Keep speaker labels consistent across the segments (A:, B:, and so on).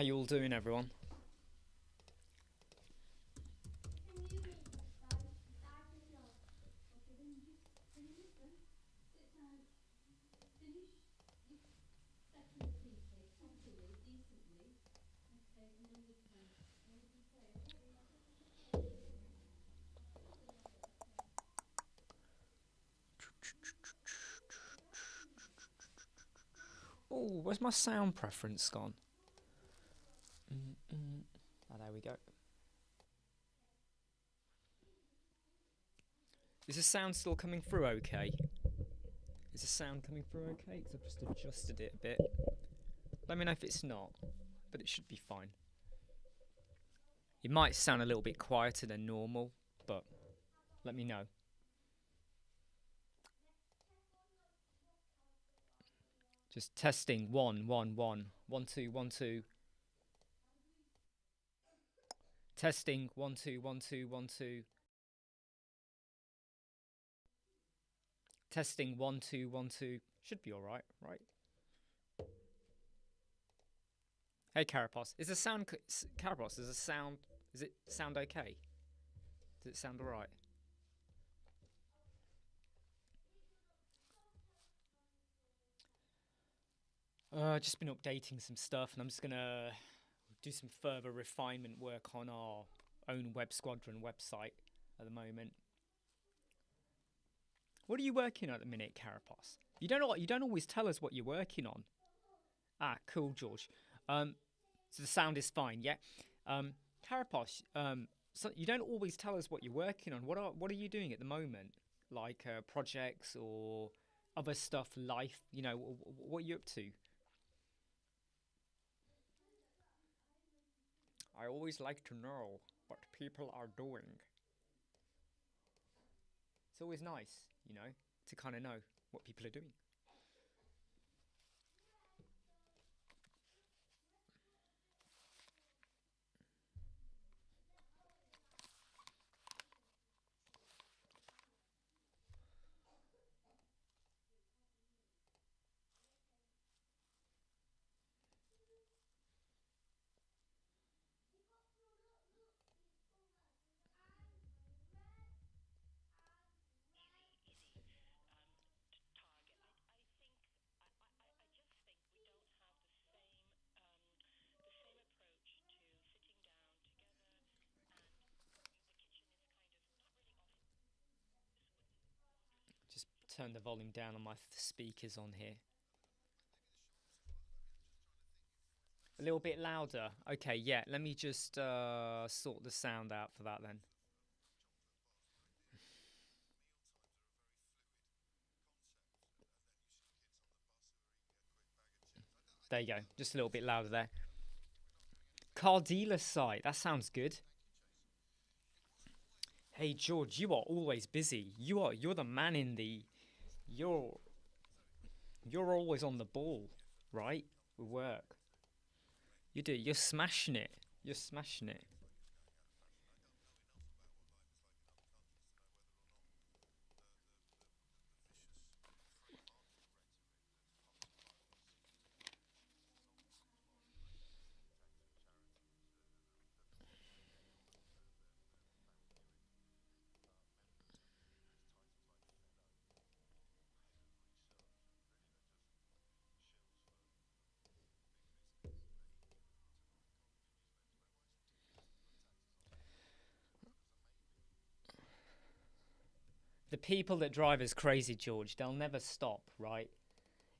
A: How you all doing, everyone? Oh, where's my sound preference gone? Oh, there we go. Is the sound still coming through okay? Is the sound coming through okay? Because I've just adjusted it a bit. Let me know if it's not, but it should be fine. It might sound a little bit quieter than normal, but let me know. Just testing. 1, 1, 1. 1, 2, 1, 2. Testing. 1, 2, 1, 2, 1, 2. Testing. 1, 2, 1, 2. Should be alright, right? Hey, Carapos. Is the sound... Carapos, is the sound... Does it sound okay? Does it sound alright? Just been updating some stuff, and I'm just gonna do some further refinement work on our own web Squadron website at the moment. What are you working on at the minute, Carapos? You don't always tell us what you're working on. Ah, cool, George. So the sound is fine, yeah. Carapos, so you don't always tell us what you're working on. What are you doing at the moment? Like projects or other stuff, life? You know, what are you up to? I always like to know what people are doing. It's always nice, you know, to kind of know what people are doing. Just turn the volume down on my speakers on here. A little bit louder. Okay, yeah, let me just sort the sound out for that then. There you go, just a little bit louder there. Car dealer site, that sounds good. Hey George, you are always busy. You're the man in the you're always on the ball, right? With work. You're smashing it. You're smashing it. The people that drive us crazy, George, they'll never stop, right?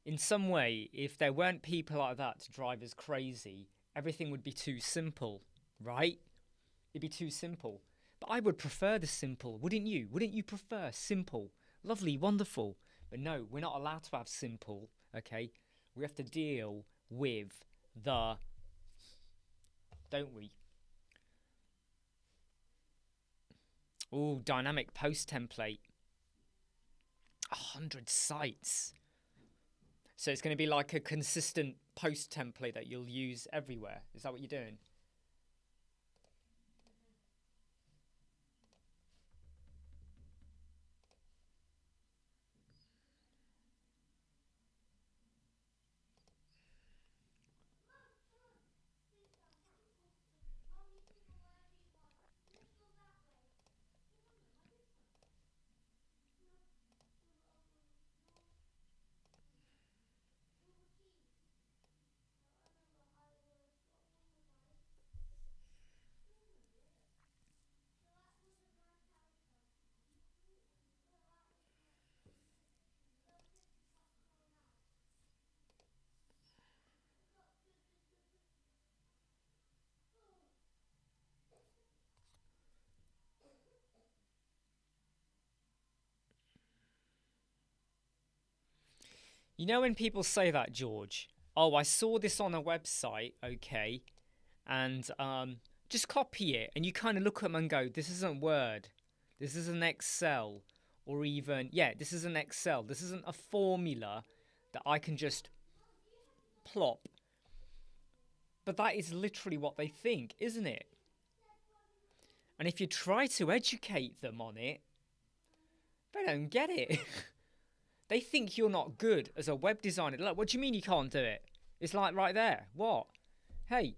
A: In some way, if there weren't people like that to drive us crazy, everything would be too simple, right? It'd be too simple. But I would prefer the simple, wouldn't you? Wouldn't you prefer simple? Lovely, wonderful. But no, we're not allowed to have simple, okay? We have to deal with the, don't we? Oh, dynamic post template. 100 sites. So it's going to be like a consistent post template that you'll use everywhere. Is that what you're doing? You know when people say that, George? Oh, I saw this on a website, okay, and just copy it, and you kind of look at them and go, "This isn't Word, this isn't Excel, or even this isn't Excel. This isn't a formula that I can just plop." But that is literally what they think, isn't it? And if you try to educate them on it, they don't get it. They think you're not good as a web designer. Look, what do you mean you can't do it? It's like right there. What? Hey,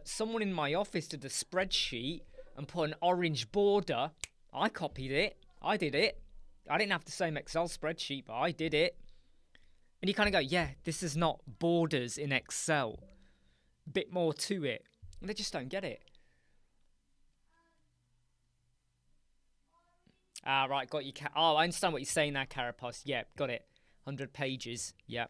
A: someone in my office did a spreadsheet and put an orange border. I copied it. I did it. I didn't have the same Excel spreadsheet, but I did it. And you kind of go, yeah, this is not borders in Excel. Bit more to it. And they just don't get it. Ah, right, got you. Oh, I understand what you're saying there, Carapace. Yeah, got it. 100 pages. Yeah.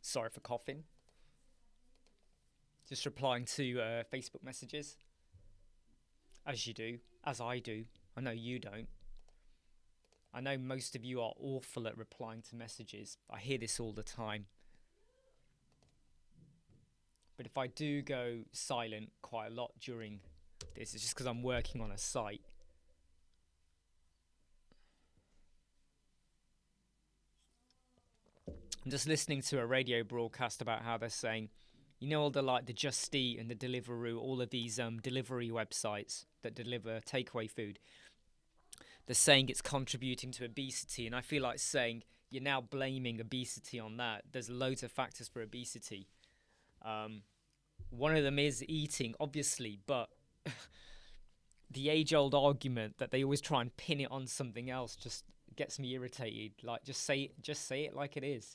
A: Sorry for coughing. Just replying to Facebook messages. As you do. As I do. I know you don't. I know most of you are awful at replying to messages. I hear this all the time. But if I do go silent quite a lot during this, it's just because I'm working on a site. I'm just listening to a radio broadcast about how they're saying, you know, all the Just Eat and the Deliveroo, all of these delivery websites that deliver takeaway food. They're saying it's contributing to obesity, and I feel like saying you're now blaming obesity on that. There's loads of factors for obesity. One of them is eating, obviously, but the age-old argument that they always try and pin it on something else just gets me irritated. Like, just say it like it is.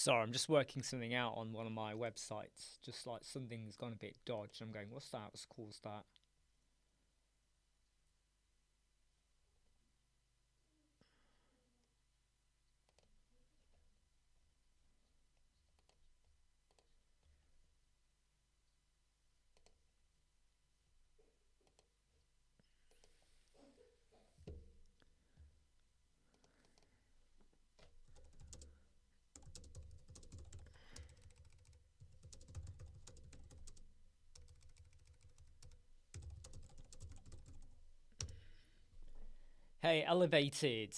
A: Sorry, I'm just working something out on one of my websites. Just like something's gone a bit dodged. I'm going, what's that? What's caused that? Hey, Elevated.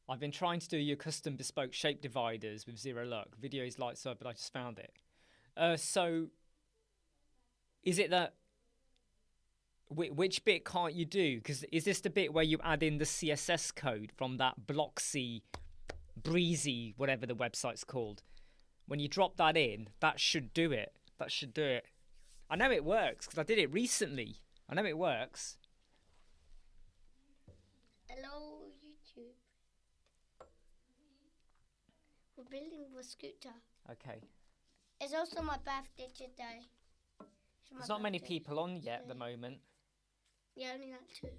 A: I've been trying to do your custom bespoke shape dividers with zero luck. Video is lights up, but I just found it. So, is it that... Which bit can't you do? Because is this the bit where you add in the CSS code from that Bloxy, Breezy, whatever the website's called? When you drop that in, that should do it. That should do it. I know it works because I did it recently. I know it works.
B: Hello, YouTube. We're building a scooter.
A: Okay.
B: It's also my birthday today.
A: There's not many people on yet at the moment.
B: Yeah, only like 2.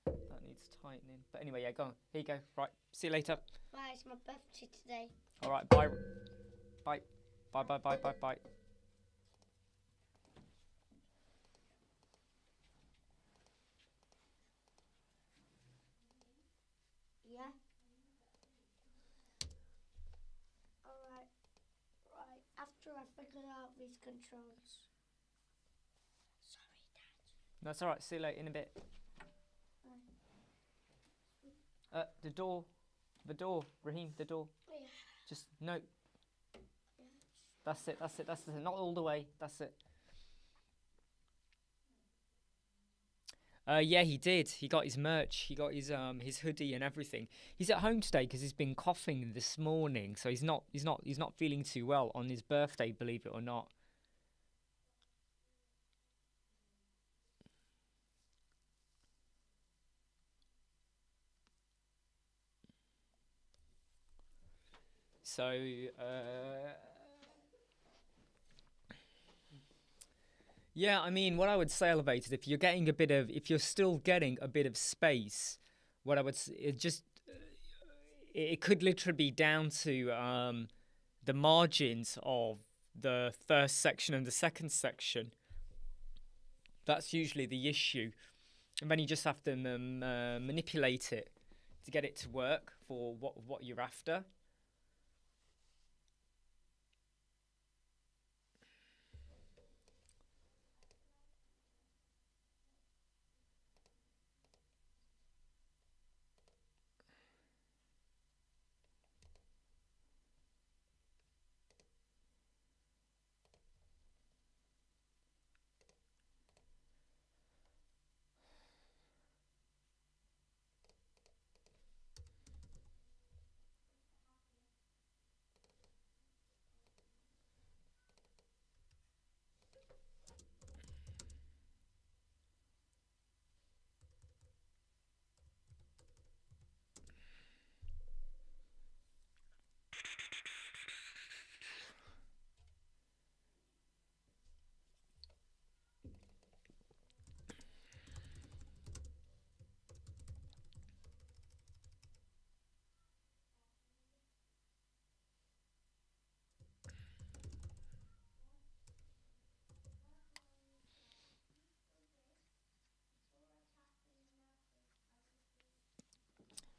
A: That needs tightening. But anyway, yeah, go on. Here you go. Right. See you later.
B: Bye, it's my birthday today.
A: All right. Bye. Bye. Bye. Bye. Bye. Bye. Bye.
B: Yeah. Alright. Right. After I figure out these controls. Sorry, Dad.
A: That's all right. See you later in a bit. The door, Raheem, the door.
B: Yeah.
A: Just no.
B: Yeah.
A: That's it. Not all the way. That's it. Yeah, he did. He got his merch. He got his hoodie and everything. He's at home today because he's been coughing this morning, so he's not feeling too well on his birthday, believe it or not. So, yeah, I mean, what I would say, Elevated, if you're still getting a bit of space, what I would it could literally be down to the margins of the first section and the second section. That's usually the issue, and then you just have to manipulate it to get it to work for what you're after.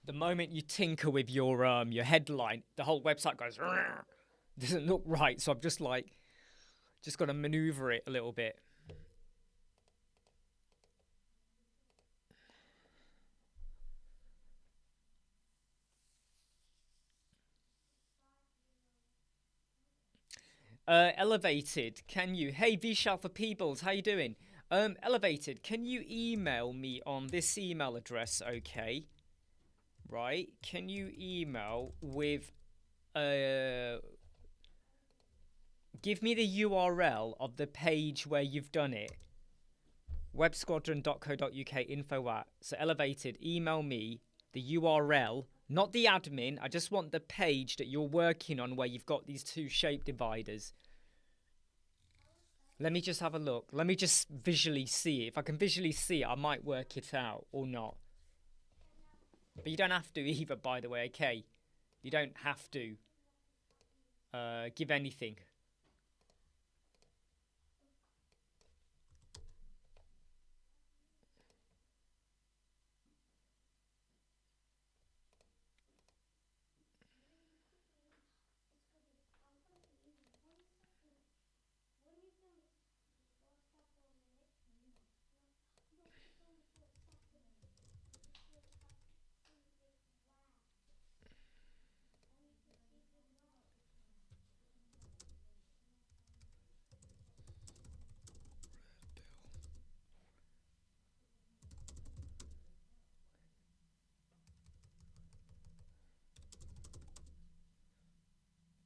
A: The moment you tinker with your headline, the whole website goes doesn't look right. So I'm just got to maneuver it a little bit. Elevated, can you? Hey, Vishal for Peebles, how you doing? Elevated, can you email me on this email address? Okay. Right, can you email with give me the URL of the page where you've done it. websquadron.co.uk info at. So Elevated, email me the URL, Not the admin. I just want the page that you're working on where you've got these two shape dividers. Let me just have a look. Let me just visually see it. If I can visually see it, I might work it out or not. But you don't have to either, by the way, okay? You don't have to give anything.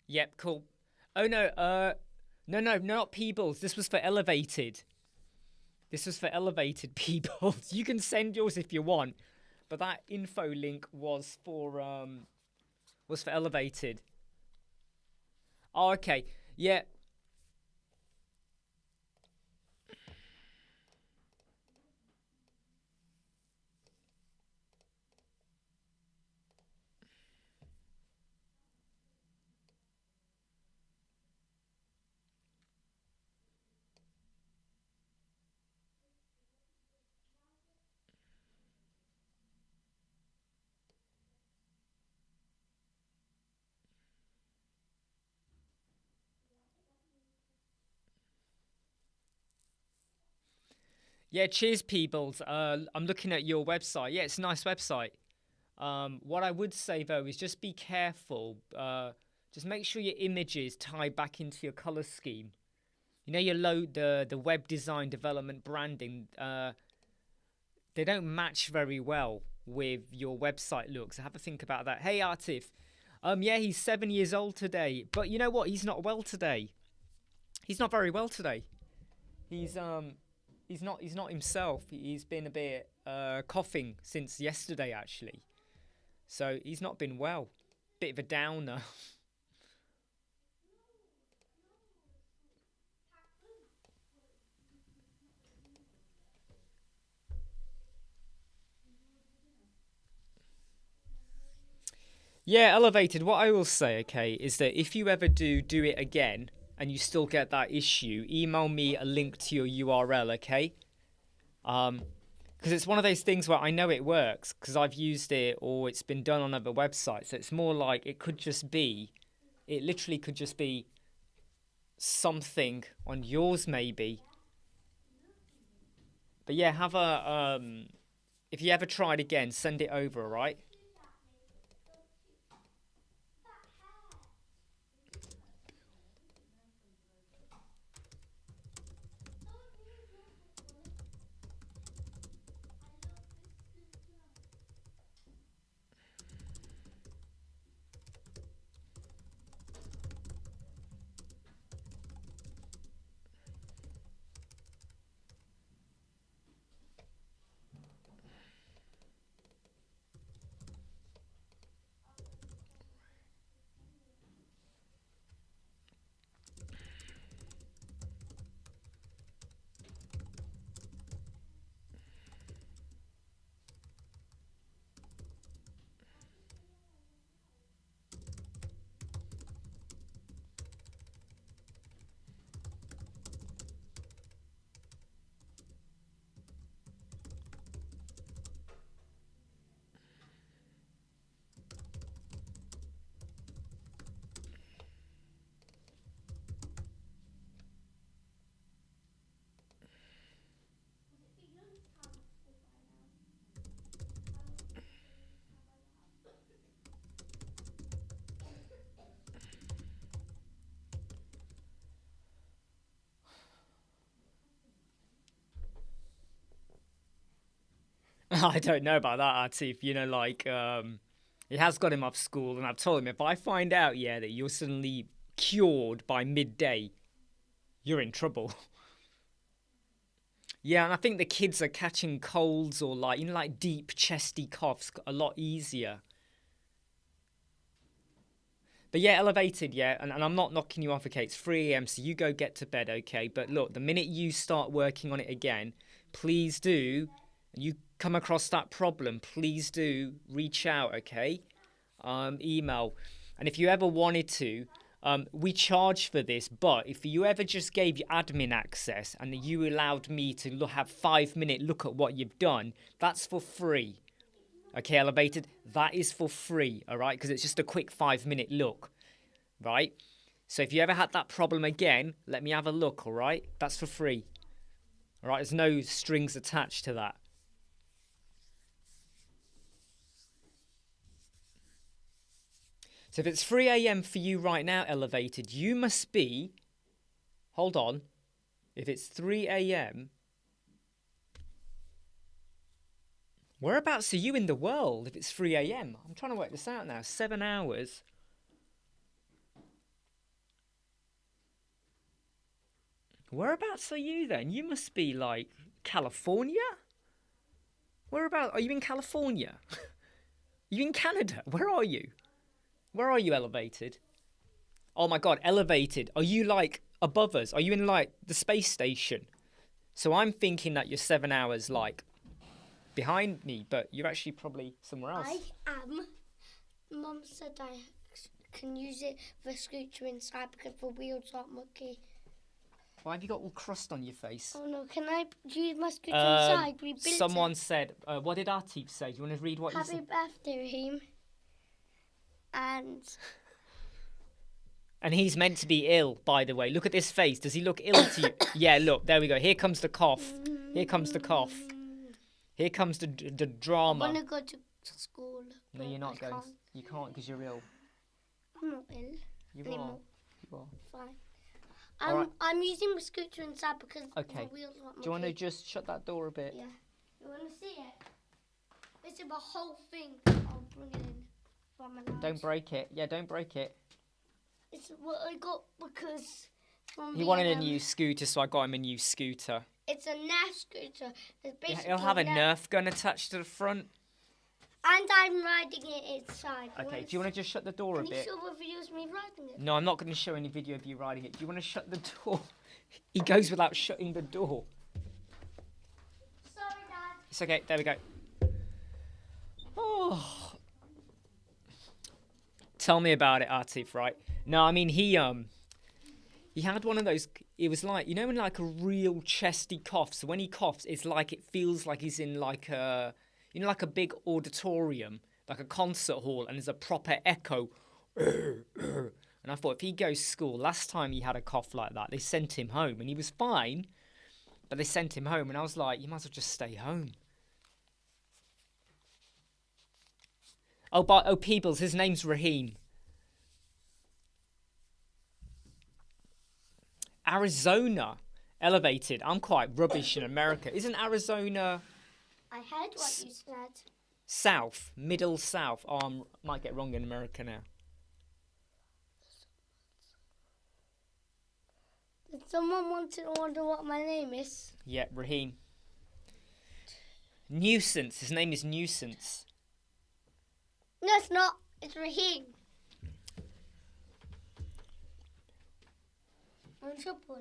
A: Yep, cool. Oh no, no, not Peebles. This was for elevated. This was for elevated Peebles. You can send yours if you want, but that info link was for elevated. Oh, okay. Yeah. Yeah, cheers, Peebles. I'm looking at your website. Yeah, it's a nice website. What I would say though is just be careful. Just make sure your images tie back into your color scheme. You know, your the web design development branding. They don't match very well with your website looks. Have a think about that. Hey, Artif. Yeah, he's 7 years old today, but you know what? He's not well today. He's not very well today. He's not himself. He's been a bit coughing since yesterday actually. So he's not been well. Bit of a downer. Yeah, elevated. What I will say, okay, is that if you ever do it again and you still get that issue, email me a link to your URL, okay? Because it's one of those things where I know it works because I've used it or it's been done on other websites. So it's more like it literally could just be something on yours maybe. But yeah, if you ever try it again, send it over, all right? I don't know about that, Atif. You know, like, it has got him off school, and I've told him if I find out, yeah, that you're suddenly cured by midday, you're in trouble. Yeah, and I think the kids are catching colds or like, you know, like deep chesty coughs a lot easier. But yeah, elevated, yeah, and I'm not knocking you off, okay, it's 3 a.m, so you go get to bed, okay? But look, the minute you start working on it again, please do, you come across that problem, please do reach out, okay? Email. And if you ever wanted to, we charge for this, but if you ever just gave you admin access and you allowed me to have 5-minute look at what you've done, that's for free. Okay, elevated, that is for free, all right? Because it's just a quick 5-minute look, right? So if you ever had that problem again, let me have a look, all right? That's for free, all right? There's no strings attached to that. So if it's 3 a.m. for you right now, elevated, you must be, hold on, if it's 3 a.m, whereabouts are you in the world if it's 3 a.m? I'm trying to work this out now. 7 hours. Whereabouts are you then? You must be like California? Whereabouts? Are you in California? Are you in Canada? Where are you? Where are you, elevated? Oh my god, elevated. Are you like above us? Are you in like the space station? So I'm thinking that you're 7 hours like behind me, but you're actually probably somewhere else.
B: I am. Mum said I can use it for scooter inside because the wheels aren't mucky.
A: Why have you got all crust on your face?
B: Oh no, can I use my scooter inside? We built
A: Someone
B: it.
A: said, what did Atif say? Do you want to read what he
B: Happy
A: said?
B: birthday, Raheem.
A: And he's meant to be ill, by the way. Look at this face. Does he look ill to you? Yeah, look, there we go. Here comes the cough. Here comes the cough. Here comes the drama.
B: I want to go to school.
A: No, you're not going.
B: Can't.
A: You can't because you're ill.
B: I'm not ill.
A: You
B: anymore.
A: are. You are.
B: Fine.
A: All right.
B: I'm using my scooter inside because
A: Okay.
B: the wheels aren't
A: Do you want to
B: mucky.
A: just shut that door a bit?
B: Yeah. You want to see it? This is the whole thing. I'll bring it in from my lounge.
A: Don't break it. Yeah, don't break it.
B: It's what I got because from
A: He
B: the,
A: wanted a new scooter, so I got him a new scooter.
B: It's a Nerf scooter. It's
A: Yeah,
B: basically
A: he'll have a Nerf gun attached to the front.
B: And I'm riding it inside.
A: Okay, do you want to just shut the door a
B: Can you
A: bit?
B: show the videos of me riding it?
A: No, I'm not going to show any video of you riding it. Do you want to shut the door? He goes without shutting the door.
B: Sorry, Dad.
A: It's okay. There we go. Oh. Tell me about it, Atif, right? No, I mean, he had one of those, it was like, you know, when like a real chesty cough. So when he coughs, it's like, it feels like he's in like a, you know, like a big auditorium, like a concert hall, and there's a proper echo. And I thought, if he goes to school, last time he had a cough like that, they sent him home, and he was fine, but they sent him home, and I was like, you might as well just stay home. Oh, Peebles, his name's Raheem. Arizona, elevated. I'm quite rubbish in America. Isn't Arizona
B: I heard what you said.
A: south, middle south? Oh, I might get wrong in America now.
B: Did someone want to wonder what my name is?
A: Yeah, Raheem. Nuisance. His name is Nuisance.
B: No, it's not. It's Raheem. I'm in trouble.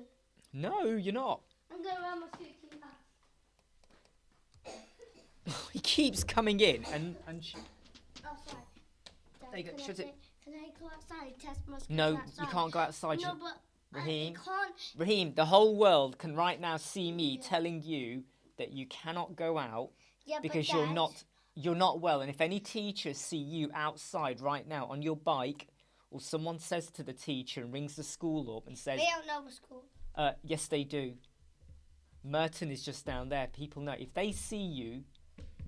A: No, you're not.
B: I'm going around my scooter now.
A: He keeps coming in and
B: Oh, sorry. Dad,
A: There you go,
B: can I
A: shut it.
B: Can I go outside? Test my scooter
A: no,
B: outside?
A: you can't go outside.
B: No, but
A: Raheem.
B: I can't.
A: Raheem, the whole world can right now see me telling you that you cannot go out
B: Yeah,
A: because
B: but Dad,
A: you're not well. And if any teachers see you outside right now on your bike, or someone says to the teacher and rings the school up and says,
B: they don't know the school.
A: yes, they do. Merton is just down there. People know. If they see you,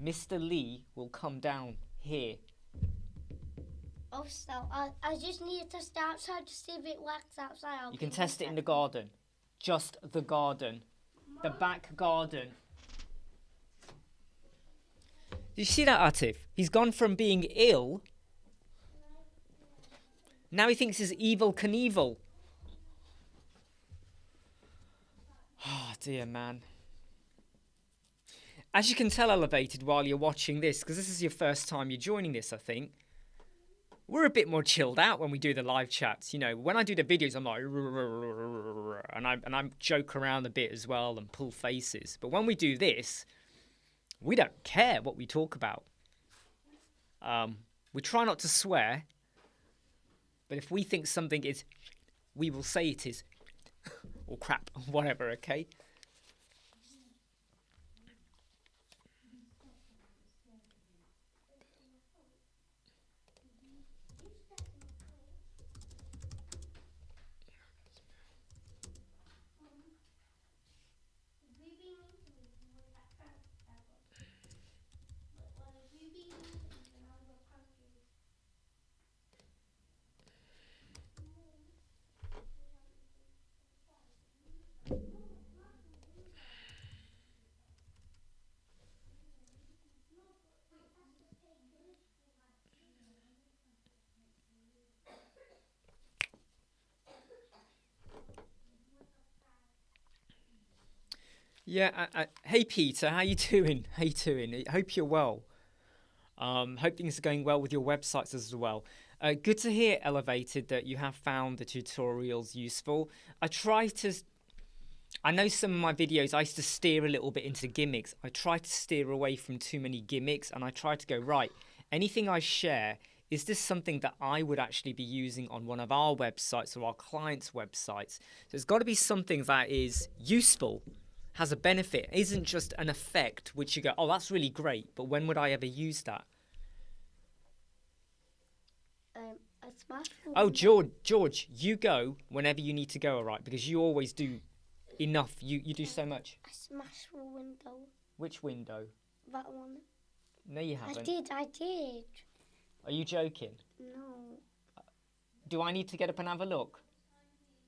A: Mr. Lee will come down here.
B: Oh, so I just need to test outside to see if it works outside.
A: You can test it in the garden. Just the garden. The back garden. Did you see that, Atif? He's gone from being ill. Now he thinks he's Evil Knievel. Oh, dear man. As you can tell, elevated, while you're watching this, because this is your first time you're joining this, I think. we're a bit more chilled out when we do the live chats. You know, when I do the videos, I'm like, and I joke around a bit as well and pull faces. But when we do this, we don't care what we talk about. We try not to swear, but if we think something is, we will say it is, or crap, whatever. Okay. Yeah. Hey Peter, how you doing? How you doing? I hope you're well. Hope things are going well with your websites as well. Good to hear, Elevated, that you have found the tutorials useful. I know some of my videos, I used to steer a little bit into gimmicks. I try to steer away from too many gimmicks, and I try to go, right, anything I share, is this something that I would actually be using on one of our websites or our clients' websites? So it's got to be something that is useful, has a benefit, isn't just an effect which you go, oh, that's really great, but when would I ever use that?
B: A smash.
A: Oh, George, you go whenever you need to go, all right? Because you always do enough. You do so much.
B: I smashed the window.
A: Which window?
B: That one.
A: No, you haven't.
B: I did.
A: Are you joking?
B: No.
A: Do I need to get up and have a look?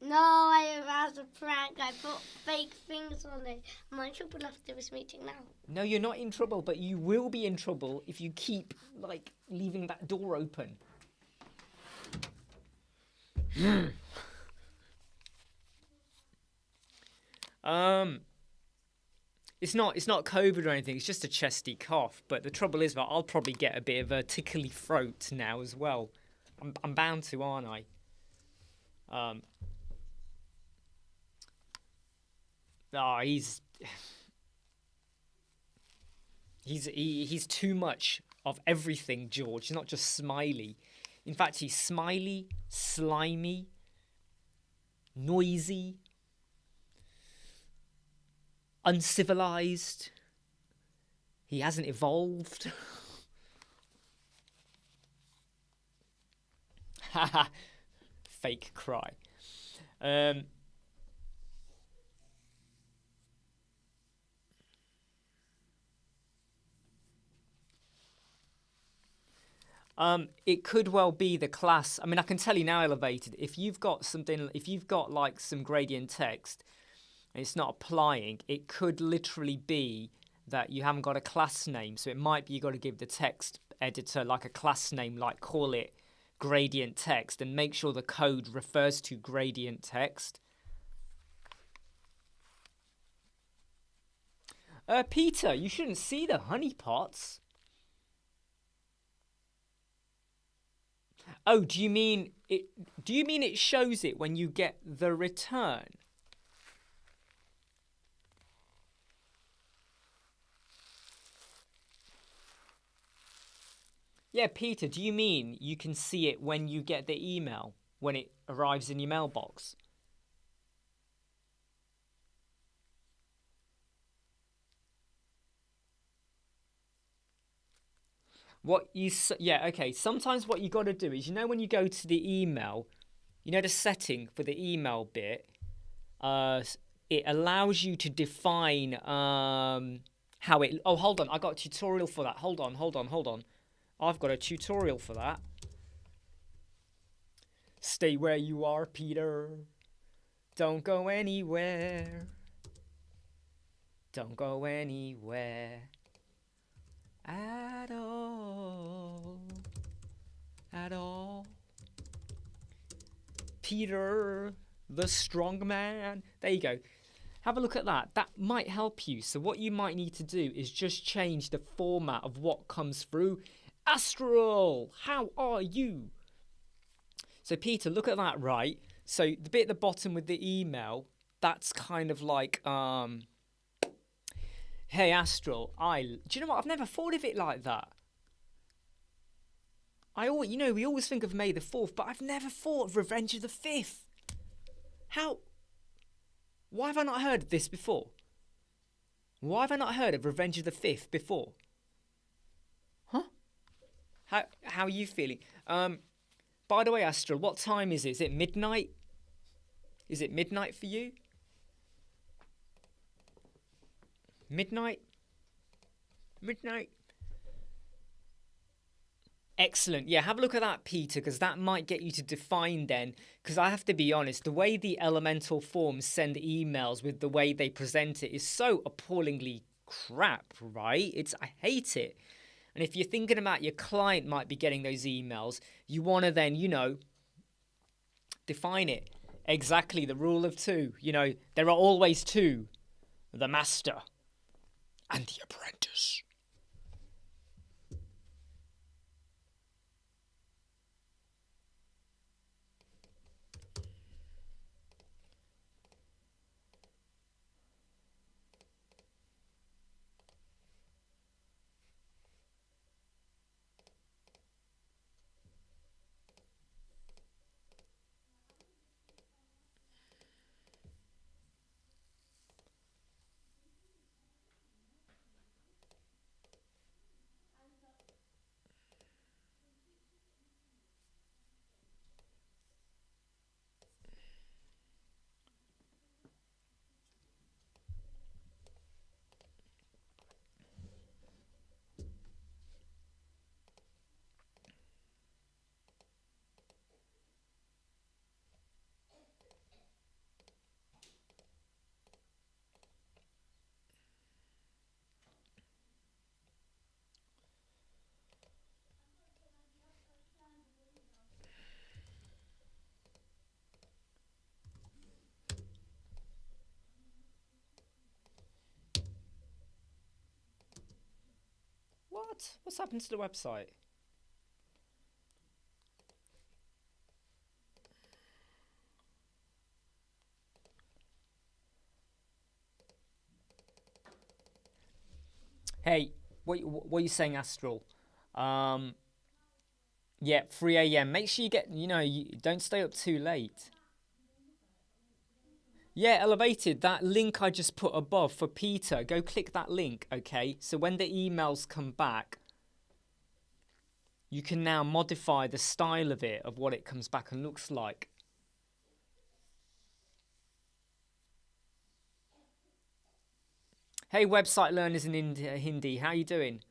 B: No, I was a prank. I put fake things on it. I'm in trouble after this meeting now.
A: No, you're not in trouble, but you will be in trouble if you keep, like, leaving that door open. It's not COVID or anything. It's just a chesty cough. But the trouble is that I'll probably get a bit of a tickly throat now as well. I'm bound to, aren't I? He's too much of everything, George. He's not just smiley. In fact, he's smiley, slimy, noisy, uncivilized. He hasn't evolved. Haha. Fake cry. It could well be the class. I mean, I can tell you now, Elevated, if you've got like some gradient text and it's not applying, it could literally be that you haven't got a class name. So it might be you got to give the text editor like a class name, like call it gradient text, and make sure the code refers to gradient text. Peter, you shouldn't see the honeypots. Oh, do you mean it shows it when you get the return? Yeah, Peter, do you mean you can see it when you get the email, when it arrives in your mailbox? Yeah, okay. Sometimes what you got to do is, you know, when you go to the email, you know, the setting for the email bit, it allows you to define how it. Oh, hold on, I got a tutorial for that. Hold on. I've got a tutorial for that. Stay where you are, Peter. Don't go anywhere. Don't go anywhere. At all. Peter, the strong man. There you go. Have a look at that. That might help you. So what you might need to do is just change the format of what comes through. Astral, how are you? So Peter, look at that, right? So the bit at the bottom with the email, that's kind of like, hey Astral, do you know what? I've never thought of it like that. We always think of May the 4th, but I've never thought of Revenge of the 5th. Why have I not heard of this before? Why have I not heard of Revenge of the 5th before? Huh? How are you feeling? By the way, Astral, what time is it? Is it midnight? Is it midnight for you? Midnight? Midnight? Excellent. Yeah, have a look at that, Peter, because that might get you to define then. Because I have to be honest, the way the Elementor forms send emails with the way they present it is so appallingly crap, right? I hate it. And if you're thinking about your client might be getting those emails, you want to then, define it. Exactly, the rule of two. There are always two. The master and the apprentice. What? What's happened to the website? Hey, what are you saying, Astral? Yeah, 3 a.m. Make sure you get, you don't stay up too late. Yeah, Elevated, that link I just put above for Peter, go click that link, okay? So when the emails come back, you can now modify the style of it, of what it comes back and looks like. Hey, website learners in Hindi, how you doing?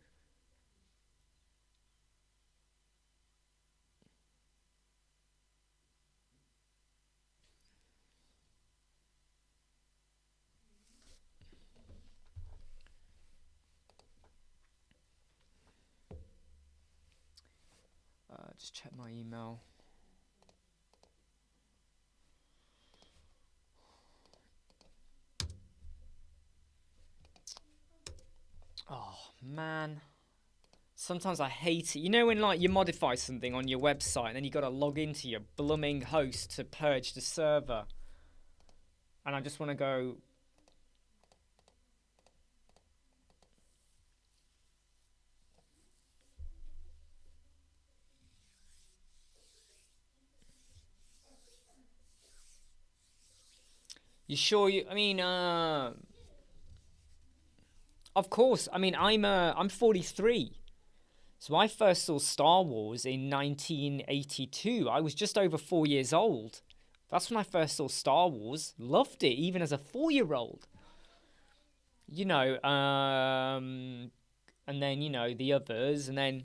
A: Just check my email. Oh, man. Sometimes I hate it. When you modify something on your website and then you got to log into your blooming host to purge the server. And I just want to go... You sure you... Of course. I'm 43. So I first saw Star Wars in 1982. I was just over 4 years old. That's when I first saw Star Wars. Loved it, even as a 4-year-old. And then, the others. And then,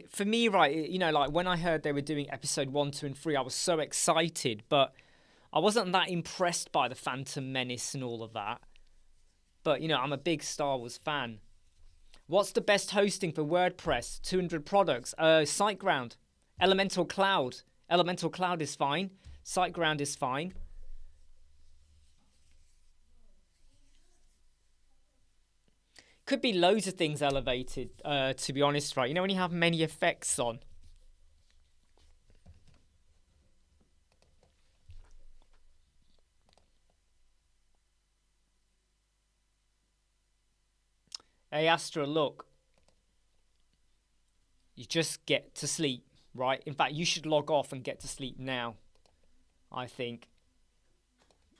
A: for me, right, like when I heard they were doing episode 1, 2, and 3, I was so excited. But I wasn't that impressed by the Phantom Menace and all of that. But, I'm a big Star Wars fan. What's the best hosting for WordPress? 200 products. SiteGround. Elementor Cloud. Elementor Cloud is fine. SiteGround is fine. Could be loads of things elevated, to be honest, right? You know when you have many effects on. Hey, Astra, look. You just get to sleep, right? In fact, you should log off and get to sleep now, I think.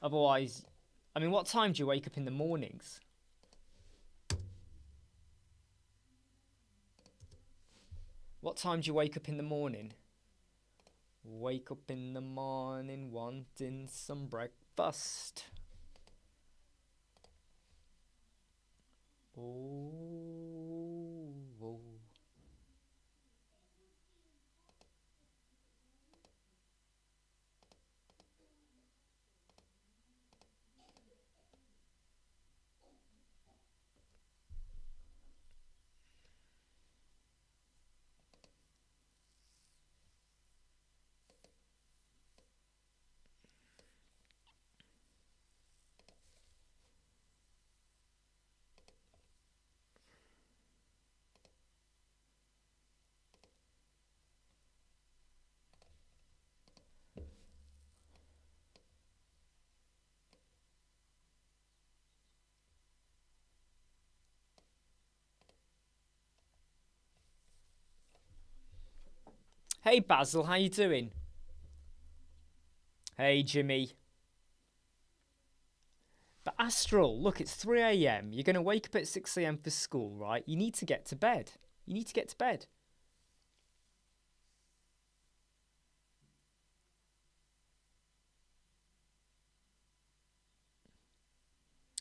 A: Otherwise, I mean, what time do you wake up in the mornings? What time do you wake up in the morning? Wake up in the morning wanting some breakfast. Oh, oh. Hey Basil, how you doing? Hey Jimmy. But Astral, look, it's 3 a.m. You're going to wake up at 6 a.m. for school, right? You need to get to bed. You need to get to bed.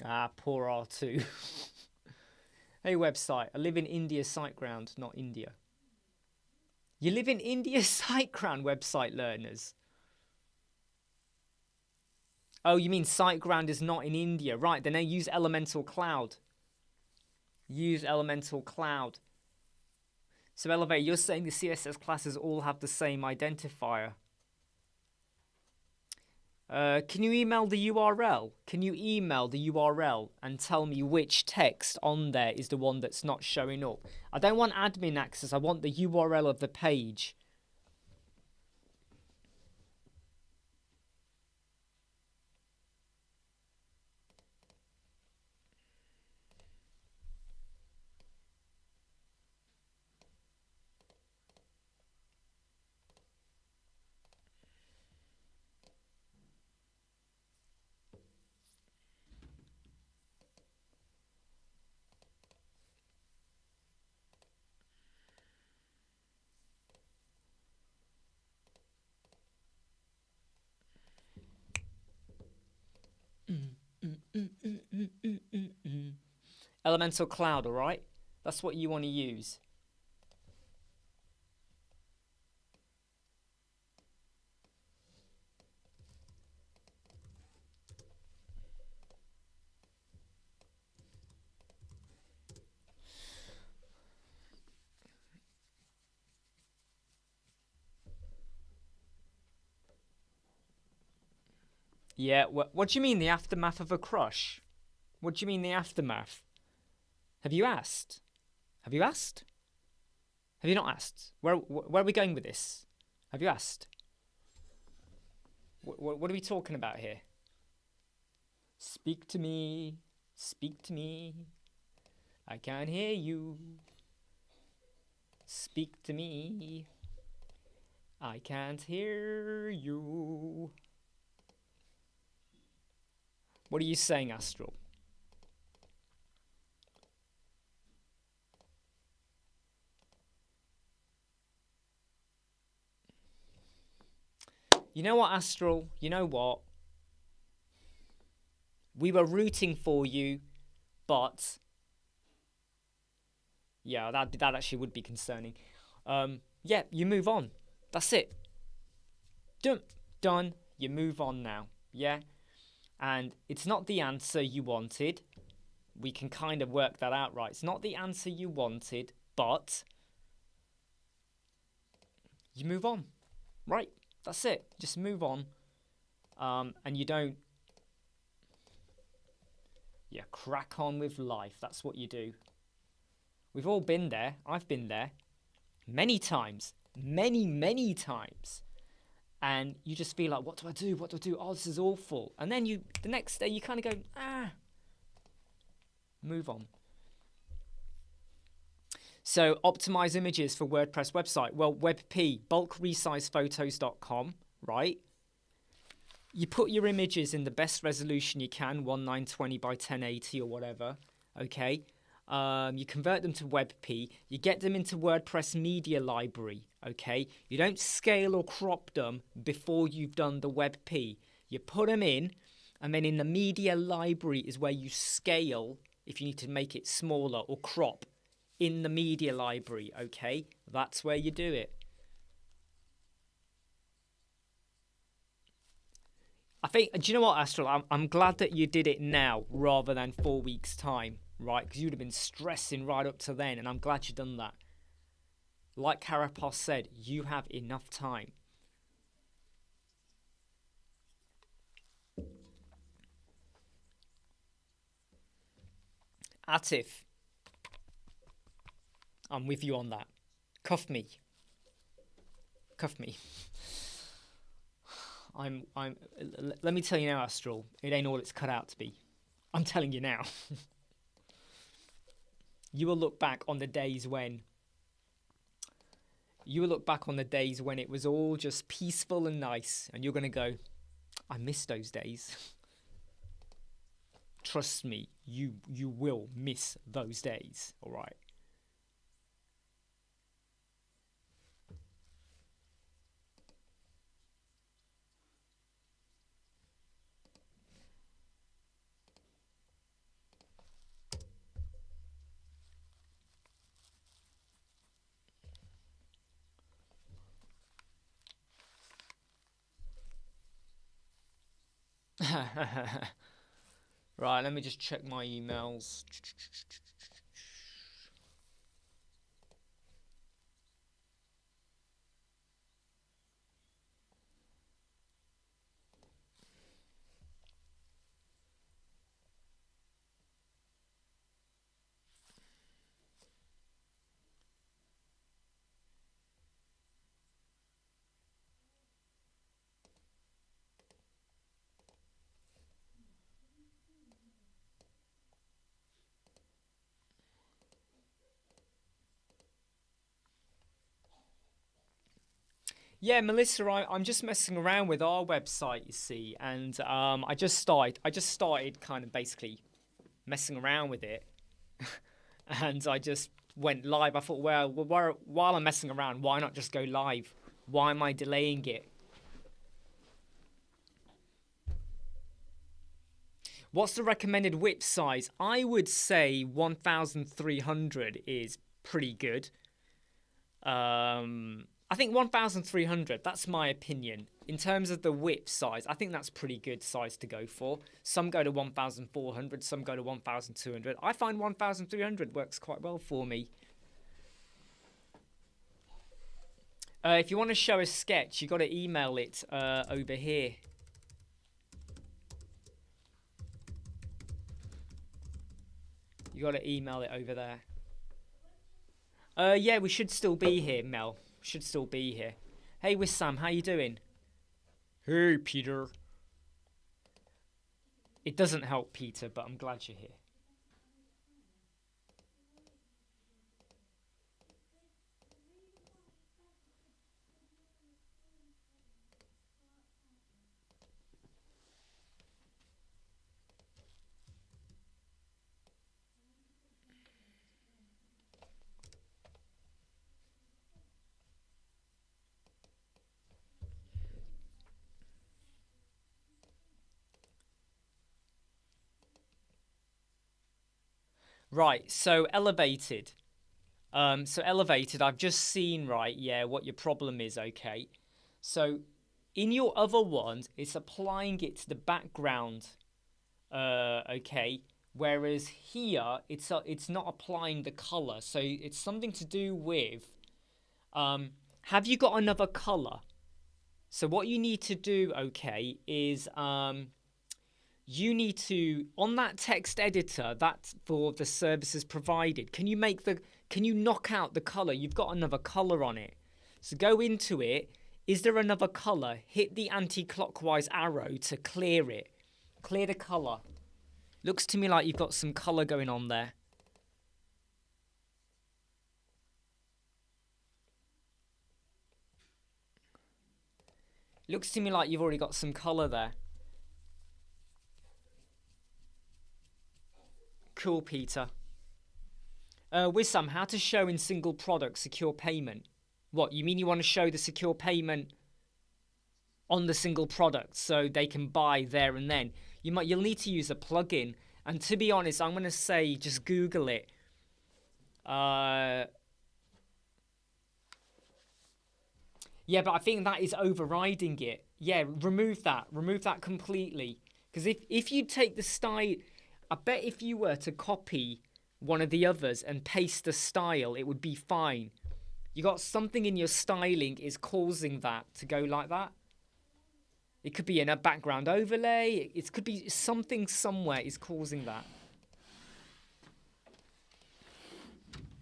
A: Ah, poor R2. Hey website, I live in India SiteGround, not India. You live in India SiteGround, website learners. Oh, you mean SiteGround is not in India. Right, then they use Elementor Cloud. Use Elementor Cloud. So Elevate, you're saying the CSS classes all have the same identifier. Can you email the URL? Can you email the URL and tell me which text on there is the one that's not showing up? I don't want admin access. I want the URL of the page. Elemental Cloud, all right? That's what you want to use. Yeah, what do you mean the aftermath of a crush? What do you mean the aftermath? Have you asked? Have you asked? Have you not asked? Where are we going with this? Have you asked? What are we talking about here? Speak to me. Speak to me. I can't hear you. Speak to me. I can't hear you. What are you saying, Astral? You know what, Astral? You know what? We were rooting for you, but yeah, that actually would be concerning. Yeah, you move on. That's it. Done. You move on now. Yeah, and it's not the answer you wanted. We can kind of work that out, right? It's not the answer you wanted, but you move on, right? That's it. Just move on, and you don't. Yeah, crack on with life. That's what you do. We've all been there. I've been there many times, many times. And you just feel like, what do I do? What do I do? Oh, this is awful. And then the next day you kind of go, move on. So optimize images for WordPress website. Well, WebP, bulkresizePhotos.com, right? You put your images in the best resolution you can, 1920 by 1080 or whatever, okay? You convert them to WebP. You get them into WordPress Media Library, okay? You don't scale or crop them before you've done the WebP. You put them in, and then in the Media Library is where you scale if you need to make it smaller or crop in the Media Library, okay? That's where you do it. I think, do you know what, Astral? I'm glad that you did it now rather than 4 weeks' time, right? Because you'd have been stressing right up to then, and I'm glad you've done that. Like Carapos said, you have enough time. Atif, I'm with you on that. Cuff me. Cuff me. Let me tell you now, Astral, it ain't all it's cut out to be. I'm telling you now. You will look back on the days when it was all just peaceful and nice, and you're going to go, I miss those days. Trust me, you will miss those days, all right? Right, let me just check my emails. Yeah, Melissa, I'm just messing around with our website, you see, and I just started kind of basically messing around with it, and I just went live. I thought, well, while I'm messing around, why not just go live? Why am I delaying it? What's the recommended whip size? I would say 1,300 is pretty good. I think 1,300, that's my opinion. In terms of the whip size, I think that's pretty good size to go for. Some go to 1,400, some go to 1,200. I find 1,300 works quite well for me. If you want to show a sketch, you got to email it over here. You got to email it over there. Yeah, we should still be here, Mel. Should still be here. Hey, Wissam, how you doing? Hey, Peter. It doesn't help, Peter, but I'm glad you're here. Right, so elevated. I've just seen, right, yeah, what your problem is, okay? So in your other ones, it's applying it to the background, okay? Whereas here, it's not applying the color. So it's something to do with, have you got another color? So what you need to do, okay, is you need to, on that text editor, that's for the services provided, can can you knock out the colour? You've got another colour on it. So go into it. Is there another colour? Hit the anti-clockwise arrow to clear it. Clear the colour. Looks to me like you've got some colour going on there. Looks to me like you've already got some colour there. Cool, Peter. Wissam, how to show in single product secure payment? What, you mean you want to show the secure payment on the single product so they can buy there and then? You'll need to use a plugin. And to be honest, I'm going to say just Google it. Yeah, but I think that is overriding it. Yeah, remove that. Remove that completely. Because if you take the style... I bet if you were to copy one of the others and paste the style, it would be fine. You got something in your styling is causing that to go like that. It could be in a background overlay. It could be something somewhere is causing that.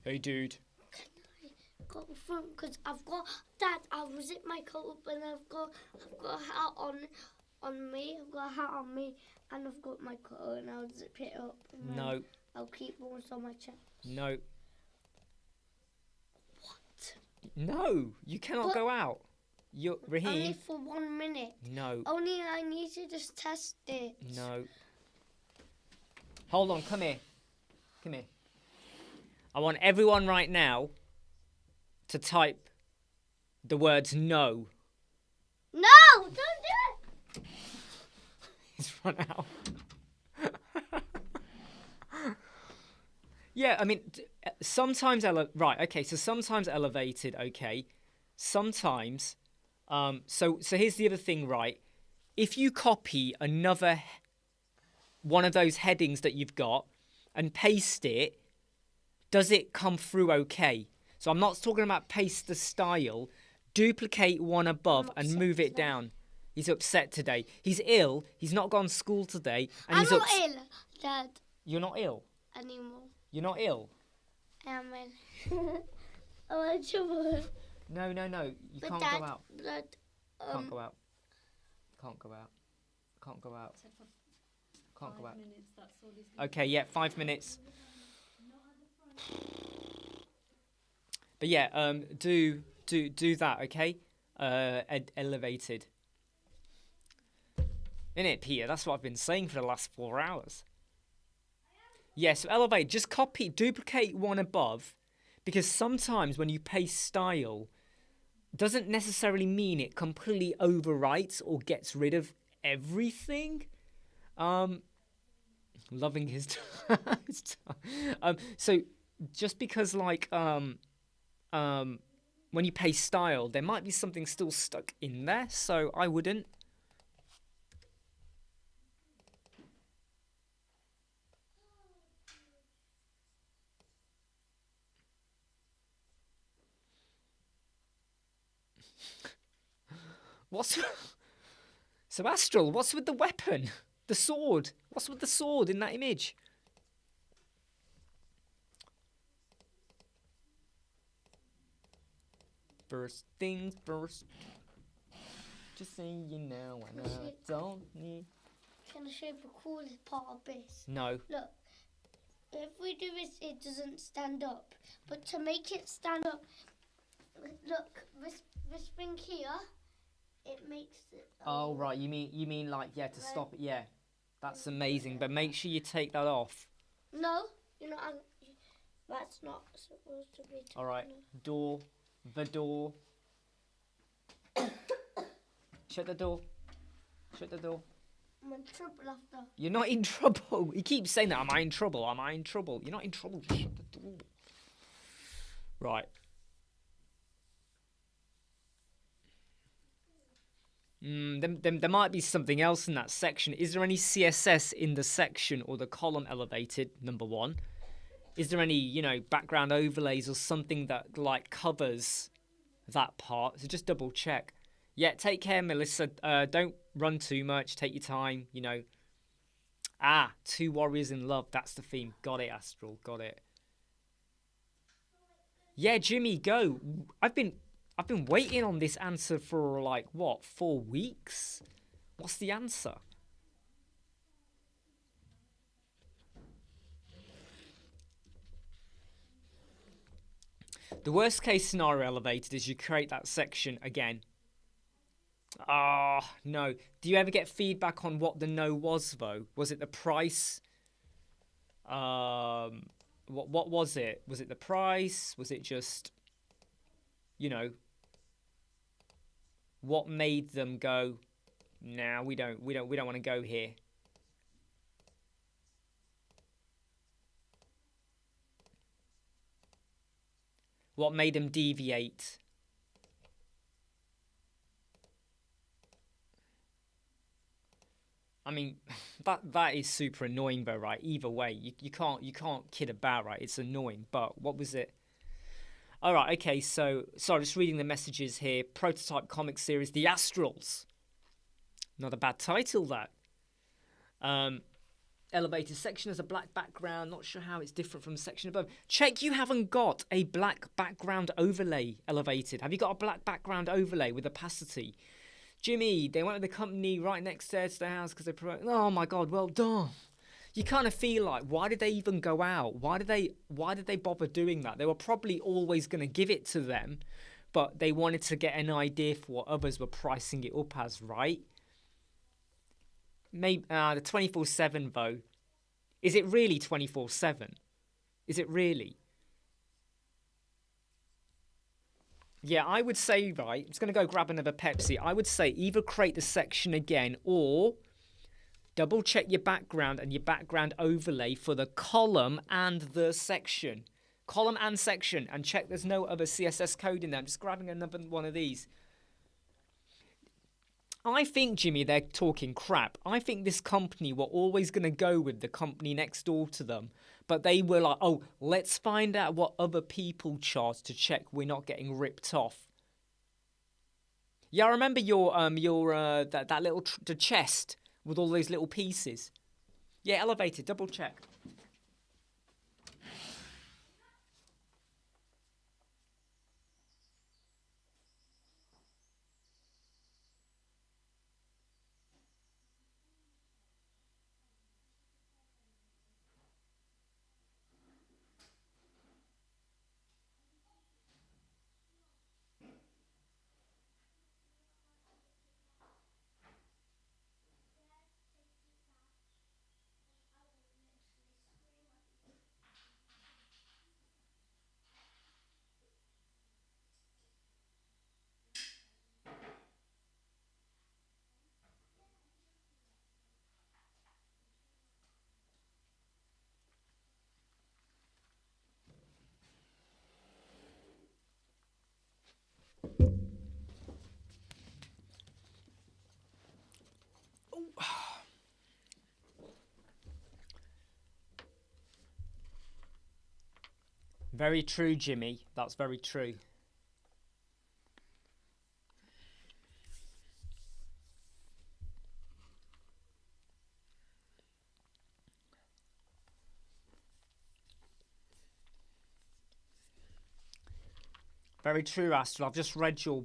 A: Hey, dude.
B: Got the front because I've got Dad. I was zip my coat up and I've got a hat on me. I've got a hat on me and I've got my coat and I'll zip it up. And
A: No.
B: I'll keep one on my chest.
A: No.
B: What?
A: No, you cannot go out. You're Raheem.
B: Only for 1 minute.
A: No.
B: Only I need to just test it.
A: No. Hold on, come here. Come here. I want everyone right now to type the words no.
B: No, don't do it.
A: He's run out. Yeah, I mean, sometimes right. Okay, so sometimes elevated. Okay, sometimes. So here's the other thing, right? If you copy another one of those headings that you've got and paste it, does it come through okay? So I'm not talking about paste the style. Duplicate one above and move it down. He's upset today. He's ill. He's not gone to school today. And
B: I'm not ill, Dad.
A: You're not ill?
B: Anymore.
A: You're not ill?
B: I am ill. I'm in trouble.
A: No. You
B: But
A: can't
B: Dad,
A: go out.
B: Dad,
A: Can't go out. Can't go out. Can't go out. Can't go out. Okay, yeah, 5 minutes. But yeah, do that, okay? Elevated. Innit, Peter? That's what I've been saying for the last 4 hours. Yeah, so elevate. Just copy, duplicate one above, because sometimes when you paste style, doesn't necessarily mean it completely overwrites or gets rid of everything. Loving his so just because like when you paste style, there might be something still stuck in there, so I wouldn't. So Astral, what's with the weapon? The sword. What's with the sword in that image? First things first. Just say you know and I don't need.
B: Can I show you the coolest part of this?
A: No.
B: Look, if we do this, it doesn't stand up. But to make it stand up, look, this thing here, it makes it.
A: Oh right, you mean like to stop it? Yeah, that's amazing. But make sure you take that off.
B: No, you're not. That's not supposed to be.
A: All right, door. The door. Shut the door. Shut the door.
B: I'm in trouble after.
A: You're not in trouble. You keep saying that. Am I in trouble? Am I in trouble? You're not in trouble. Shut the door. Right. There might be something else in that section. Is there any CSS in the section or the column elevated? Number one. Is there any, background overlays or something that like covers that part? So just double check. Yeah, take care, Melissa. Don't run too much. Take your time, Two warriors in love. That's the theme. Got it, Astral. Got it. Yeah, Jimmy, go. I've been waiting on this answer for like what, 4 weeks? What's the answer? The worst case scenario elevated is you create that section again. Ah, no. Do you ever get feedback on what the no was though? Was it the price? What was it? Was it the price? Was it just, you know, what made them go, nah, we don't want to go here? What made them deviate? I mean, that is super annoying though, right? Either way, you can't kid about, right? It's annoying. But what was it? All right, okay. So sorry, just reading the messages here. Prototype comic series, The Astrals. Not a bad title, that. Um, Elevated section has a black background. Not sure how it's different from the section above. Check you haven't got a black background overlay. Elevated. Have you got a black background overlay with opacity? Jimmy, they went to the company right next to their house because they promote. Oh my god, well done. You kind of feel like, why did they even go out? Why did they bother doing that? They were probably always going to give it to them, but they wanted to get an idea for what others were pricing it up as, right? Maybe the 24/7 though. Is it really 24/7? Is it really? Yeah, I would say, right, I'm just going to go grab another Pepsi. I would say either create the section again or double check your background and your background overlay for the column and the section. Column and section, and check there's no other CSS code in there. I'm just grabbing another one of these. I think, Jimmy, they're talking crap. I think this company were always going to go with the company next door to them. But they were like, oh, let's find out what other people charge to check we're not getting ripped off. Yeah, I remember your that little the chest with all those little pieces. Yeah, elevated, double check. Very true, Jimmy. That's very true. Very true, Astral. I've just read your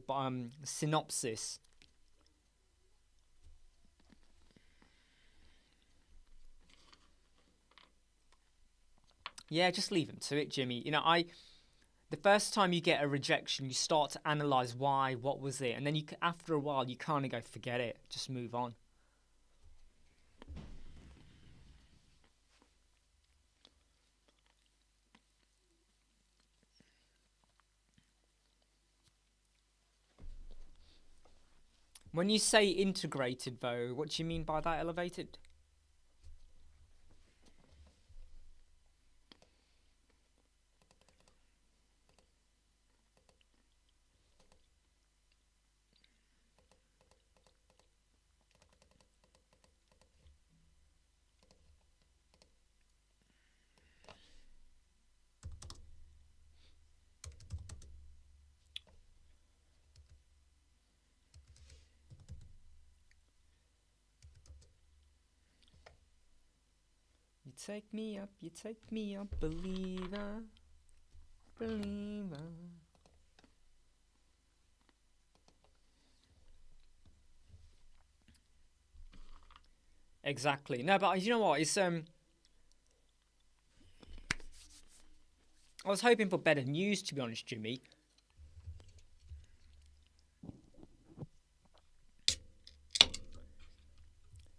A: synopsis. Yeah, just leave them to it, Jimmy. You know, the first time you get a rejection, you start to analyze why, what was it, and then after a while, you kind of go, forget it, just move on. When you say integrated, though, what do you mean by that, elevated? You take me up, believer. believer. Exactly. No, but you know what? It's I was hoping for better news, to be honest, Jimmy.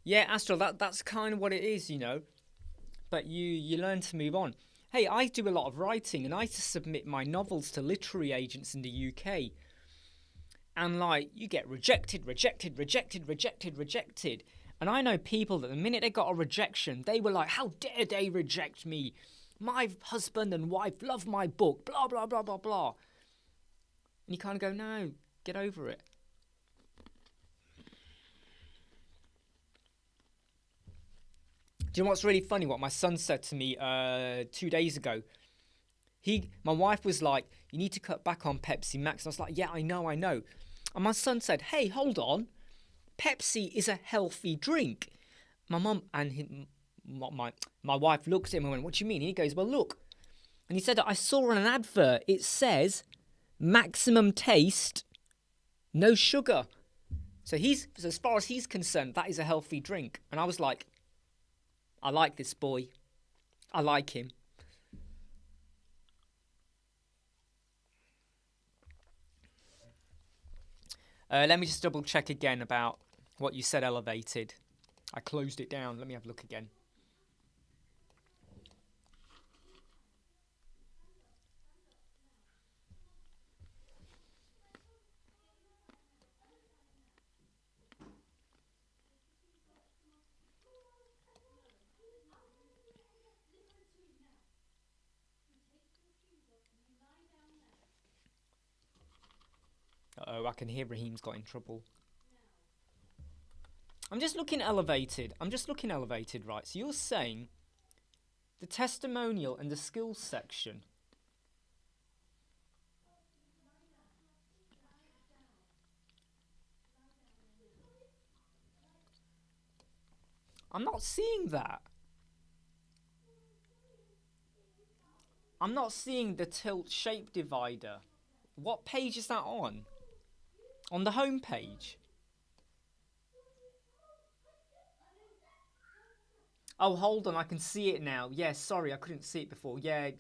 A: Yeah, Astro, that's kind of what it is, you know. But you learn to move on. Hey, I do a lot of writing, and I used to submit my novels to literary agents in the UK. And like, you get rejected. And I know people that the minute they got a rejection, they were like, how dare they reject me? My husband and wife love my book, blah, blah, blah, blah, blah. And you kind of go, no, get over it. Do you know what's really funny? What my son said to me 2 days ago. My wife was like, you need to cut back on Pepsi Max. And I was like, yeah, I know. And my son said, hey, hold on. Pepsi is a healthy drink. My mum and my wife looked at him and went, what do you mean? And he goes, well, look. And he said, I saw on an advert, it says maximum taste, no sugar. So as far as he's concerned, that is a healthy drink. And I was like, I like this boy. I like him. Let me just double check again about what you said, Elevated. I closed it down. Let me have a look again. Uh-oh, I can hear Raheem's got in trouble. I'm just looking elevated, right? So you're saying the testimonial and the skills section. I'm not seeing that. I'm not seeing the tilt shape divider. What page is that on? On the home page? Oh, hold on, I can see it now. Yeah, sorry, I couldn't see it before. Yeah.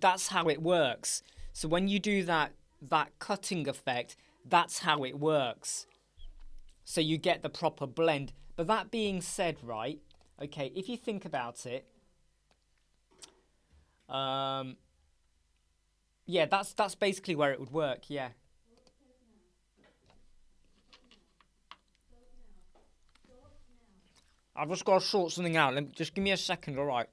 A: That's how it works. So when you do that cutting effect, that's how it works. So you get the proper blend. But that being said, right? Okay, if you think about it, yeah, that's basically where it would work. Yeah. I've just got to sort something out. Just give me a second, all right?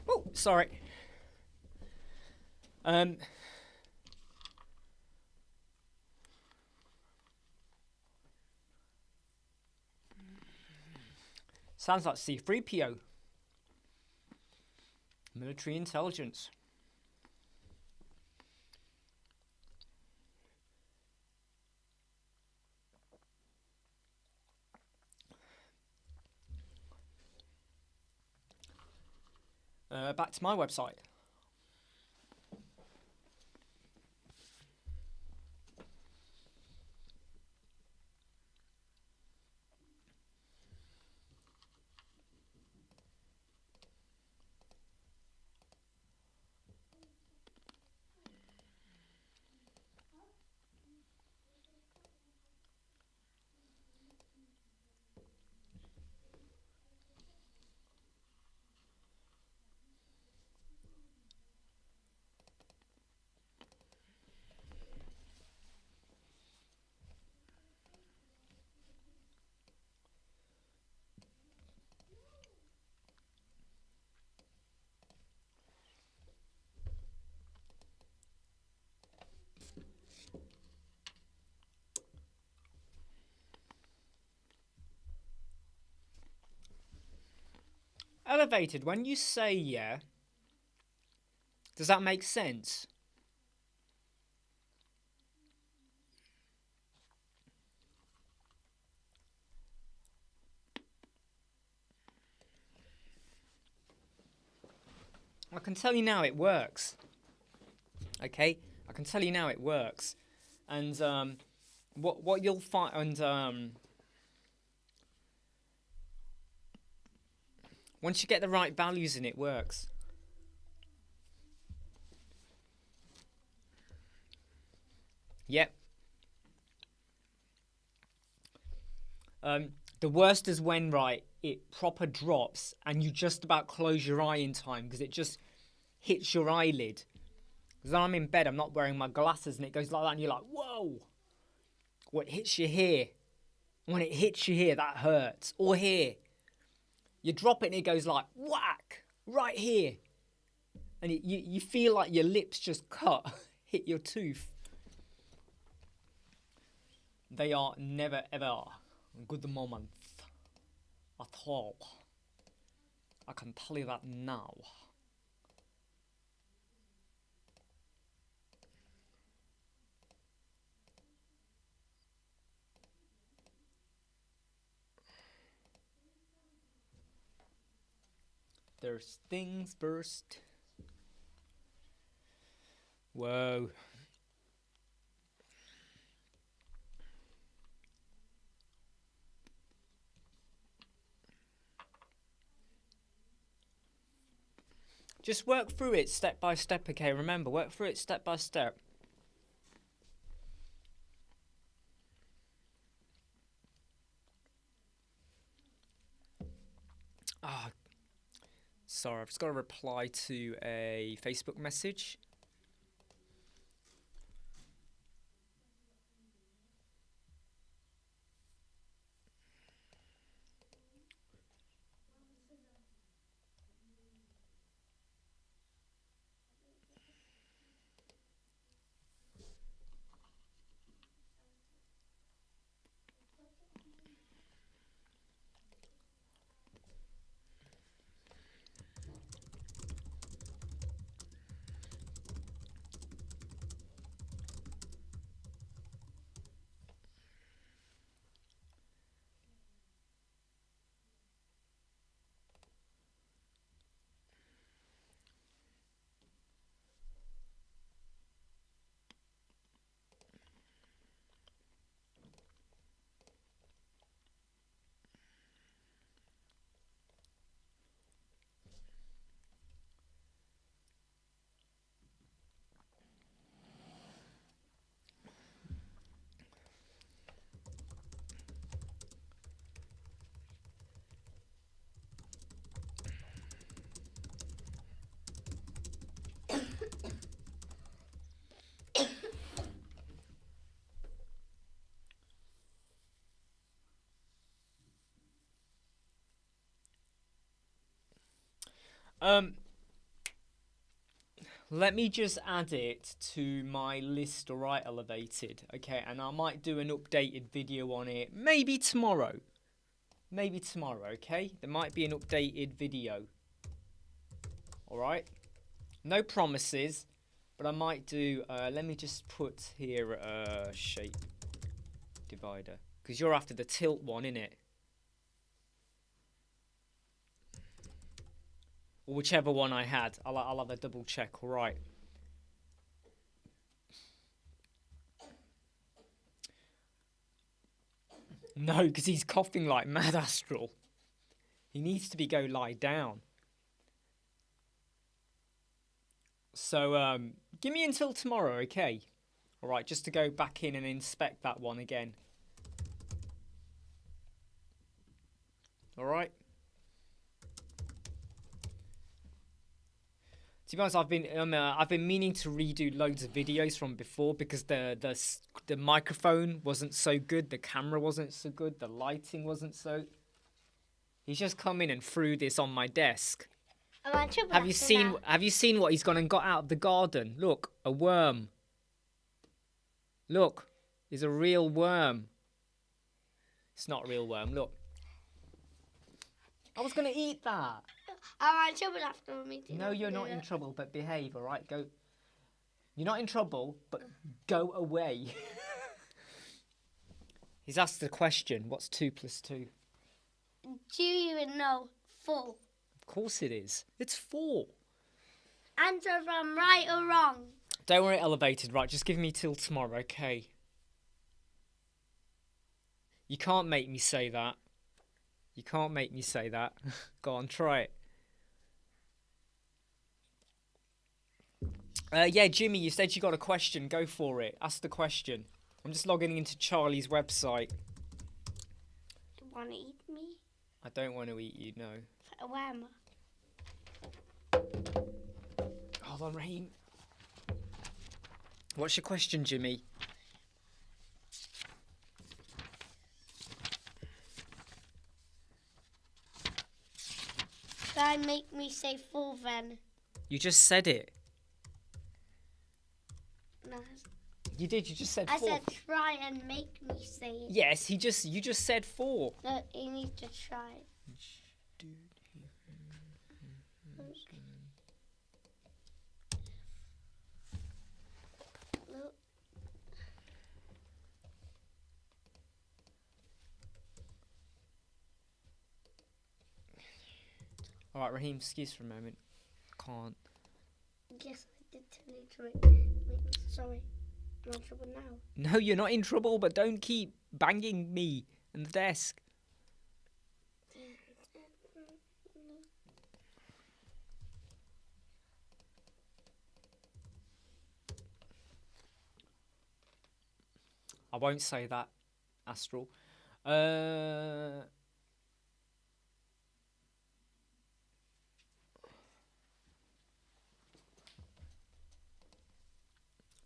A: Oh, sorry. Sounds like C3PO. Military intelligence. Back to my website. Elevated, when you say yeah, does that make sense? I can tell you now it works. Okay? I can tell you now it works. And what you'll find, and once you get the right values in, it works. Yep. The worst is when, right, it proper drops and you just about close your eye in time because it just hits your eyelid. Because when I'm in bed, I'm not wearing my glasses and it goes like that and you're like, whoa. Well, it hits you here. When it hits you here, that hurts. Or here. You drop it and it goes like, whack, right here. And you feel like your lips just cut, hit your tooth. They are never ever good moments at all. I can tell you that now. There's things first. Whoa. Just work through it step by step, okay? Remember, work through it step by step. Ah, sorry, I've just got to reply to a Facebook message. Let me just add it to my list, alright, Elevated. Okay, and I might do an updated video on it, maybe tomorrow. Maybe tomorrow, okay? There might be an updated video. All right. No promises, but I might do. Let me just put here shape divider because you're after the tilt one, innit? Or whichever one I had. I'll have a double check. All right. No, because he's coughing like mad, Astral. He needs to go lie down. So, give me until tomorrow, okay? All right, just to go back in and inspect that one again. All right. To be honest, I've been meaning to redo loads of videos from before because the microphone wasn't so good, the camera wasn't so good, the lighting wasn't so. He's just come in and threw this on my desk. Have you seen what he's gone and got out of the garden? Look, a worm. Look, it's a real worm. It's not a real worm. Look. I was gonna eat that.
B: I'm in trouble after me.
A: No, you're not in trouble, but behave, all right? Go. You're not in trouble, but go away. He's asked the question, what's 2 + 2?
B: Do you even know? 4.
A: Of course it is. It's 4.
B: Answer if I'm right or wrong.
A: Don't worry, Elevated. Right, just give me till tomorrow, okay? You can't make me say that. You can't make me say that. Go on, try it. Yeah, Jimmy, you said you got a question. Go for it. Ask the question. I'm just logging into Charlie's website.
B: Do you want to eat me?
A: I don't want to eat you, no.
B: Where am I?
A: Hold on, Raheem. What's your question, Jimmy?
B: Try and make me say 4 then.
A: You just said it.
B: No.
A: You did, you just said 4.
B: I said try and make me say it.
A: Yes, you just said 4.
B: No, you need to try. Look.
A: All right, Raheem, excuse for a moment. Can't.
B: Yes, I did tell you to make me sorry. I'm in trouble now.
A: No, you're not in trouble, but don't keep banging me and the desk. I won't say that, Astral.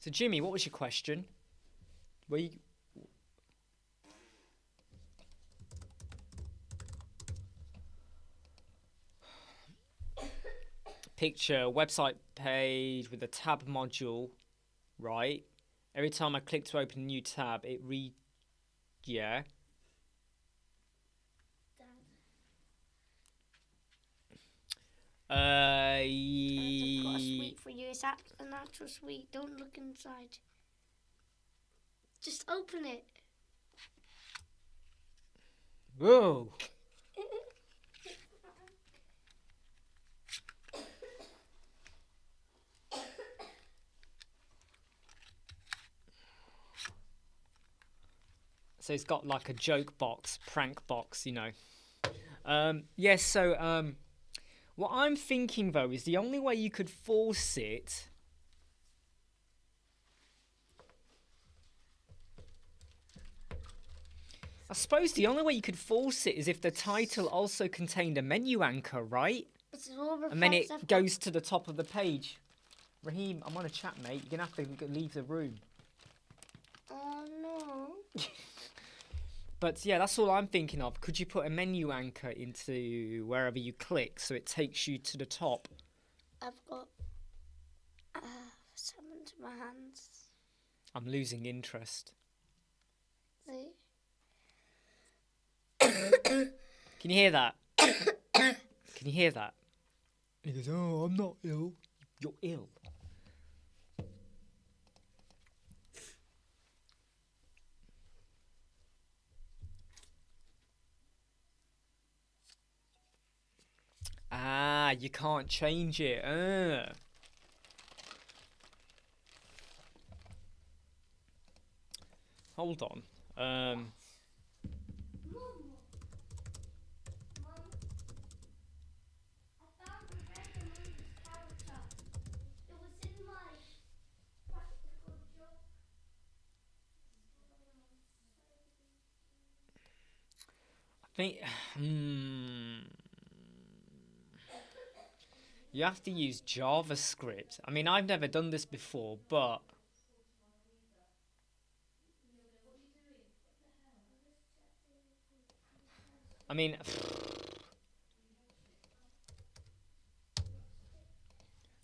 A: So, Jimmy, what was your question? Were you... Picture, website page with a tab module, right? Every time I click to open a new tab, it yeah.
B: I've got a sweet for you. It's an actual sweet. Don't look inside. Just open it.
A: Whoa. So it's got like a joke box, prank box, you know. Yes, so what I'm thinking though is the only way you could force it I suppose the only way you could force it is if the title also contained a menu anchor, right? And then it goes to the top of the page. Raheem, I'm on a chat, mate. You're going to have to leave the room.
B: Oh, no.
A: But yeah, that's all I'm thinking of. Could you put a menu anchor into wherever you click so it takes you to the top?
B: I've got something to my hands.
A: I'm losing interest.
B: See?
A: Can you hear that? Can you hear that? He goes, oh, I'm not ill. You're ill. Ah, you can't change it. Hold on.
B: Mum, I found a recommended character. It was in my practical job.
A: I think you have to use JavaScript. I mean, I've never done this before, but I mean,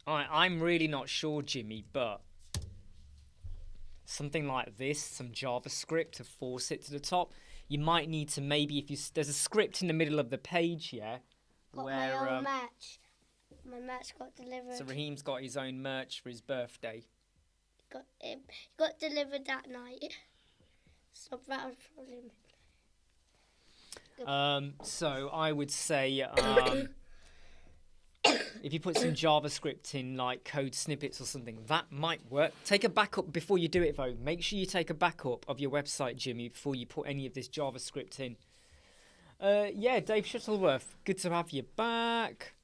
A: I'm really not sure, Jimmy, but something like this, some JavaScript to force it to the top. You might need to maybe, if you there's a script in the middle of the page, yeah,
B: Got
A: where
B: my own match. My match got delivered.
A: so Raheem's got his own merch for his birthday.
B: It got delivered that night. So that was probably.
A: So I would say if you put some JavaScript in, like code snippets or something, that might work. Take a backup before you do it, though. Make sure you take a backup of your website, Jimmy, before you put any of this JavaScript in. Yeah, Dave Shuttleworth, good to have you back.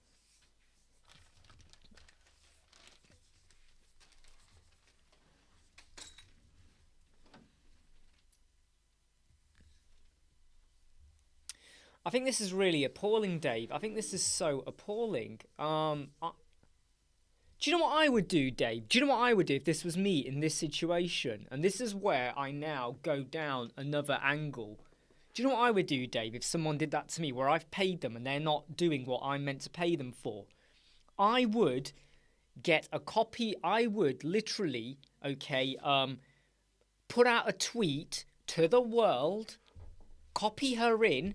A: I think this is really appalling, Dave. I think this is so appalling. Do you know what I would do, Dave? Do you know what I would do if this was me in this situation? And this is where I now go down another angle. Do you know what I would do, Dave, if someone did that to me, where I've paid them and they're not doing what I'm meant to pay them for? I would get a copy. I would literally, put out a tweet to the world, copy her in.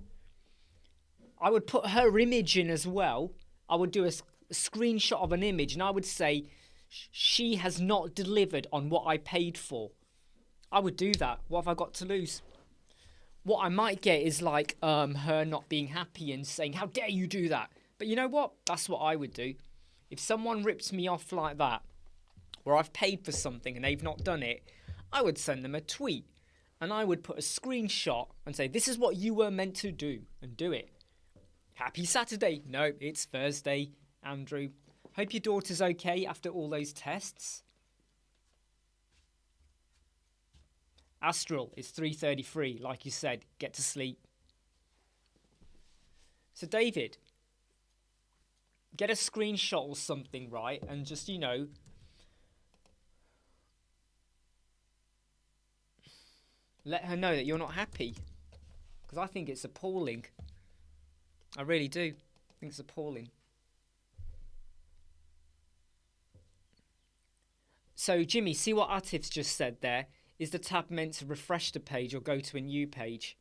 A: I would put her image in as well. I would do a screenshot of an image and I would say, she has not delivered on what I paid for. I would do that. What have I got to lose? What I might get is like her not being happy and saying, how dare you do that? But you know what? That's what I would do. If someone rips me off like that, where I've paid for something and they've not done it, I would send them a tweet and I would put a screenshot and say, this is what you were meant to do, and do it. Happy Saturday. No, it's Thursday, Andrew. Hope your daughter's okay after all those tests. Astral is 3:33, like you said. Get to sleep. So, David, get a screenshot or something, right? And just, let her know that you're not happy. Because I think it's appalling. I really do. I think it's appalling. So, Jimmy, see what Atif's just said there? Is the tab meant to refresh the page or go to a new page?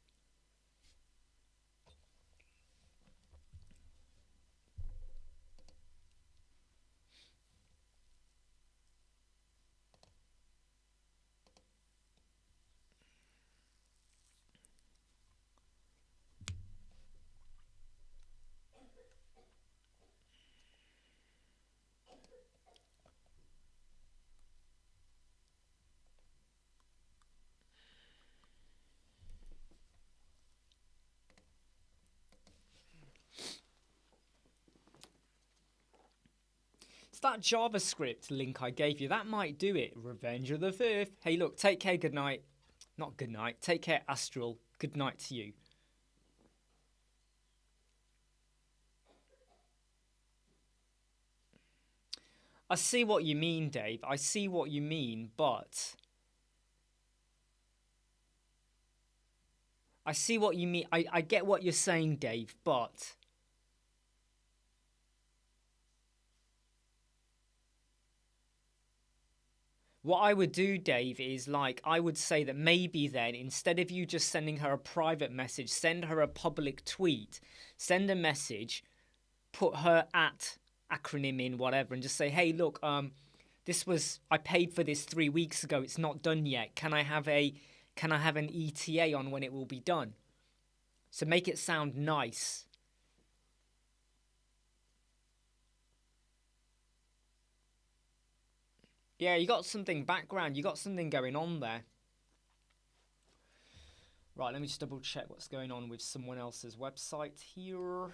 A: That JavaScript link I gave you, that might do it. Revenge of the 5th. Hey, look, take care, good night. Not good night. Take care, Astral. Good night to you. I see what you mean, Dave. I see what you mean, but... I see what you mean. I get what you're saying, Dave, but... What I would do, Dave, is I would say that maybe then, instead of you just sending her a private message, send her a public tweet, send a message, put her at acronym in whatever and just say, hey, look, I paid for this 3 weeks ago. It's not done yet. Can I have an ETA on when it will be done? So make it sound nice. Yeah, you got something background. You got something going on there. Right, let me just double check what's going on with someone else's website here.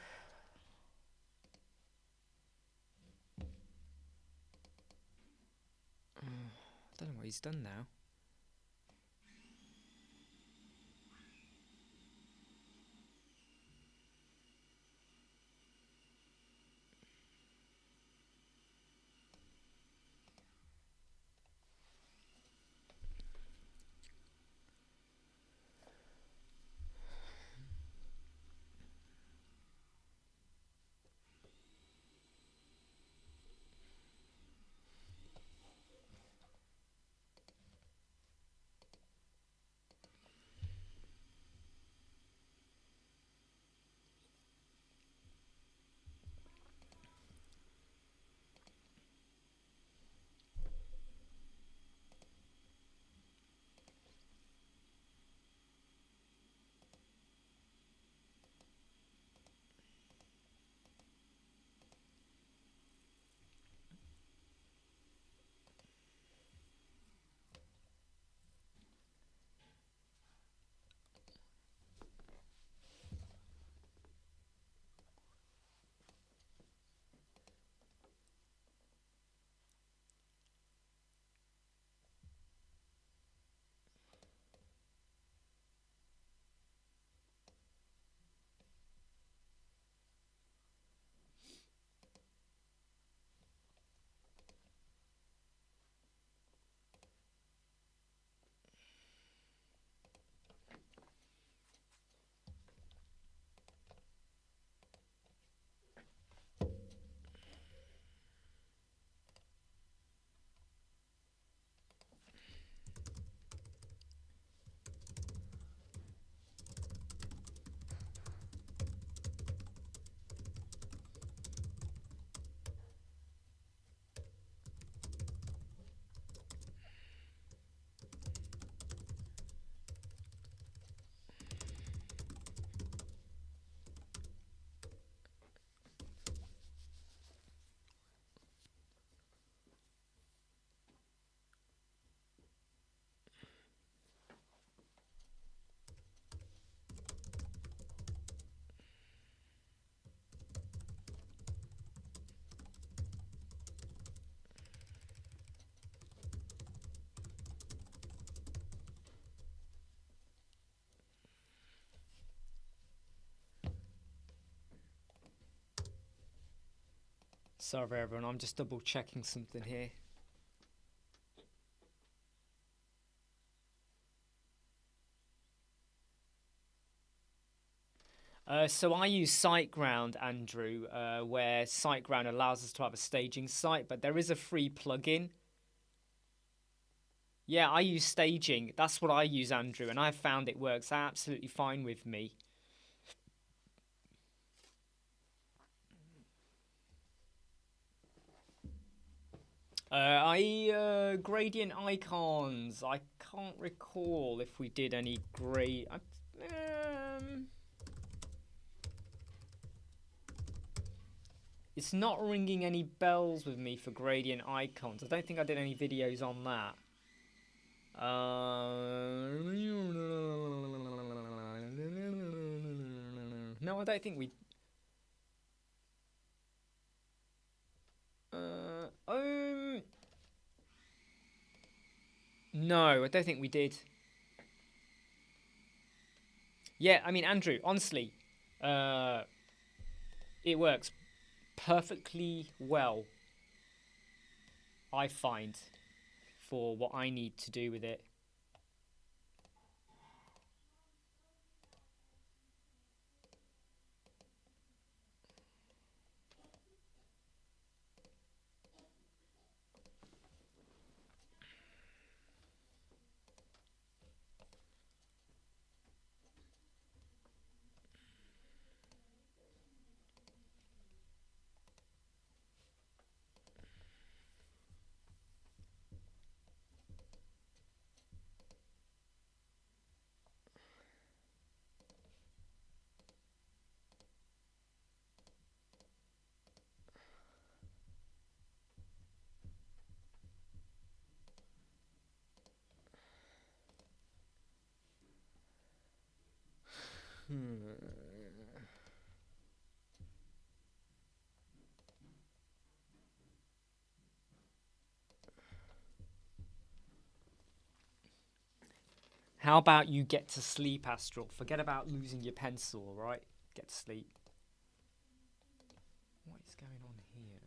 A: I don't know what he's done now. Sorry everyone, I'm just double checking something here. So I use SiteGround, Andrew, where SiteGround allows us to have a staging site, but there is a free plugin. Yeah, I use staging. That's what I use, Andrew, and I've found it works absolutely fine with me. Gradient icons. I can't recall if we did any it's not ringing any bells with me for gradient icons. I don't think I did any videos on that. No, I don't think we. No, I don't think we did. Yeah, I mean, Andrew, honestly, it works perfectly well, I find, for what I need to do with it. How about you get to sleep, Astral? Forget about losing your pencil, right? Get to sleep. What is going on here?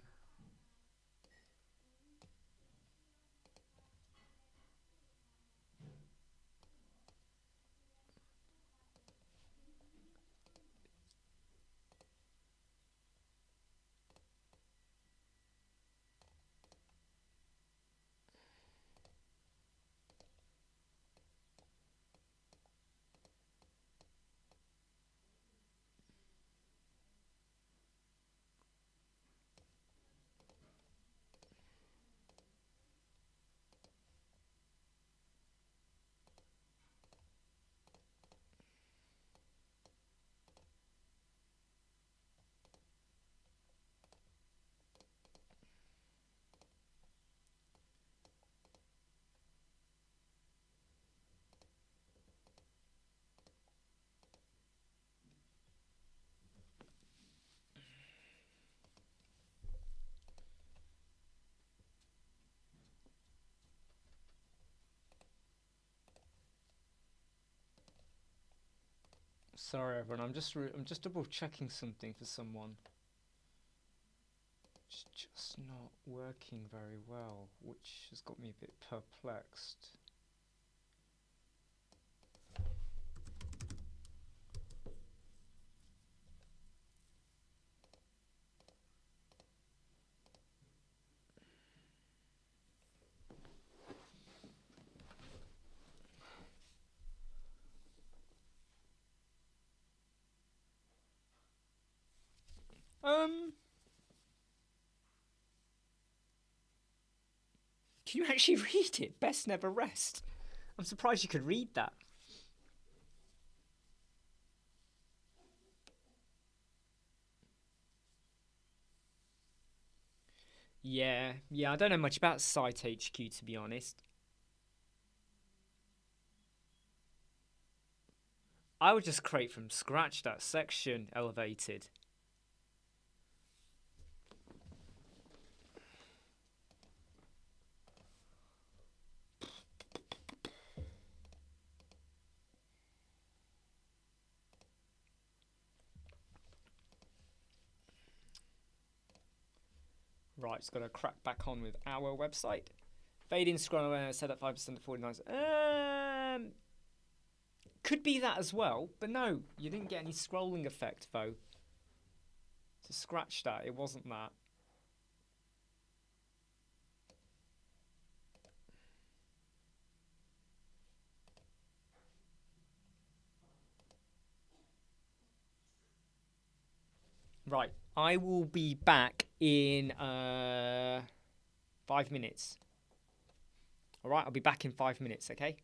A: Sorry, everyone. I'm just double checking something for someone. It's just not working very well, which has got me a bit perplexed. Can you actually read it? Best never rest. I'm surprised you could read that. Yeah, I don't know much about Site HQ, to be honest. I would just create from scratch that section elevated. Right, it's got to crack back on with our website. Fade in scroll set at 5% to 49. Could be that as well, but no, you didn't get any scrolling effect though. To scratch that, it wasn't that. Right, I will be back in 5 minutes. All right, I'll be back in 5 minutes, okay?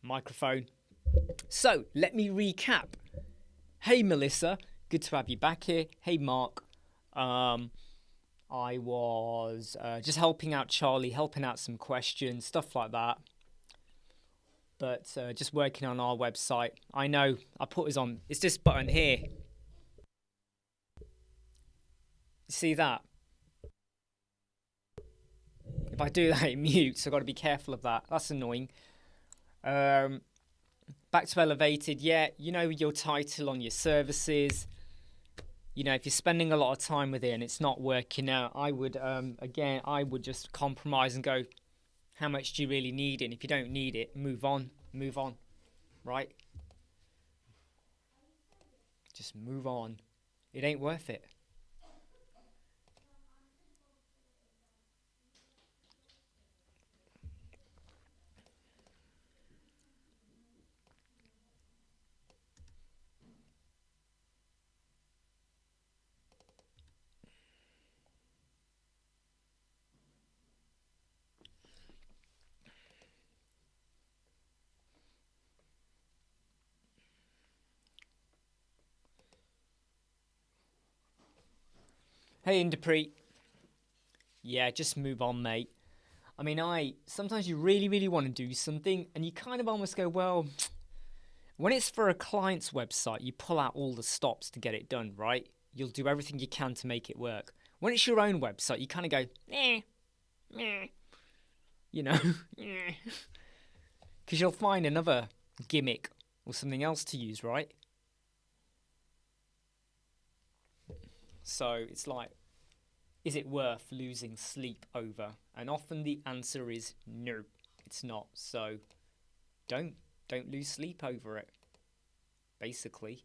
A: microphone. So, let me recap. Hey, Melissa. Good to have you back here. Hey, Mark. I was just helping out Charlie, helping out some questions, stuff like that. But just working on our website. I know I put us on. It's this button here. See that? If I do that, it mutes. I've got to be careful of that. That's annoying. Back to elevated. Yeah, you know your title on your services. You know, if you're spending a lot of time with it and it's not working out, I would, again, I would just compromise and go, how much do you really need it? And if you don't need it, move on, right? Just move on. It ain't worth it. Hey, Inderpreet. Yeah, just move on, mate. I mean, sometimes you really, really want to do something and you kind of almost go, well, when it's for a client's website, you pull out all the stops to get it done, right? You'll do everything you can to make it work. When it's your own website, you kind of go, you know, because you'll find another gimmick or something else to use, right? So it's like, is it worth losing sleep over? And often the answer is no, it's not. So don't lose sleep over it. Basically,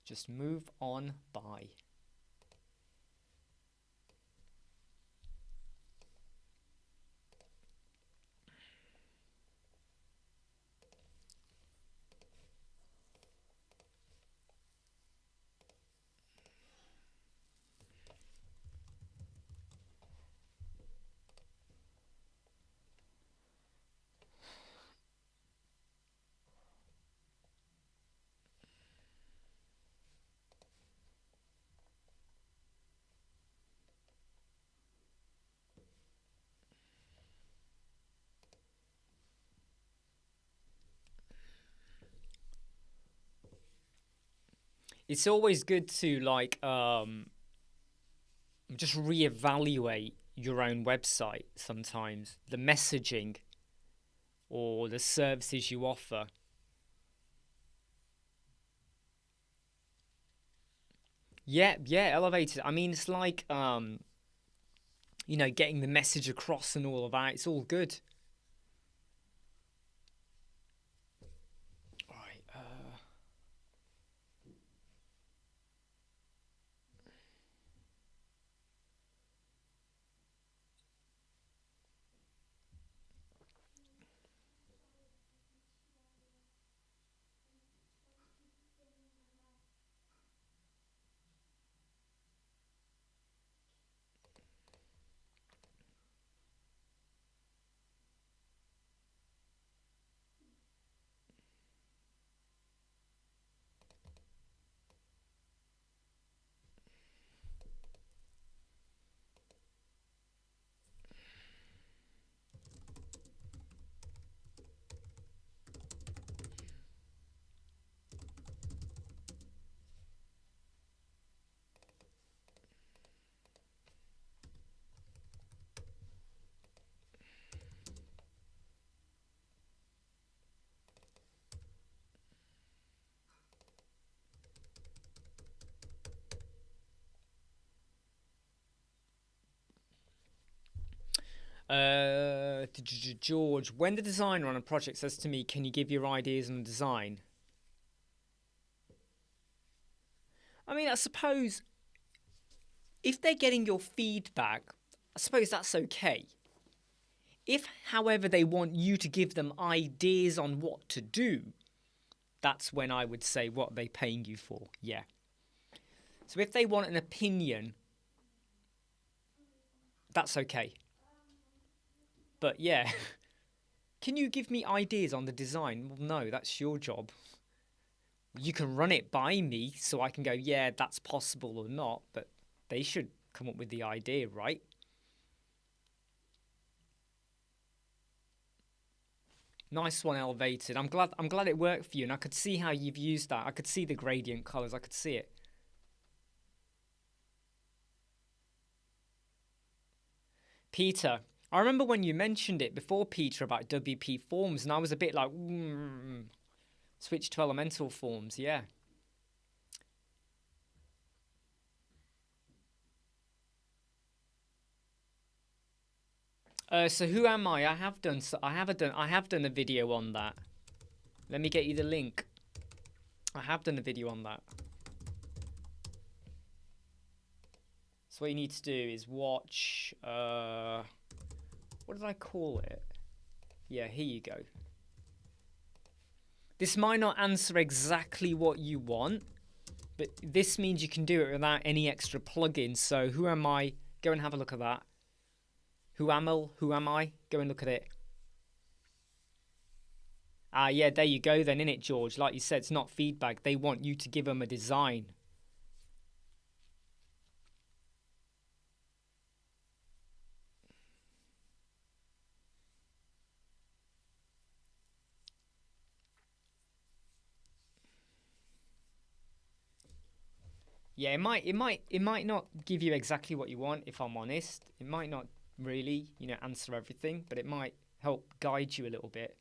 A: just move on by. It's always good to just reevaluate your own website sometimes, the messaging or the services you offer. Yeah, elevated. I mean, it's like you know, getting the message across and all of that. It's all good. All right. George, when the designer on a project says to me, can you give your ideas on the design? I mean, I suppose if they're getting your feedback, I suppose that's okay. If, however, they want you to give them ideas on what to do, that's when I would say, what are they paying you for? Yeah. So if they want an opinion, that's okay. But yeah, can you give me ideas on the design? Well, no, that's your job. You can run it by me so I can go, yeah, that's possible or not, but they should come up with the idea, right? Nice one, Elevated. I'm glad it worked for you, and I could see how you've used that. I could see the gradient colors. I could see it. Peter, I remember when you mentioned it before, Peter, about WP Forms, and I was a bit like, switch to Elementor Forms, yeah. So who am I? I have done a video on that. Let me get you the link. I have done a video on that. So what you need to do is watch, what did I call it? Yeah, here you go. This might not answer exactly what you want, but this means you can do it without any extra plugins. So who am I? Go and have a look at that. Who am I? Go and look at it. Ah, yeah, there you go then, innit, George? Like you said, it's not feedback. They want you to give them a design. Yeah, it might not give you exactly what you want, if I'm honest. It might not really, answer everything, but it might help guide you a little bit.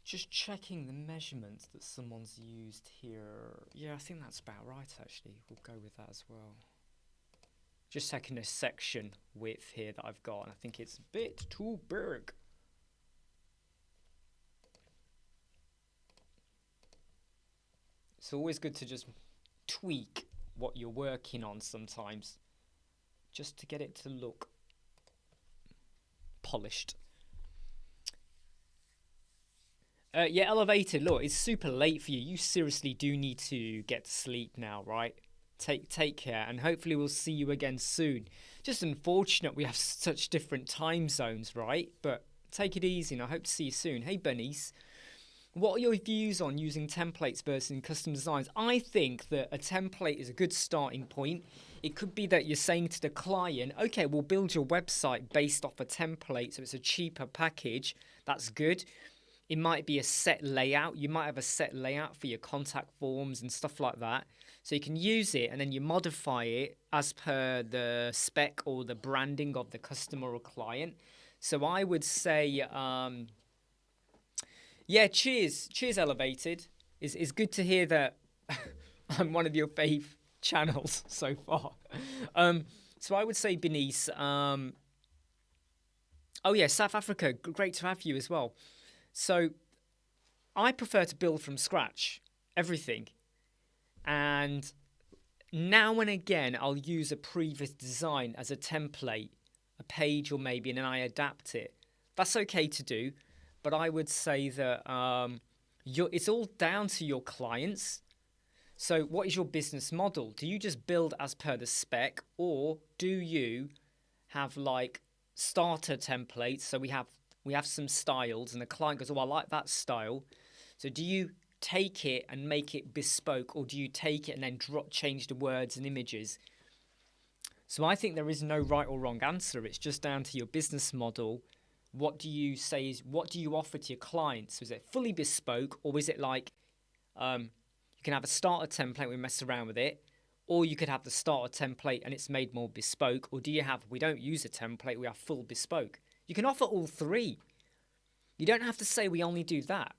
A: Just checking the measurements that someone's used here. Yeah, I think that's about right, actually. We'll go with that as well. Just checking the section width here that I've got, and I think it's a bit too big. It's always good to just tweak what you're working on sometimes, just to get it to look polished. Yeah, Elevated, look, it's super late for you. You seriously do need to get to sleep now, right? Take care, and hopefully we'll see you again soon. Just unfortunate we have such different time zones, right? But take it easy, and I hope to see you soon. Hey, Bernice, what are your views on using templates versus custom designs? I think that a template is a good starting point. It could be that you're saying to the client, okay, we'll build your website based off a template, so it's a cheaper package. That's good. It might be a set layout. You might have a set layout for your contact forms and stuff like that. So you can use it and then you modify it as per the spec or the branding of the customer or client. So I would say, yeah, cheers. Cheers, Elevated. It's good to hear that I'm one of your fave channels so far. So I would say, Benice, oh yeah, South Africa, great to have you as well. So I prefer to build from scratch, everything. And now and again, I'll use a previous design as a template, a page or maybe, and then I adapt it. That's okay to do. But I would say that it's all down to your clients. So what is your business model? Do you just build as per the spec, or do you have like starter templates? So we have some styles and the client goes, oh, I like that style. So do you take it and make it bespoke, or do you take it and then change the words and images? So I think there is no right or wrong answer. It's just down to your business model. What do you say what do you offer to your clients? So is it fully bespoke, or is it like You can have a starter template, we mess around with it, or you could have the starter template and it's made more bespoke, or do you have, we don't use a template, we have full bespoke. You can offer all three. You don't have to say we only do that.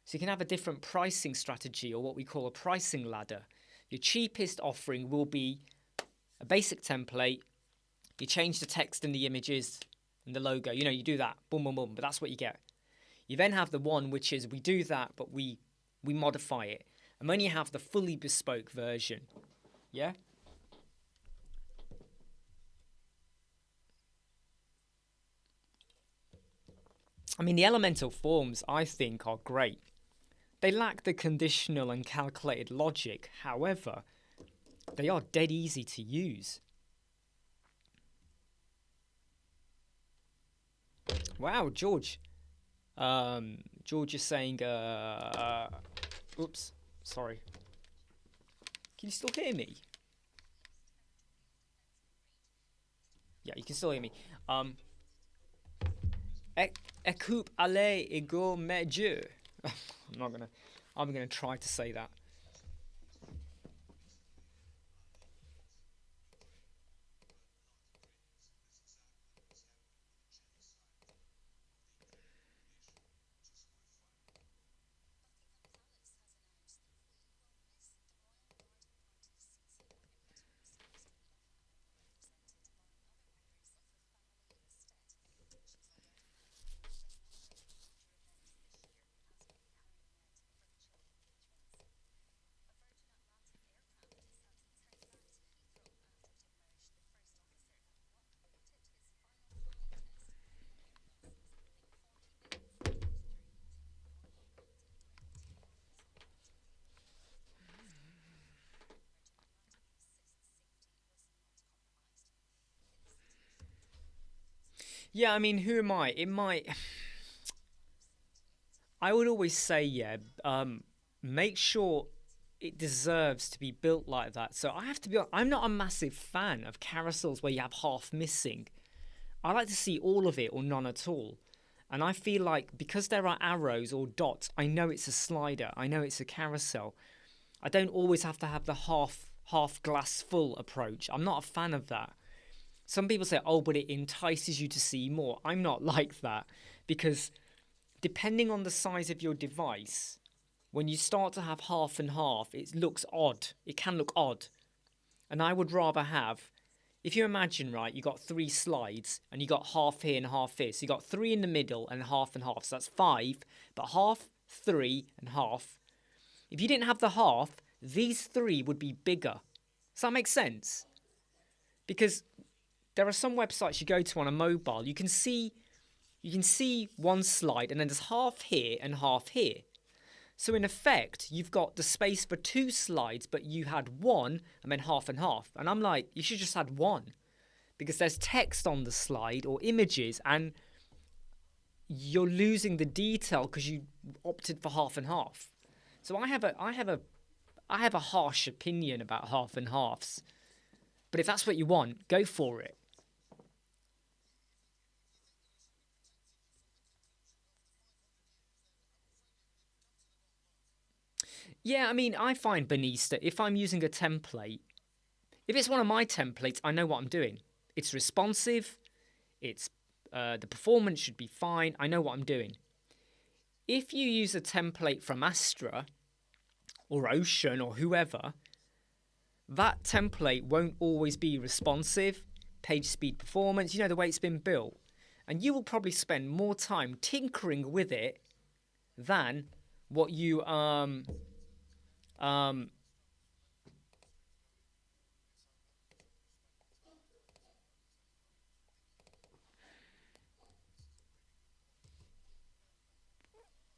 A: So you can have a different pricing strategy, or what we call a pricing ladder. Your cheapest offering will be a basic template. You change the text and the images and the logo. You know, you do that. Boom, boom, boom. But that's what you get. You then have the one which is we do that, but we modify it. And then you have the fully bespoke version. Yeah? I mean, the elemental forms, I think, are great. They lack the conditional and calculated logic. However, they are dead easy to use. Wow, George. George is saying, oops, sorry. Can you still hear me? Yeah, you can still hear me. Écoute, allez, ego, mais Dieu. I'm gonna try to say that. Yeah, I mean, who am I? It might. I would always say, yeah, make sure it deserves to be built like that. So I have to be. I'm not a massive fan of carousels where you have half missing. I like to see all of it or none at all. And I feel like because there are arrows or dots, I know it's a slider. I know it's a carousel. I don't always have to have the half glass full approach. I'm not a fan of that. Some people say, oh, but it entices you to see more. I'm not like that, because depending on the size of your device, when you start to have half and half, it looks odd. It can look odd. And I would rather have, if you imagine, right, you got 3 slides and you got half here and half here. So you got 3 in the middle and half. So that's 5, but half, 3 and half. If you didn't have the half, these 3 would be bigger. Does that make sense? Because there are some websites you go to on a mobile, you can see one slide and then there's half here and half here. So in effect, you've got the space for 2 slides, but you had 1 and then half and half. And I'm like, you should just had 1, because there's text on the slide or images and you're losing the detail because you opted for half and half. So I have a harsh opinion about half and halves. But if that's what you want, go for it. Yeah, I mean, I find Banista, if I'm using a template, if it's one of my templates, I know what I'm doing. It's responsive, it's the performance should be fine, I know what I'm doing. If you use a template from Astra or Ocean or whoever, that template won't always be responsive, page speed performance, you know, the way it's been built. And you will probably spend more time tinkering with it than what you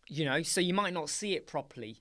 A: you know, so you might not see it properly.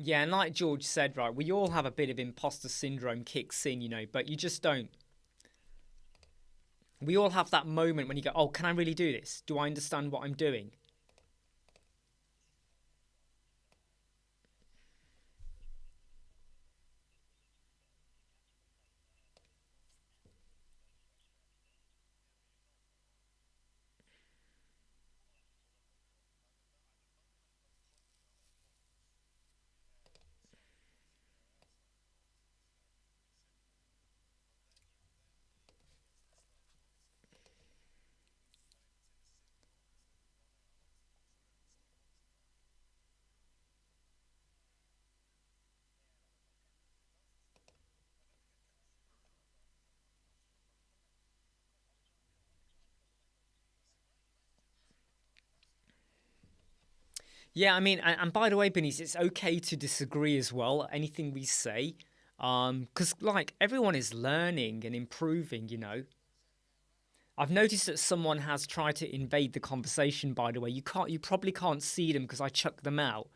A: Yeah, and like George said, right, we all have a bit of imposter syndrome kicks in, you know, but you just don't. We all have that moment when you go, oh, can I really do this? Do I understand what I'm doing? Yeah, I mean, and by the way, Benny, it's okay to disagree as well. Anything we say, because like everyone is learning and improving. You know, I've noticed that someone has tried to invade the conversation. By the way, you probably can't see them because I chuck them out.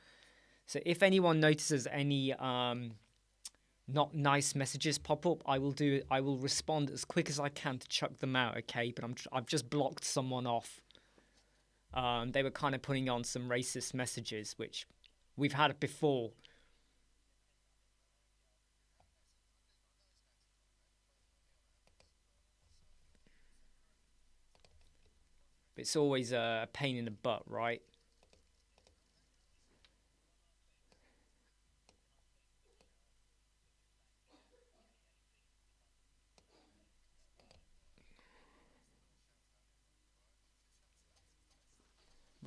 A: So if anyone notices any not nice messages pop up, I will respond as quick as I can to chuck them out. Okay, but I've just blocked someone off. They were kind of putting on some racist messages, which we've had it before. It's always a pain in the butt, right?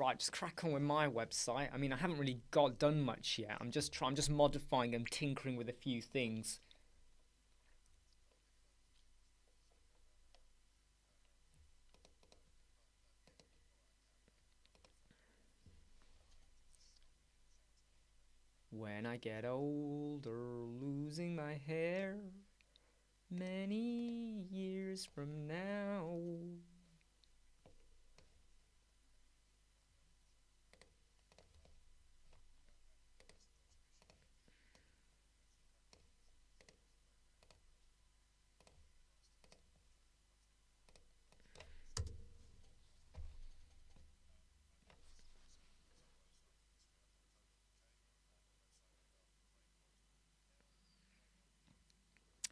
A: Right, just crack on with my website. I mean, I haven't really got done much yet. I'm just modifying and tinkering with a few things. When I get older, losing my hair, many years from now.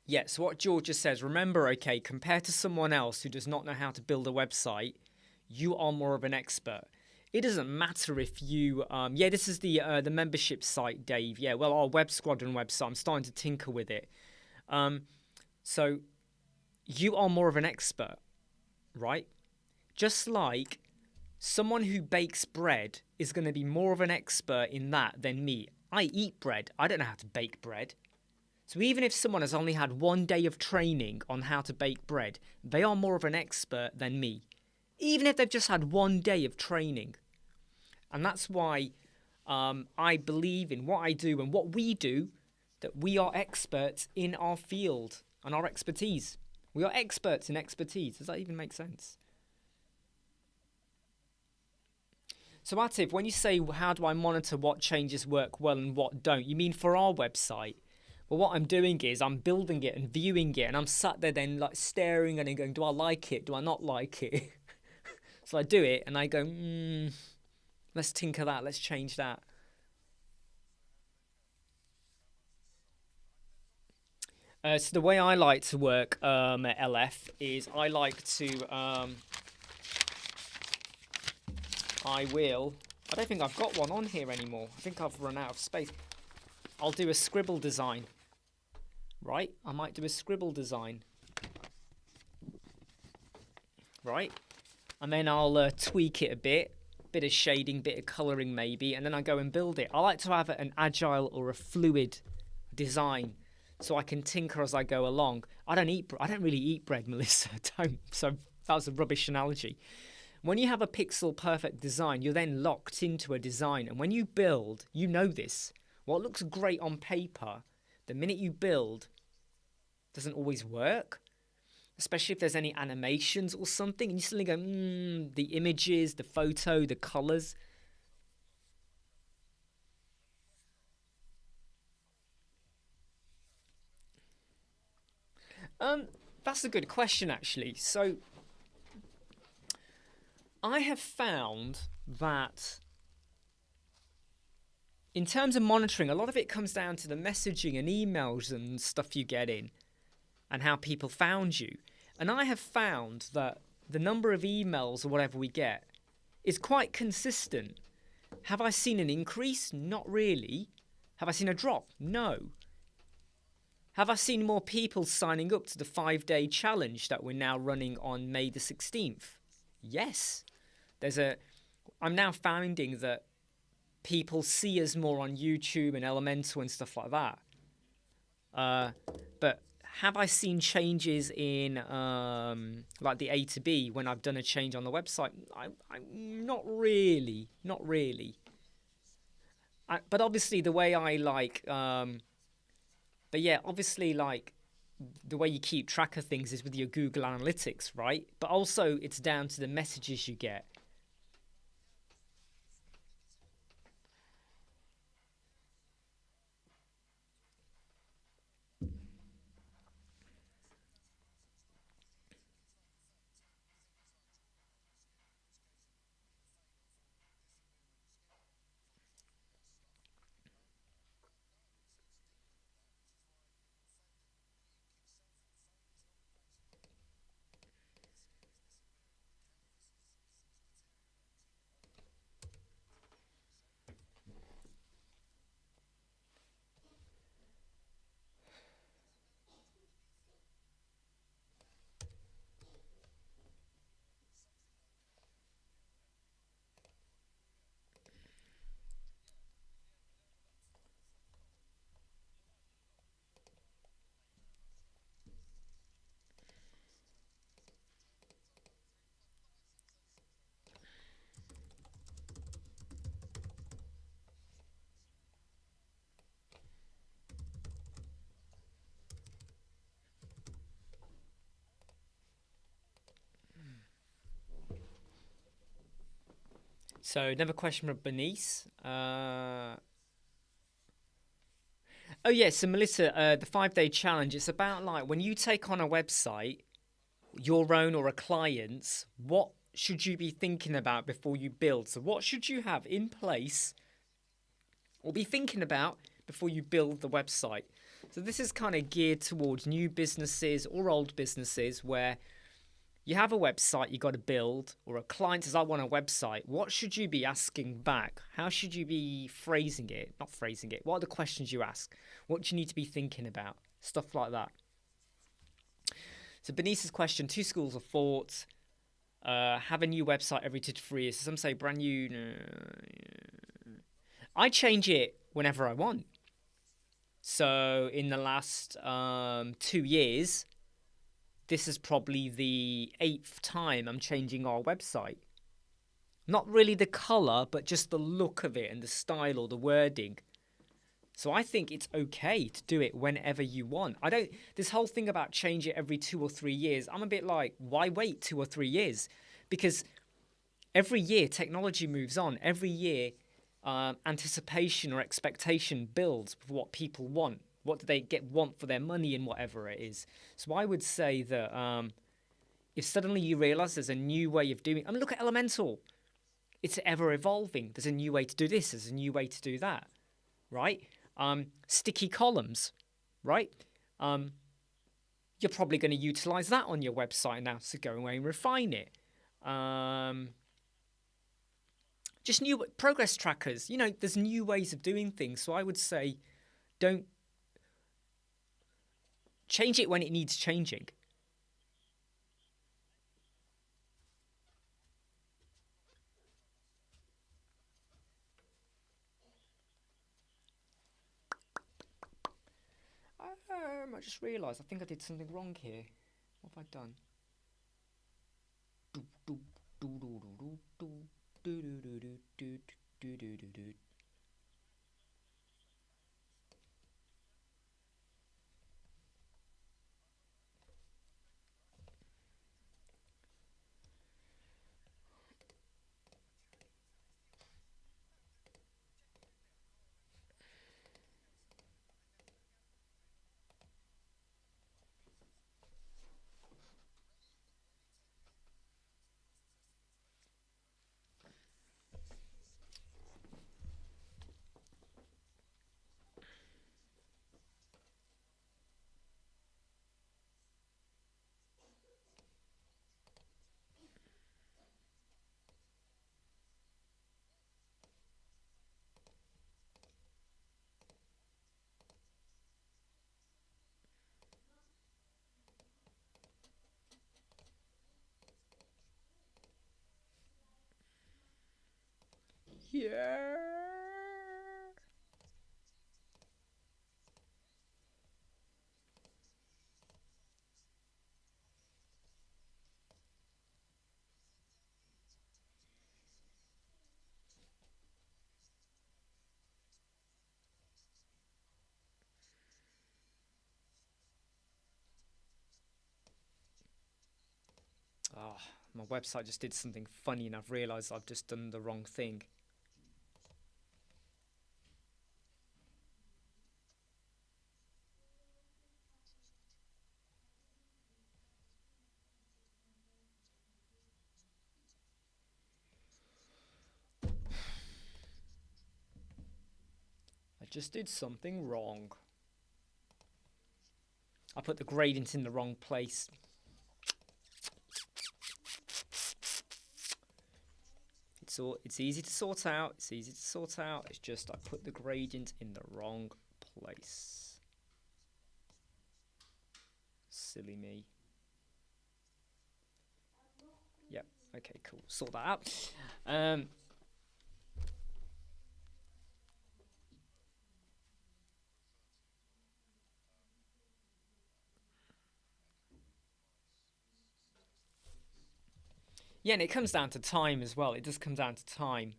A: Yeah, so what George just says, remember, okay, compared to someone else who does not know how to build a website, you are more of an expert. It doesn't matter if you, yeah, this is the membership site, Dave. Yeah, well, our Web Squadron website, I'm starting to tinker with it. Um, so you are more of an expert, right? Just like someone who bakes bread is going to be more of an expert in that than me. I eat bread. I don't know how to bake bread. So even if someone has only had one day of training on how to bake bread, they are more of an expert than me. Even if they've just had one day of training. And that's why I believe in what I do and what we do, that we are experts in our field and our expertise. We are experts in expertise. Does that even make sense? So, Atif, when you say how do I monitor what changes work well and what don't, you mean for our website? Well, what I'm doing is I'm building it and viewing it, and I'm sat there then like staring at it and going, do I like it? Do I not like it? So I do it and I go, let's tinker that, let's change that. So the way I like to work at LF is I like to, I don't think I've got one on here anymore. I think I've run out of space. I'll do a scribble design. Right? I might do a scribble design. Right? And then I'll tweak it a bit of shading, bit of colouring maybe, and then I go and build it. I like to have an agile or a fluid design so I can tinker as I go along. I don't really eat bread, Melissa. Don't. So that was a rubbish analogy. When you have a pixel perfect design, you're then locked into a design, and when you build, you know this. What looks great on paper, the minute you build, doesn't always work. Especially if there's any animations or something, and you suddenly go, the images, the photo, the colours. That's a good question, actually. So I have found that in terms of monitoring, a lot of it comes down to the messaging and emails and stuff you get in and how people found you. And I have found that the number of emails or whatever we get is quite consistent. Have I seen an increase? Not really. Have I seen a drop? No. Have I seen more people signing up to the 5-day challenge that we're now running on May the 16th? Yes. I'm now finding that people see us more on YouTube and Elementor and stuff like that. But have I seen changes in like the A to B when I've done a change on the website? I'm not really. But obviously the way I like, but yeah, obviously like the way you keep track of things is with your Google Analytics, right? But also it's down to the messages you get. So another question from Bernice. Oh yeah, so Melissa, the 5-day challenge, it's about like when you take on a website, your own or a client's, what should you be thinking about before you build? So what should you have in place or be thinking about before you build the website? So this is kind of geared towards new businesses or old businesses where you have a website you got to build, or a client says, I want a website. What should you be asking back? How should you be phrasing it? Not phrasing it. What are the questions you ask? What do you need to be thinking about? Stuff like that. So Benice's question, 2 schools of thought. Have a new website every 2 to 3 years. So some say brand new. I change it whenever I want. So in the last 2 years, this is probably the 8th time I'm changing our website. Not really the colour, but just the look of it and the style or the wording. So I think it's okay to do it whenever you want. This whole thing about change it every 2 or 3 years, I'm a bit like, why wait 2 or 3 years? Because every year technology moves on. Every year anticipation or expectation builds for what people want. What do they want for their money and whatever it is. So I would say that if suddenly you realise there's a new way of doing... I mean, look at Elementor. It's ever evolving. There's a new way to do this. There's a new way to do that. Right? Sticky columns. Right? You're probably going to utilise that on your website now. So go away and refine it. Just new progress trackers. You know, there's new ways of doing things. So I would say don't... change it when it needs changing. I just realised I think I did something wrong here. What have I done? Yeah. Oh, my website just did something funny and I've realised I've just done the wrong thing. I just did something wrong. I put the gradient in the wrong place. It's easy to sort out. It's easy to sort out. It's just I put the gradient in the wrong place. Silly me. Yep. Okay, cool. Sort that out. Yeah, and it comes down to time as well. It does come down to time.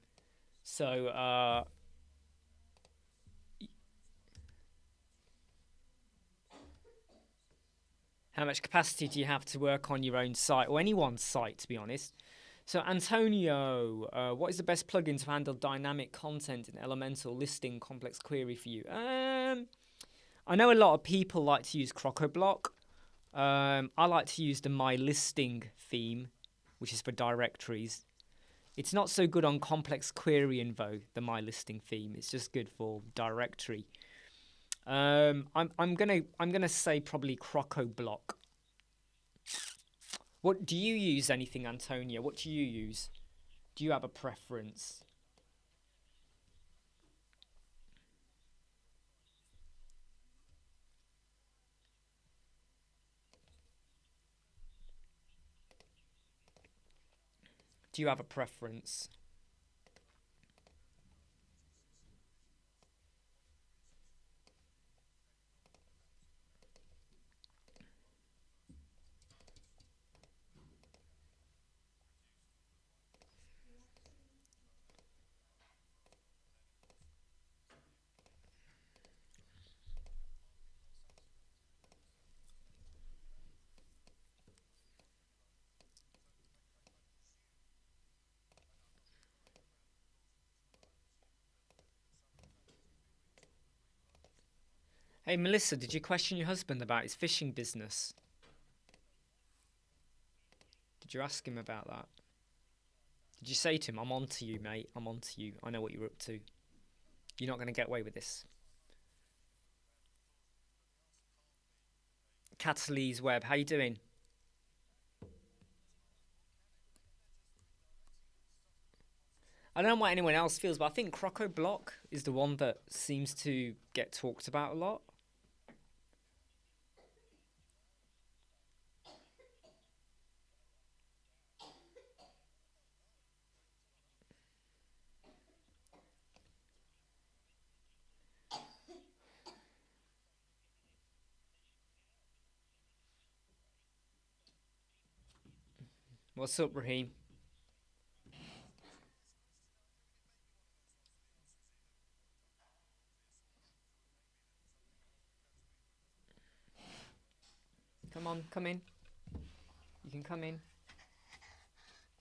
A: So, how much capacity do you have to work on your own site or anyone's site, to be honest? So, Antonio, what is the best plugin to handle dynamic content in Elementor listing complex query for you? I know a lot of people like to use CrocoBlock. I like to use the My Listing theme, which is for directories. It's not so good on complex query info, the My Listing theme. It's just good for directory. I'm gonna say probably CrocoBlock. What do you use? Anything, Antonia? What do you use? Do you have a preference? Do you have a preference? Hey, Melissa, did you question your husband about his fishing business? Did you ask him about that? Did you say to him, I'm on to you, mate. I'm on to you. I know what you're up to. You're not going to get away with this. Cataly's Web, how you doing? I don't know what anyone else feels, but I think CrocoBlock is the one that seems to get talked about a lot. What's up, Raheem? Come on, come in. You can come in.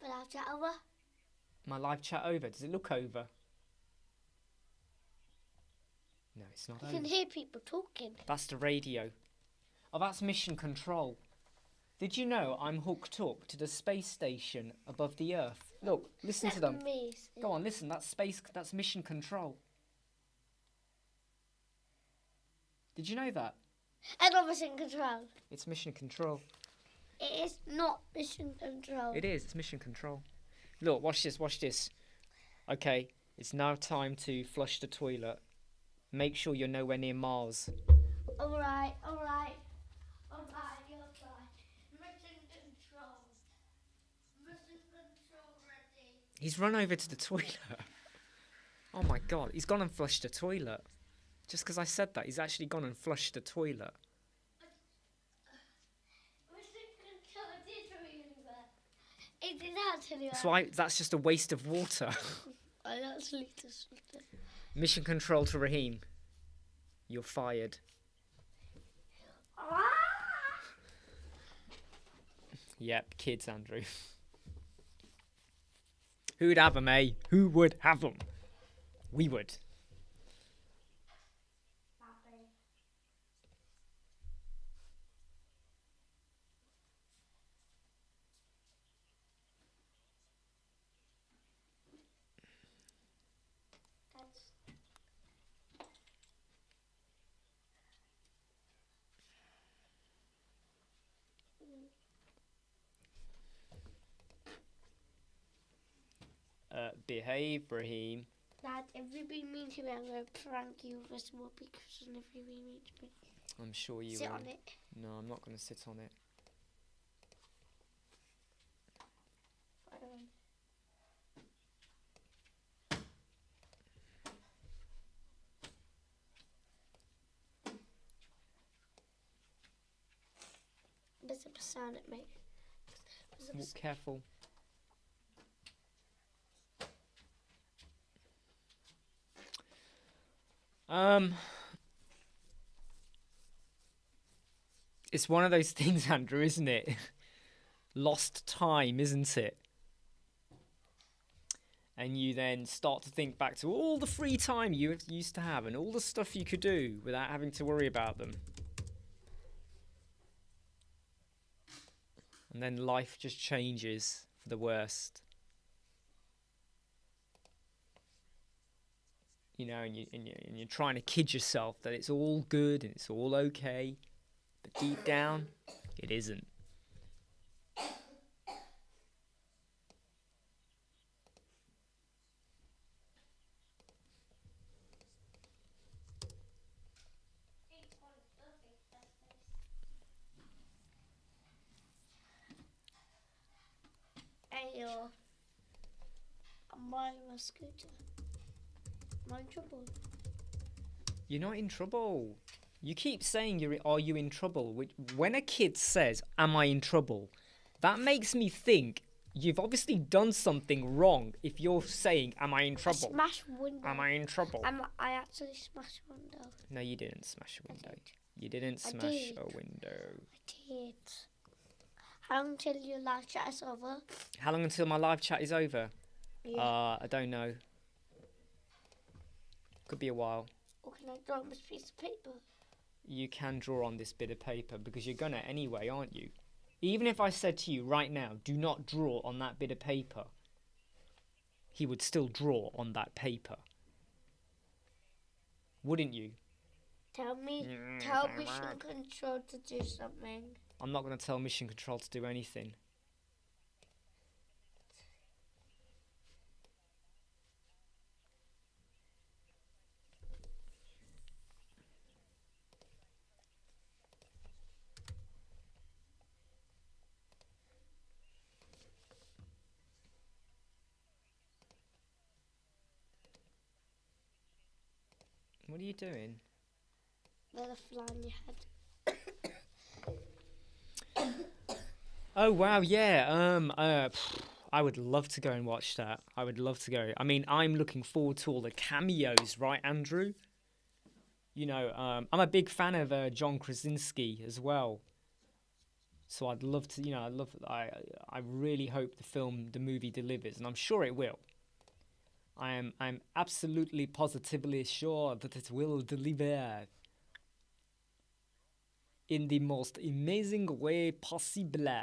B: But I'll chat over.
A: My live chat over. Does it look over? No, it's not
B: You
A: over.
B: can hear people talking.
A: That's the radio. Oh, that's mission control. Did you know I'm hooked up to the space station above the Earth? Look, listen to them.
B: Amazing.
A: Go on, listen. That's mission control. Did you know that?
B: And not mission control.
A: It's mission control.
B: It is not mission control.
A: It is. It's mission control. Look, watch this. Watch this. Okay, it's now time to flush the toilet. Make sure you're nowhere near Mars.
B: Alright, alright. Alright, you're fine. Mission control. Mission control ready.
A: He's run over to the toilet. Oh my god, he's gone and flushed a toilet. Just because I said that, he's actually gone and flushed a toilet.
B: It did actually.
A: That's why. That's just a waste of water.
B: I actually just.
A: Mission control to Raheem. You're fired.
B: Ah!
A: Yep, kids, Andrew. Who'd have them, eh? Who would have them? We would. Behave, Raheem.
B: Dad, if you be mean to me, I'm going to prank you with a small cushion if you be mean to me.
A: I'm sure you
B: Sit
A: will.
B: on it.
A: No, I'm not going to sit on it.
B: There's a sound it makes.
A: Walk careful. It's one of those things, Andrew, isn't it? Lost time, isn't it? And you then start to think back to all the free time you used to have and all the stuff you could do without having to worry about them. And then life just changes for the worst. You know, and you're trying to kid yourself that it's all good and it's all okay. But deep down, it isn't.
B: Hey, I'm buying a scooter. Am I in trouble?
A: You're not in trouble. You keep saying are you in trouble? Which, when a kid says, am I in trouble? That makes me think you've obviously done something wrong if you're saying, am I in trouble?
B: I smashed window.
A: Am I in trouble?
B: I actually smashed a window.
A: No, you didn't smash a window. You didn't
B: I
A: smash
B: did.
A: a window.
B: I did. How long till your live chat is over?
A: How long until my live chat is over?
B: Yeah.
A: I don't know. Could be a while.
B: Or can I draw on this piece of paper?
A: You can draw on this bit of paper because you're gonna anyway, aren't you? Even if I said to you right now, do not draw on that bit of paper, he would still draw on that paper. Wouldn't you?
B: Tell Mission Control to do something.
A: I'm not going to tell Mission Control to do anything. What are you doing?
B: There's a fly in your head.
A: Oh wow, yeah. I would love to go and watch that. I would love to go. I mean, I'm looking forward to all the cameos, right, Andrew? You know, I'm a big fan of John Krasinski as well. So I'd love to, I really hope the movie delivers, and I'm sure it will. I'm absolutely positively sure that it will deliver in the most amazing way possible.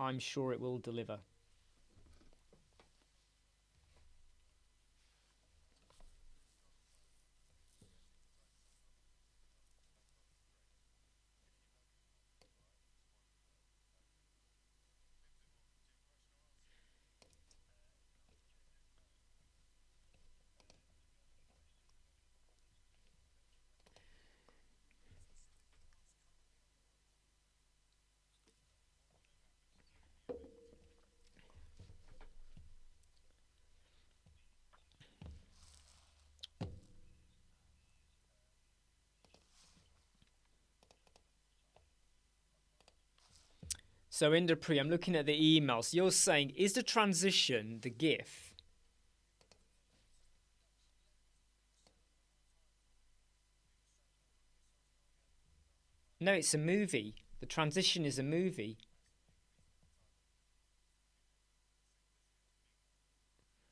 A: I'm sure it will deliver. So Inderpre, I'm looking at the emails. You're saying, is the transition the GIF? No, it's a movie. The transition is a movie.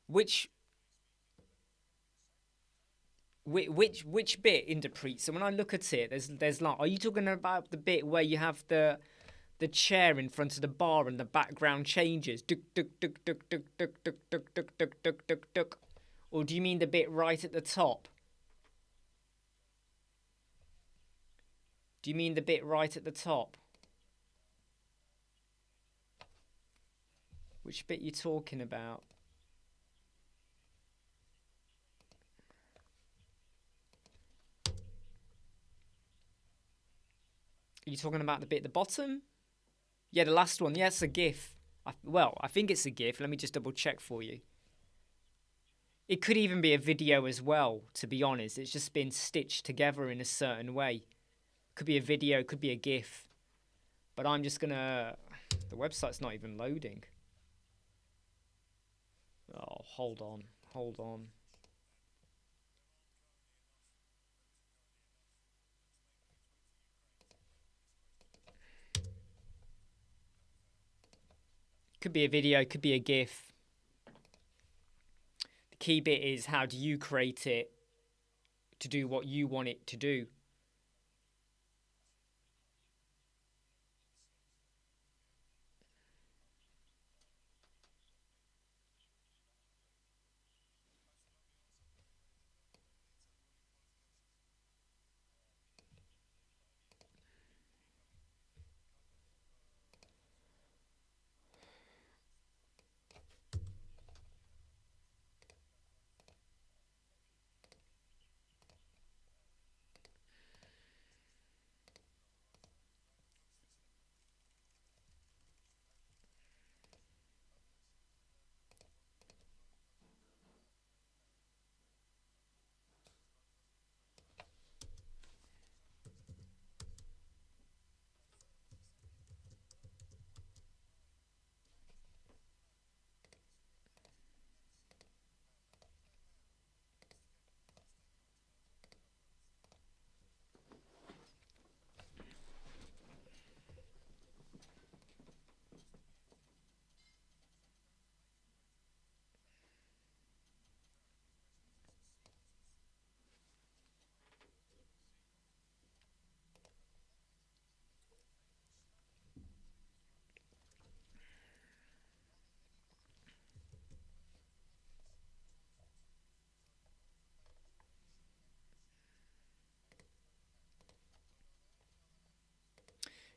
A: Which bit Inderpre? So when I look at it, there's like, are you talking about the bit where you have the chair in front of the bar and the background changes? Duk, duk, duk, duk, duk, duk, duk, duk, duk, duk, duk, duk, duk. Or do you mean the bit right at the top? Do you mean the bit right at the top? Which bit you talking about? Are you talking about the bit at the bottom? Yeah, the last one. Yeah, it's a GIF. Well, I think it's a GIF. Let me just double check for you. It could even be a video as well, to be honest. It's just been stitched together in a certain way. Could be a video, could be a GIF. But I'm just gonna... The website's not even loading. Oh, hold on. Hold on. Could be a video, could be a GIF. The key bit is how do you create it to do what you want it to do.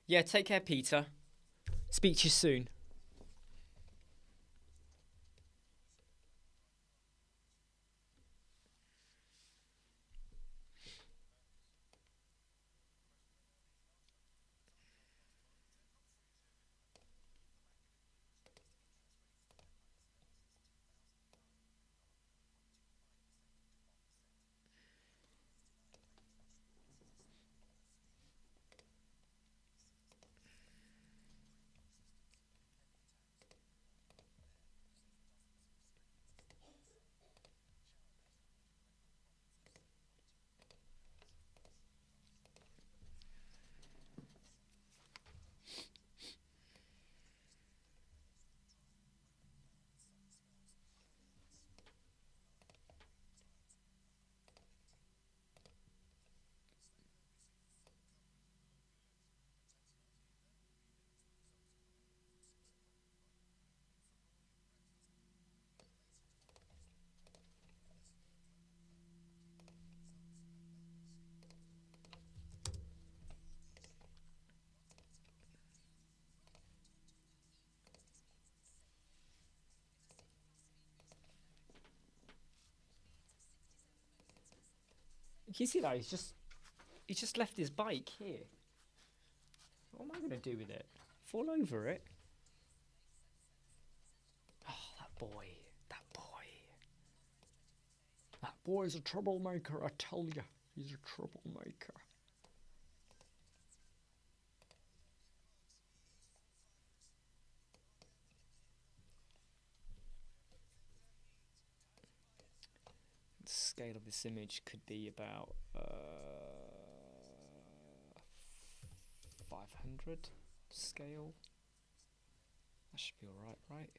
A: Yeah, take care, Peter. Speak to you soon. You see that? He's just left his bike here. What am I going to do with it? Fall over it? Oh, that boy. That boy. That boy's a troublemaker, I tell you. He's a troublemaker. scale of this image could be about 500 scale. That should be alright, right?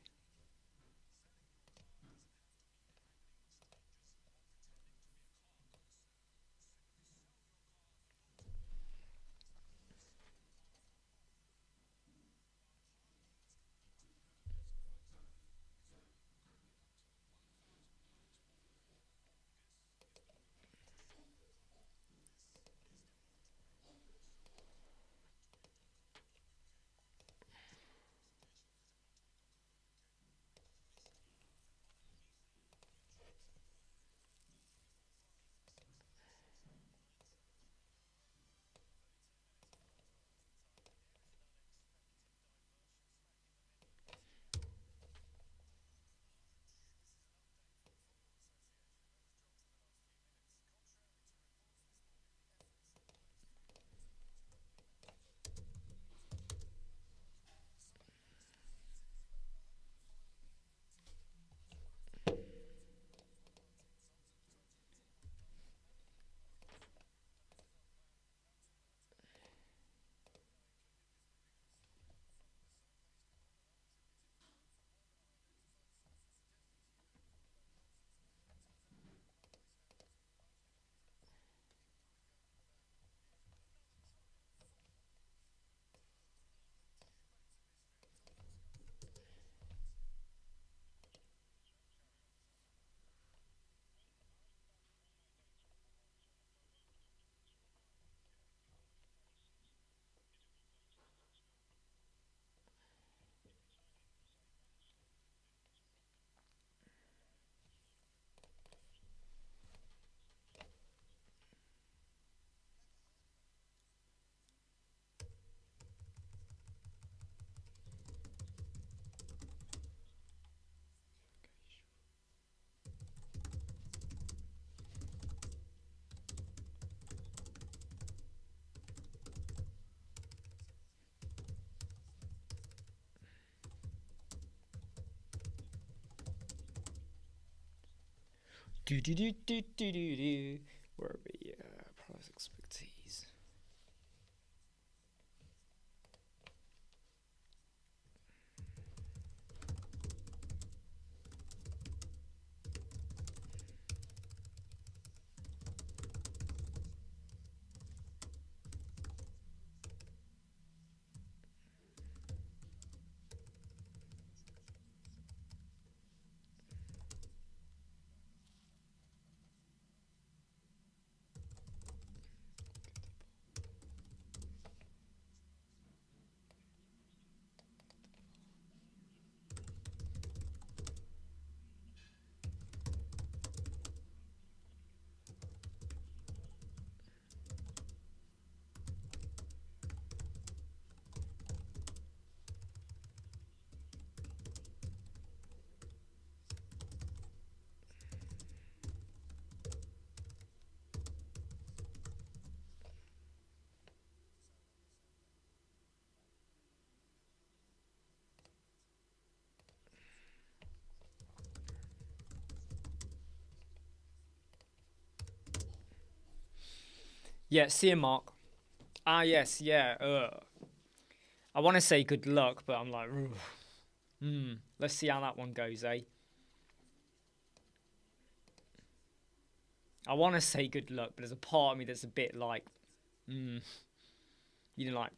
A: Do do do do do do do. Where are we? Price expertise. Yeah, see a mark. Ah, yes, yeah. I want to say good luck, but I'm like, let's see how that one goes, eh? I want to say good luck, but there's a part of me that's a bit like, you know, like,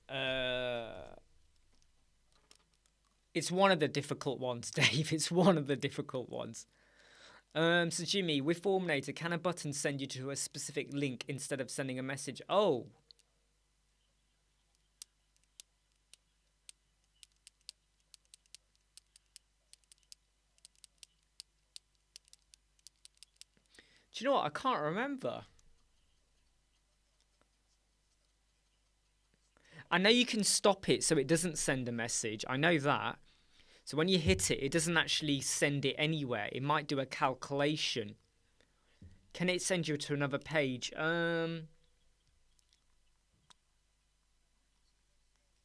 A: Uh, it's one of the difficult ones, Dave. It's one of the difficult ones. So Jimmy, with Forminator, can a button send you to a specific link instead of sending a message? Oh. Do you know what? I can't remember. I know you can stop it so it doesn't send a message. I know that. So when you hit it, it doesn't actually send it anywhere. It might do a calculation. Can it send you to another page? I'd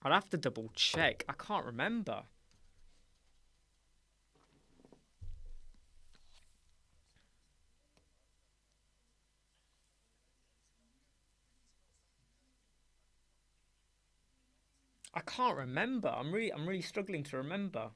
A: have to double check. I can't remember. I can't remember. I'm really struggling to remember.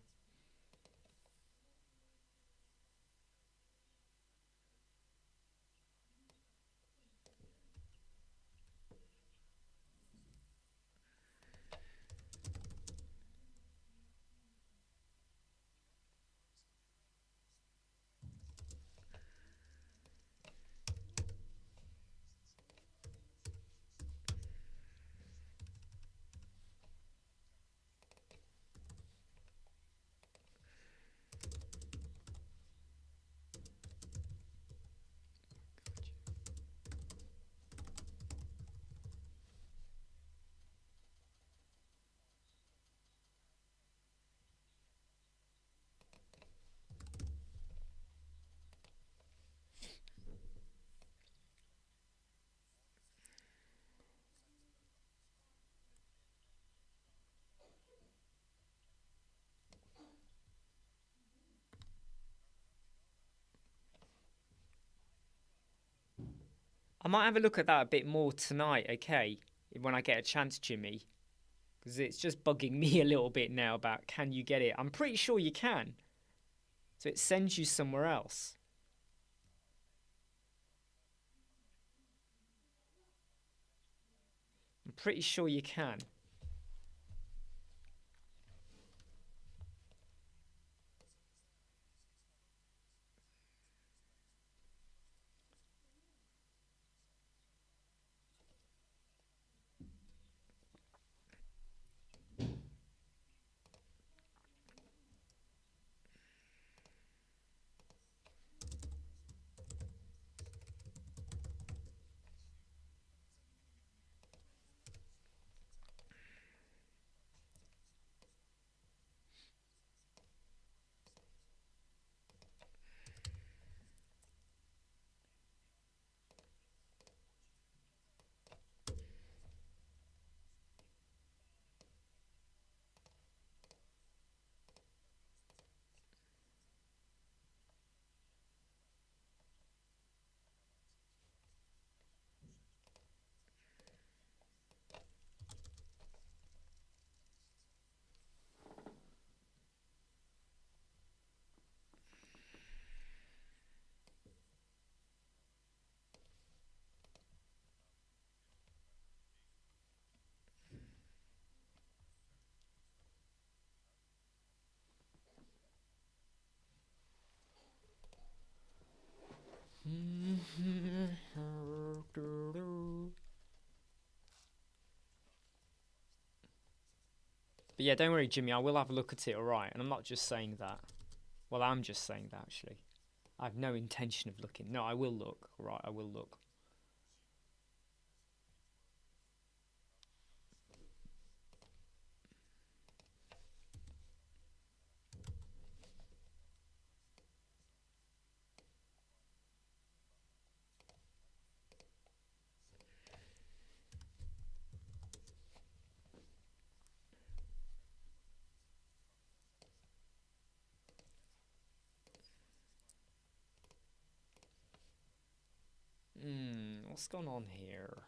A: I might have a look at that a bit more tonight, okay? When I get a chance, Jimmy. Because it's just bugging me a little bit now about can you get it? I'm pretty sure you can. So it sends you somewhere else. I'm pretty sure you can. But yeah, don't worry, Jimmy. I will have a look at it, alright? And I'm not just saying that. Well, I'm just saying that, actually. I have no intention of looking. No, I will look. Alright, I will look. What's going on here?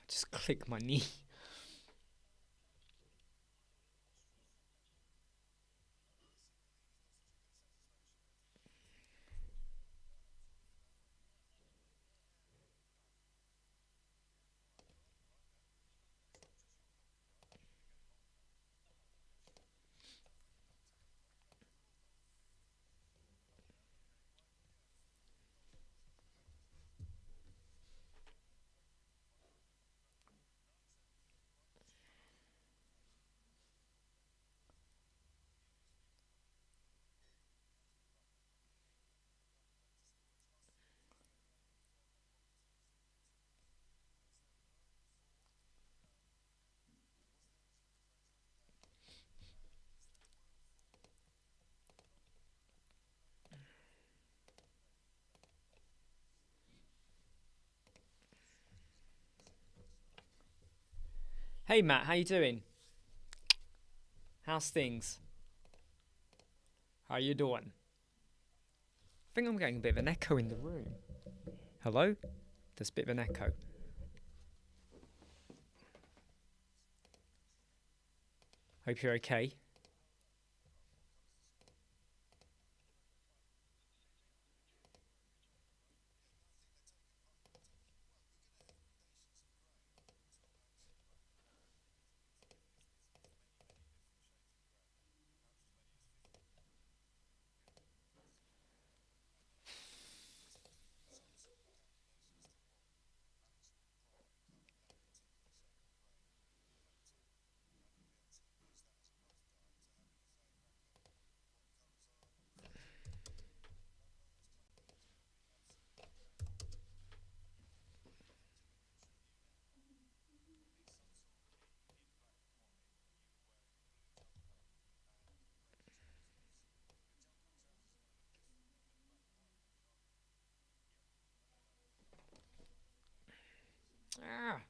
A: Just click my knee. Hey Matt, how you doing? How's things? How you doing? I think I'm getting a bit of an echo in the room. Hello? There's a bit of an echo. Hope you're okay.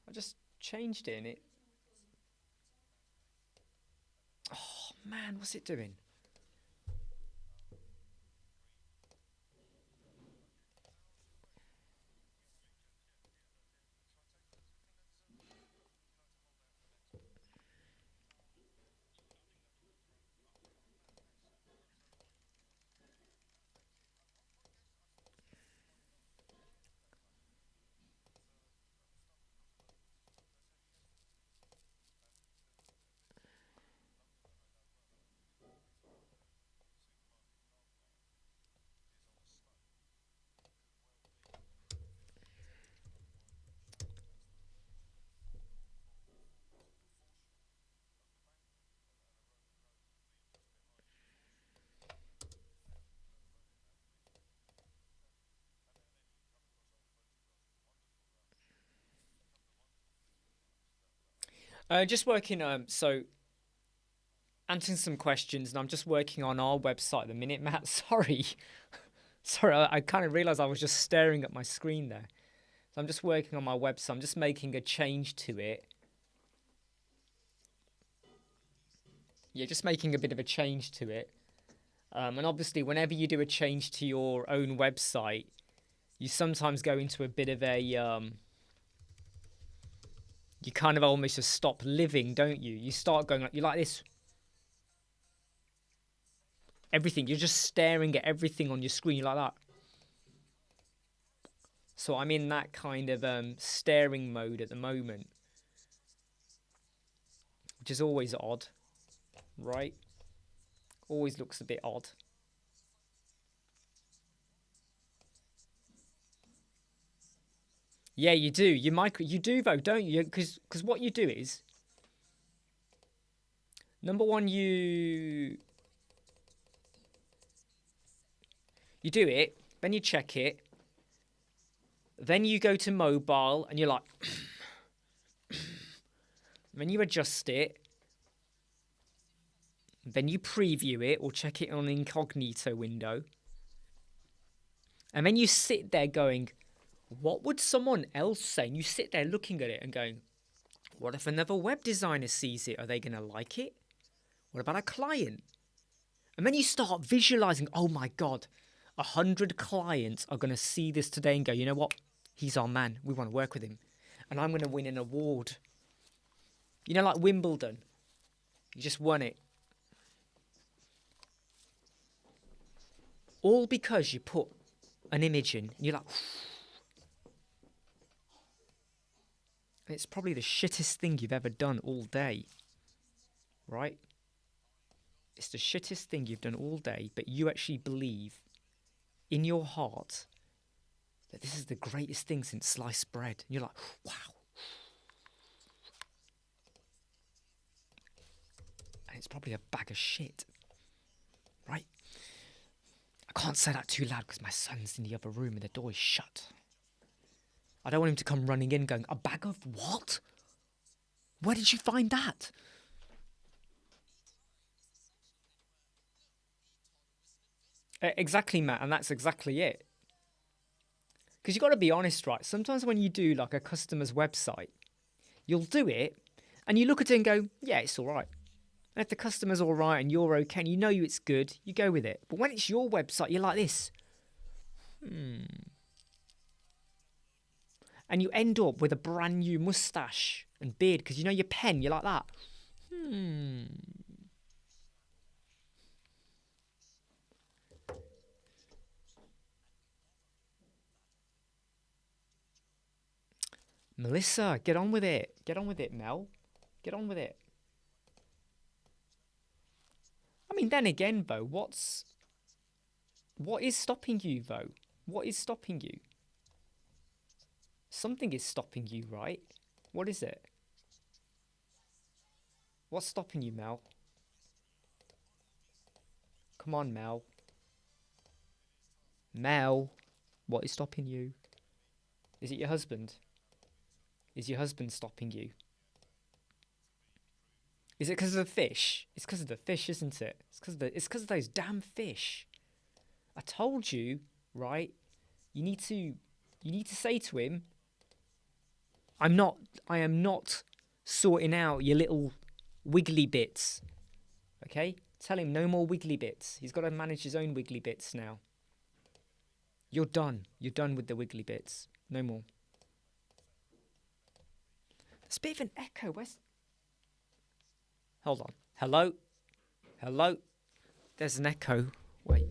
A: I just changed it and it... Oh man, what's it doing? Just working, so answering some questions, and I'm just working on our website at the minute, Matt. Sorry. Sorry, I kind of realised I was just staring at my screen there. So I'm just working on my website. I'm just making a change to it. Yeah, just making a bit of a change to it. And obviously, whenever you do a change to your own website, you sometimes go into a bit of a... you kind of almost just stop living, don't you? You start going like... You're like this... Everything. You're just staring at everything on your screen like that. So I'm in that kind of staring mode at the moment. Which is always odd. Right? Always looks a bit odd. Yeah, you do. You do though, don't you? Because what you do is... Number one, you do it, then you check it, then you go to mobile and you're like, then you adjust it, then you preview it or check it on an incognito window, and then you sit there going, what would someone else say? And you sit there looking at it and going, what if another web designer sees it? Are they going to like it? What about a client? And then you start visualizing, oh my God, 100 clients are going to see this today and go, you know what? He's our man. We want to work with him. and I'm going to win an award. You know, like Wimbledon. You just won it. All because you put an image in, and you're like, and it's probably the shittest thing you've ever done all day, right? It's the shittest thing you've done all day, but you actually believe in your heart that this is the greatest thing since sliced bread. And you're like, wow. And it's probably a bag of shit, right? I can't say that too loud because my son's in the other room and the door is shut. I don't want him to come running in going, a bag of what? Where did you find that? Exactly, Matt, and that's exactly it. Because you've got to be honest, right? Sometimes when you do like a customer's website, you'll do it and you look at it and go, yeah, it's all right. And if the customer's all right and you're okay and you know it's good, you go with it. But when it's your website, you're like this. And you end up with a brand new moustache and beard because you know your pen, you're like that. Melissa, get on with it. Get on with it, Mel. Get on with it. I mean, then again, Bo, what is stopping you, Bo? What is stopping you? Something is stopping you, right? What is it? What's stopping you, Mel? Come on, Mel. Mel, what is stopping you? Is it your husband? Is your husband stopping you? Is it because of the fish? It's because of the fish, isn't it? It's because of those damn fish. I told you, right? You need to say to him, I am not sorting out your little wiggly bits. Okay? Tell him no more wiggly bits. He's got to manage his own wiggly bits now. You're done. You're done with the wiggly bits. No more. There's a bit of an echo. Hold on. Hello? Hello? There's an echo. Wait.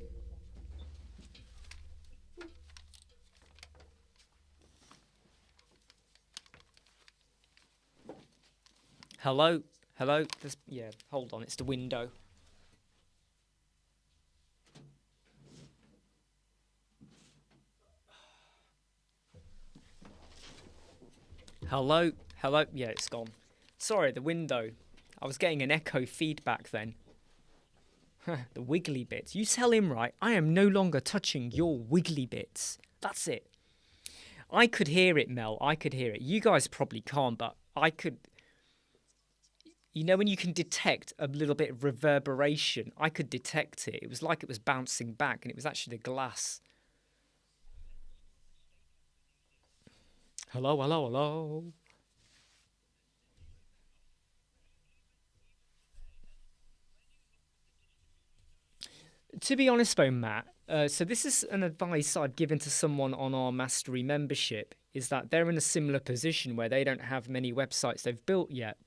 A: Hello? Hello? Yeah, hold on. It's the window. Hello? Hello? Yeah, it's gone. Sorry, the window. I was getting an echo feedback then. The wiggly bits. You tell him, right, I am no longer touching your wiggly bits. That's it. I could hear it, Mel. I could hear it. You guys probably can't, but I could. You know when you can detect a little bit of reverberation? I could detect it. It was like it was bouncing back, and it was actually the glass. Hello, hello, hello. To be honest though, Matt, so this is an advice I'd given to someone on our Mastery membership, is that they're in a similar position where they don't have many websites they've built yet.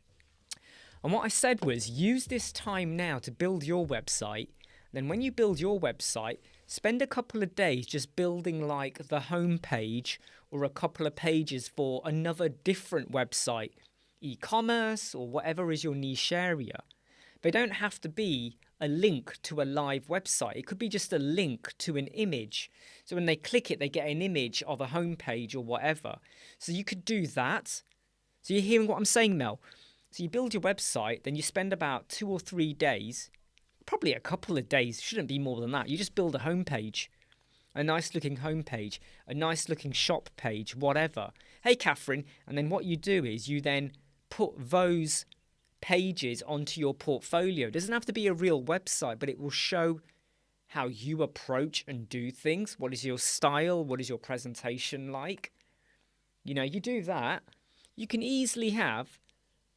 A: And what I said was, use this time now to build your website. Then when you build your website, spend a couple of days just building like the home page or a couple of pages for another different website, e-commerce or whatever is your niche area. They don't have to be a link to a live website. It could be just a link to an image. So when they click it, they get an image of a home page or whatever. So you could do that. So you're hearing what I'm saying, Mel? So you build your website, then you spend about 2 or 3 days, probably a couple of days, shouldn't be more than that. You just build a homepage, a nice looking homepage, a nice looking shop page, whatever. Hey, Catherine. And then what you do is you then put those pages onto your portfolio. It doesn't have to be a real website, but it will show how you approach and do things. What is your style? What is your presentation like? You know, you do that, you can easily have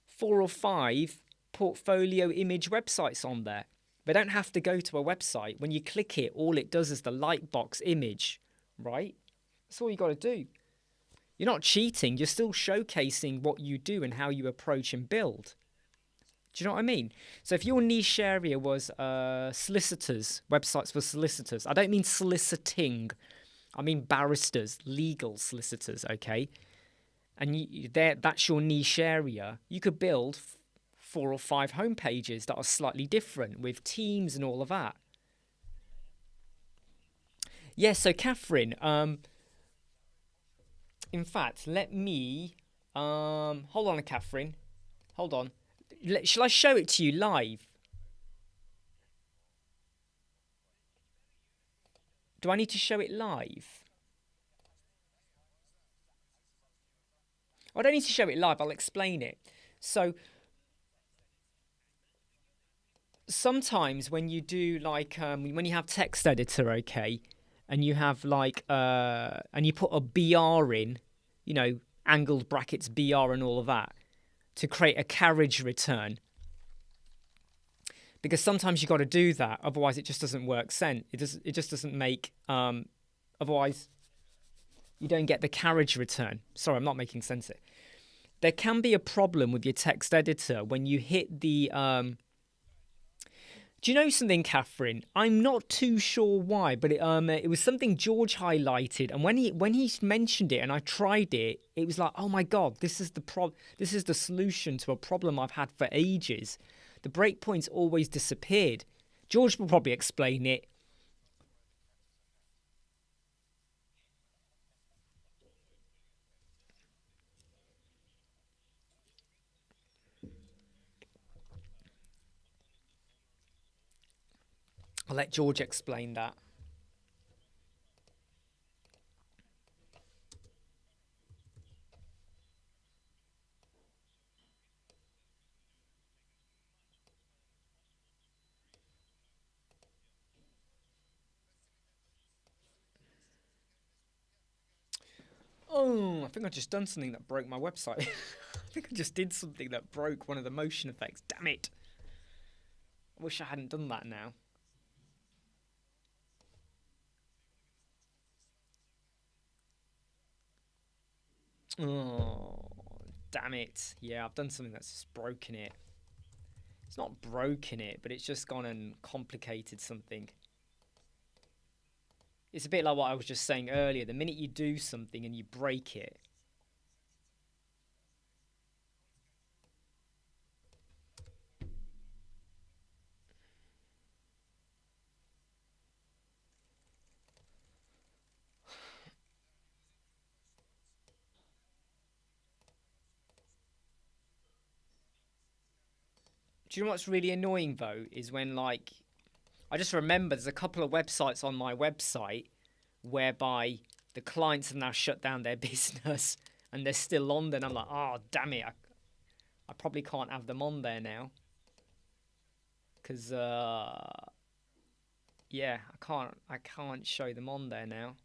A: 4 or 5 portfolio image websites on there. They don't have to go to a website. When you click it, all it does is the lightbox image, right? That's all you got to do. You're not cheating. You're still showcasing what you do and how you approach and build. Do you know what I mean? So if your niche area was solicitors, websites for solicitors, I don't mean soliciting. I mean barristers, legal solicitors, okay? And that's your niche area. You could build 4 or 5 homepages that are slightly different with teams and all of that. Yeah, so Catherine, in fact, let me, hold on, Catherine. Hold on. Shall I show it to you live? Do I need to show it live? I don't need to show it live. I'll explain it. So sometimes when you do like when you have text editor, okay, and you have like and you put a BR in, you know, angled brackets BR and all of that to create a carriage return. Because sometimes you got to do that, otherwise it just doesn't work sense. It just doesn't make otherwise you don't get the carriage return. Sorry, I'm not making sense of it. There can be a problem with your text editor when you hit the do you know something, Catherine? I'm not too sure why, but it was something George highlighted, and when he mentioned it and I tried it, it was like, oh my god, this is the solution to a problem I've had for ages. The breakpoints always disappeared. George will probably explain it. I'll let George explain that. Oh, I think I just done something that broke my website. I think I just did something that broke one of the motion effects. Damn it. I wish I hadn't done that now. Oh, damn it. Yeah, I've done something that's just broken it. It's not broken it, but it's just gone and complicated something. It's a bit like what I was just saying earlier. The minute you do something and you break it, do you know what's really annoying though? Is when like, I just remember there's a couple of websites on my website whereby the clients have now shut down their business and they're still on there. And I'm like, oh, damn it. I probably can't have them on there now. Because, yeah, I can't show them on there now.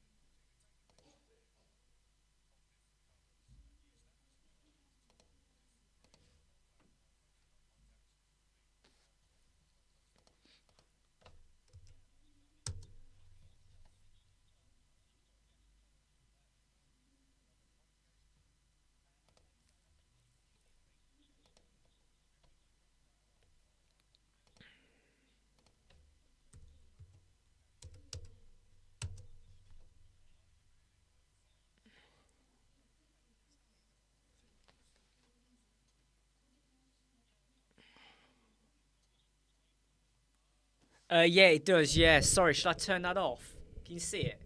A: Yeah, it does. Yeah, sorry. Should I turn that off? Can you see it?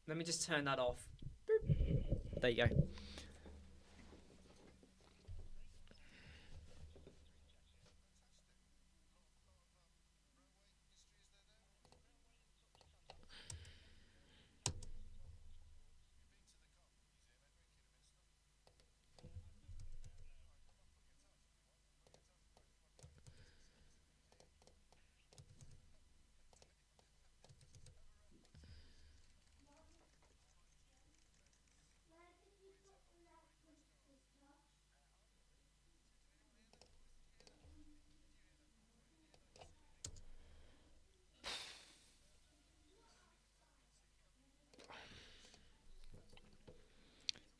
A: Let me just turn that off. There you go.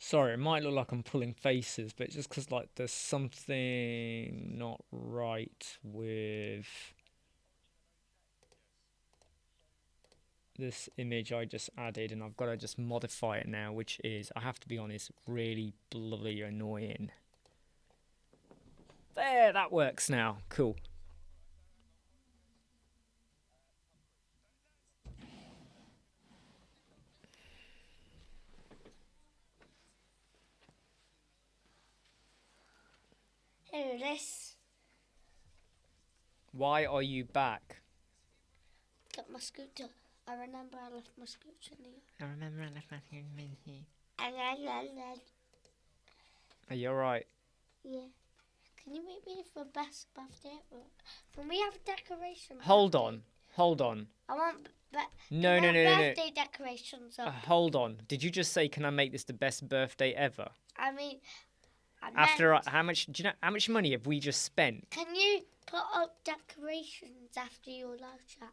A: Sorry, it might look like I'm pulling faces, but just because like there's something not right with this image I just added, and I've got to just modify it now, which is, I have to be honest, really bloody annoying. There, that works now. Cool.
B: Here it is.
A: Why are you back?
B: Got my scooter. I remember I left my scooter in here.
A: I remember I left my scooter in here.
B: And
A: Are you alright?
B: yeah. Can you make me for best birthday ever? Can we have decorations?
A: Hold on.
B: I want
A: No.
B: birthday decorations up.
A: Hold on. Did you just say, can I make this the best birthday ever?
B: I mean,
A: How much? Do you know how much money have we just spent?
B: Can you put up decorations after your live chat?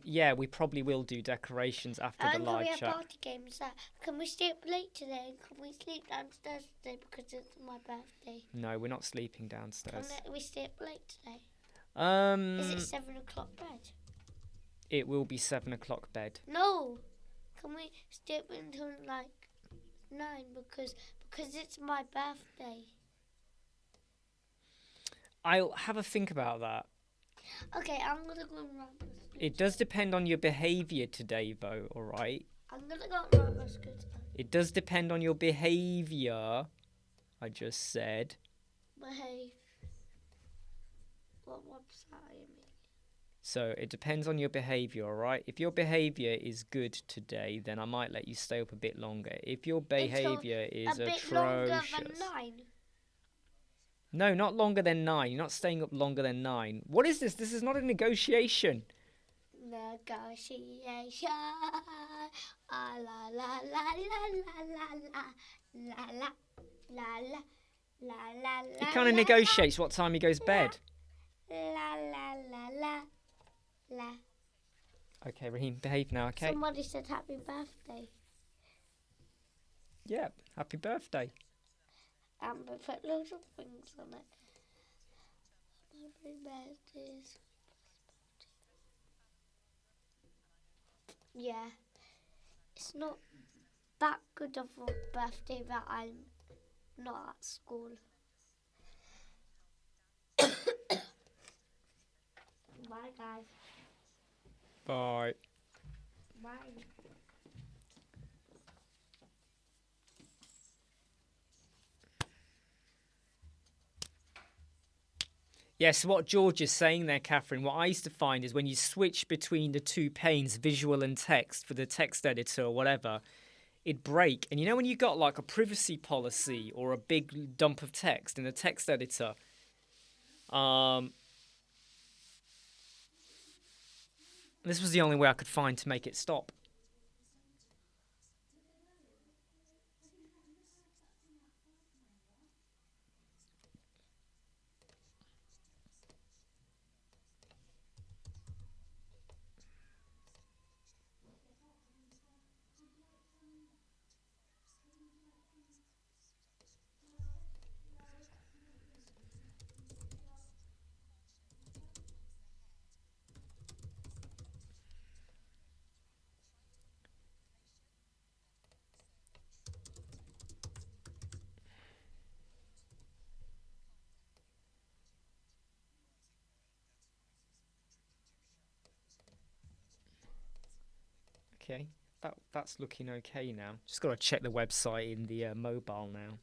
A: Yeah, we probably will do decorations after the
B: Can
A: live
B: we have
A: chat.
B: party games there? Can we stay up late today? Can we sleep downstairs today because it's my birthday?
A: No, we're not sleeping downstairs.
B: Can we stay up late today? Is it 7 o'clock bed?
A: It will be 7 o'clock bed.
B: No. Can we stay up until like 9 because it's my birthday?
A: I'll have a think about that.
B: Okay, I'm gonna go and ride my scooter.
A: It does depend on your behaviour today, though, alright?
B: I'm gonna go and ride my scooter.
A: It does depend on your behaviour, I just said.
B: Behave. What website are you making?
A: So it depends on your behaviour, alright? If your behaviour is good today, then I might let you stay up a bit longer. If your behaviour is
B: a bit
A: atrocious...
B: longer than 9.
A: No, not longer than 9. You're not staying up longer than 9. What is this? This is not a negotiation.
B: Negotiation. Ah, la la la la la la la la la la la la.
A: He kind of negotiates what time he goes bed.
B: La la la la la.
A: Okay, Raheem, behave now, okay?
B: Somebody said happy birthday.
A: Yeah, happy birthday.
B: And we put loads of things on it. Happy birthday. Yeah. It's not that good of a birthday that I'm not at school. Bye, guys.
A: Bye.
B: Bye.
A: Yes, what George is saying there, Catherine, what I used to find is when you switch between the two panes, visual and text, for the text editor or whatever, it'd break. And you know when you got like a privacy policy or a big dump of text in a text editor, this was the only way I could find to make it stop. Okay, that's looking okay now. Just got to check the website in the mobile now.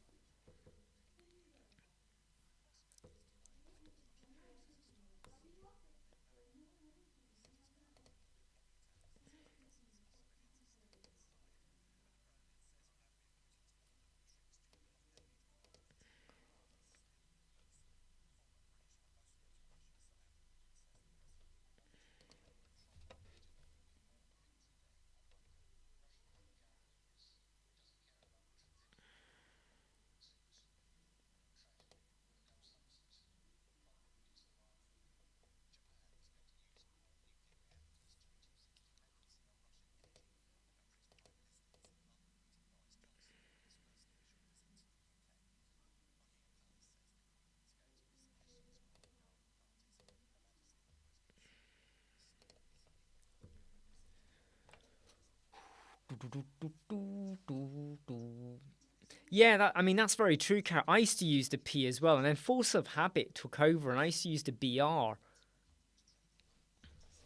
A: Yeah, I mean that's very true, Kat. I used to use the P as well, and then force of habit took over, and I used to use the BR,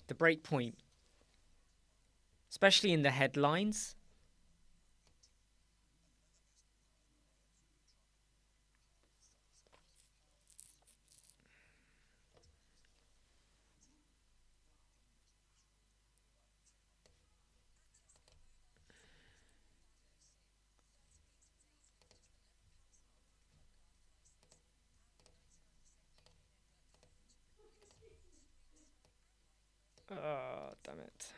A: the breakpoint, especially in the headlines. Oh, damn it.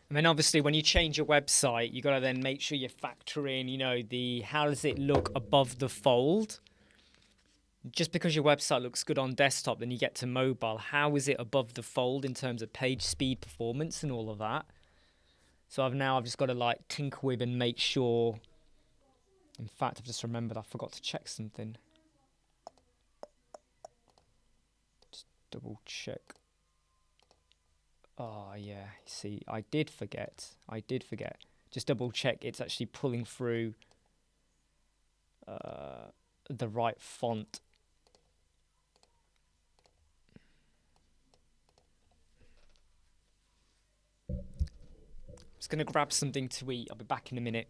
A: And then obviously when you change your website, you got to then make sure you factor in, the how does it look above the fold? Just because your website looks good on desktop, then you get to mobile. How is it above the fold in terms of page speed, performance, and all of that? So I've just got to like tinker with and make sure. In fact, I've just remembered I forgot to check something. Just double check. Oh yeah, see, I did forget. Just double check it's actually pulling through the right font. Just gonna grab something to eat. I'll be back in a minute.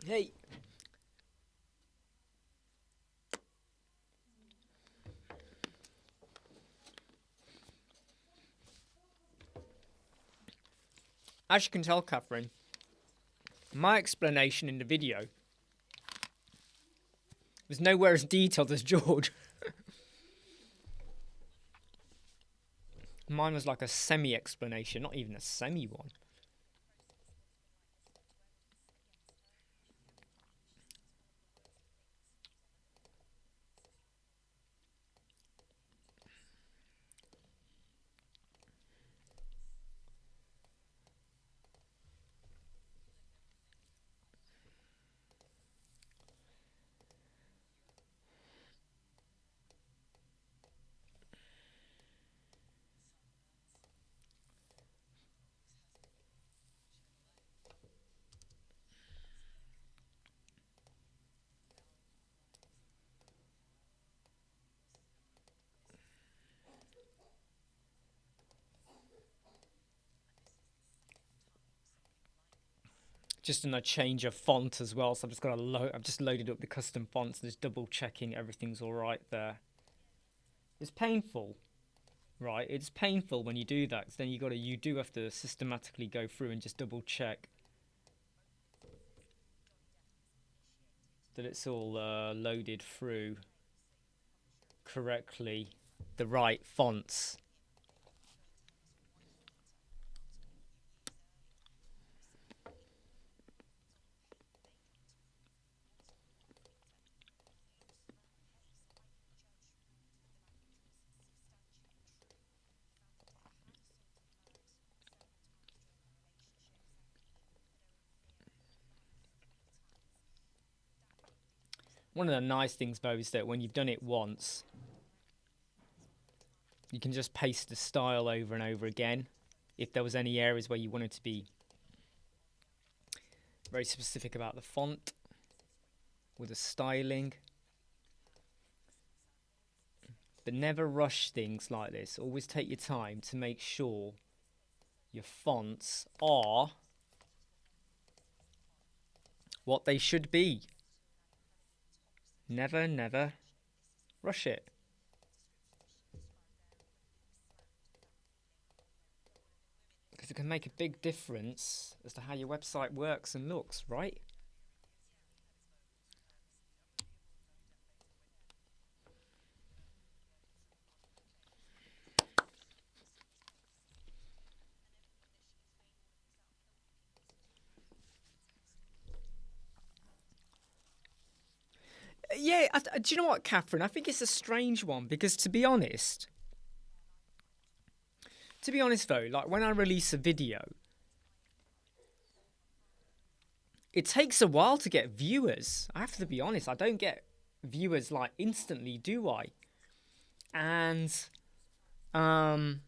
A: Hey. As you can tell, Catherine, my explanation in the video was nowhere as detailed as George. Mine was like a semi-explanation, not even a semi one. Just in a change of font as well, so I've just loaded up the custom fonts, just double checking everything's all right there. It's painful, right? It's painful when you do that, because then you do have to systematically go through and just double check that it's all loaded through correctly, the right fonts. One of the nice things, though, is that when you've done it once, you can just paste the style over and over again. If there was any areas where you wanted to be very specific about the font or the styling. But never rush things like this. Always take your time to make sure your fonts are what they should be. Never, never rush it. Because it can make a big difference as to how your website works and looks, right? Yeah, do you know what, Catherine? I think it's a strange one because, to be honest though, like when I release a video, it takes a while to get viewers. I have to be honest, I don't get viewers like instantly, do I? And don't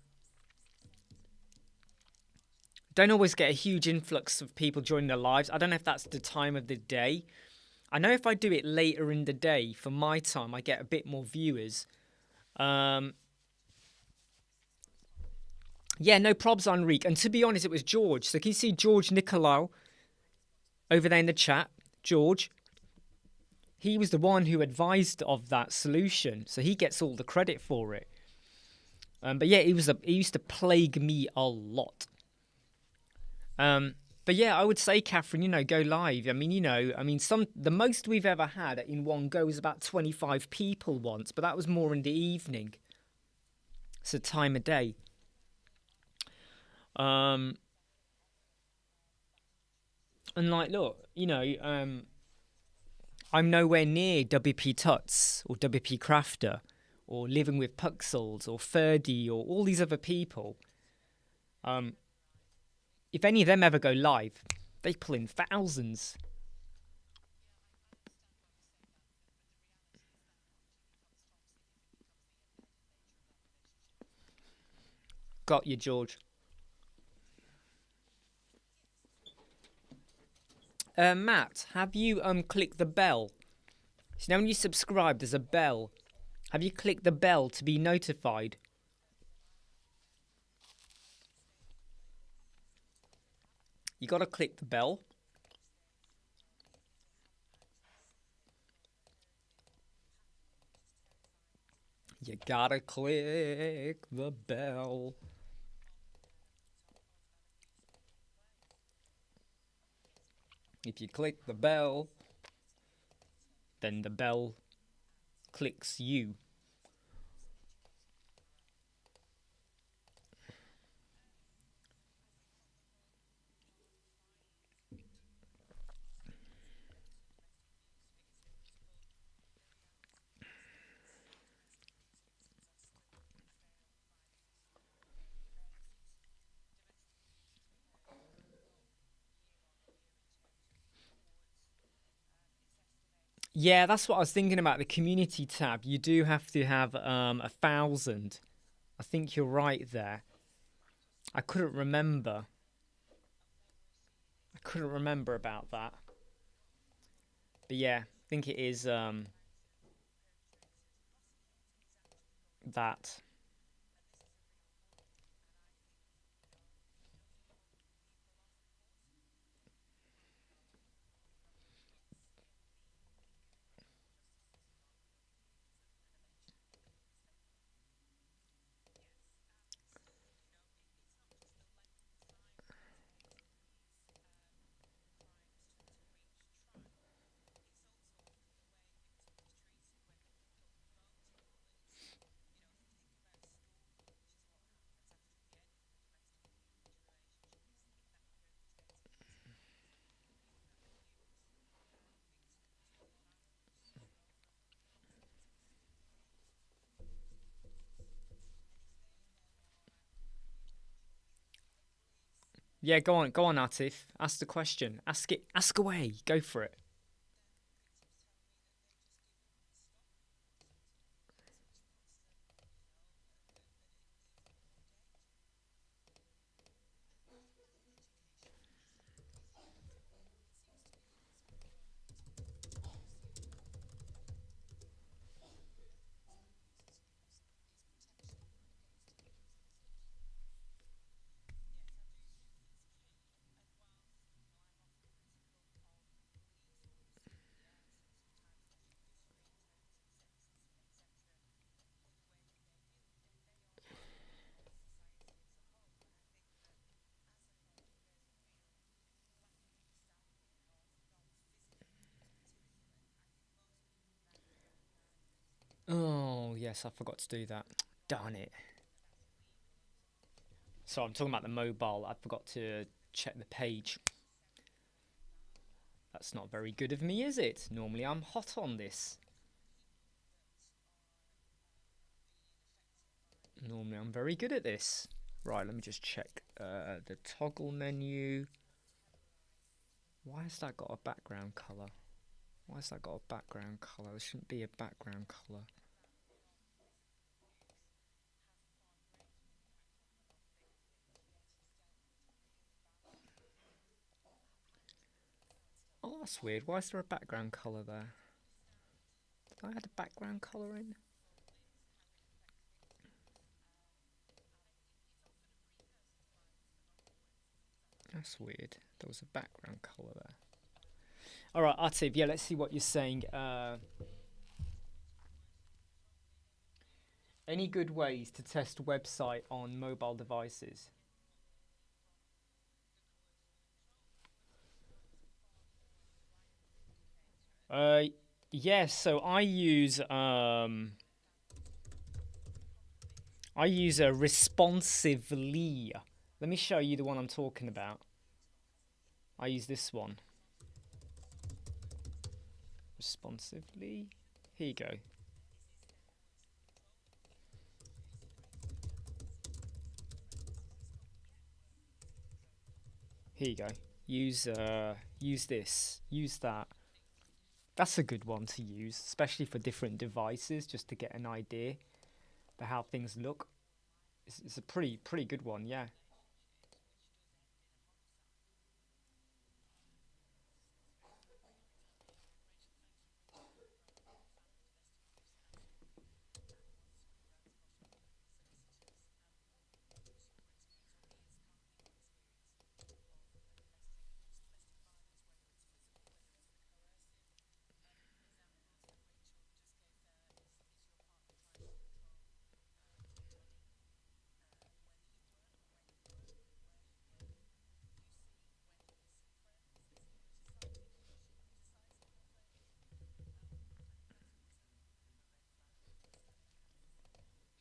A: always get a huge influx of people joining the lives. I don't know if that's the time of the day. I know if I do it later in the day for my time, I get a bit more viewers. Yeah, no probs, Enrique. And to be honest, it was George. So can you see George Nicolau over there in the chat? George. He was the one who advised of that solution. So he gets all the credit for it. But yeah, he used to plague me a lot. But yeah, I would say, Catherine, go live. I mean, the most we've ever had in one go was about 25 people once, but that was more in the evening. It's a time of day. And like, look, I'm nowhere near WP Tuts or WP Crafter or Living with Puxels or Ferdy or all these other people. If any of them ever go live, they pull in thousands. Got you, George. Matt, have you clicked the bell? So now when you subscribe, there's a bell. Have you clicked the bell to be notified? You got to click the bell. You gotta click the bell. If you click the bell, then the bell clicks you. Yeah, that's what I was thinking about. The community tab, you do have to have 1,000. I think you're right there. I couldn't remember. I couldn't remember about that. But yeah, I think it is that. Yeah, go on, Atif. Ask the question. Ask away. Go for it. Oh, yes, I forgot to do that. Darn it. So I'm talking about the mobile. I forgot to check the page. That's not very good of me, is it? Normally I'm hot on this. Normally I'm very good at this. Right, let me just check the toggle menu. Why has that got a background color? Why has that got a background color? There shouldn't be a background color. Oh, that's weird. Why is there a background color there? Did I add a background color in? That's weird. There was a background color there. All right, Atif, yeah, let's see what you're saying. Any good ways to test website on mobile devices? Uh, yeah, so I use a responsively. Let me show you the one I'm talking about. I use this one. Responsively. Here you go. Here you go. Use this. Use that. That's a good one to use, especially for different devices, just to get an idea for how things look. It's a pretty good one, yeah.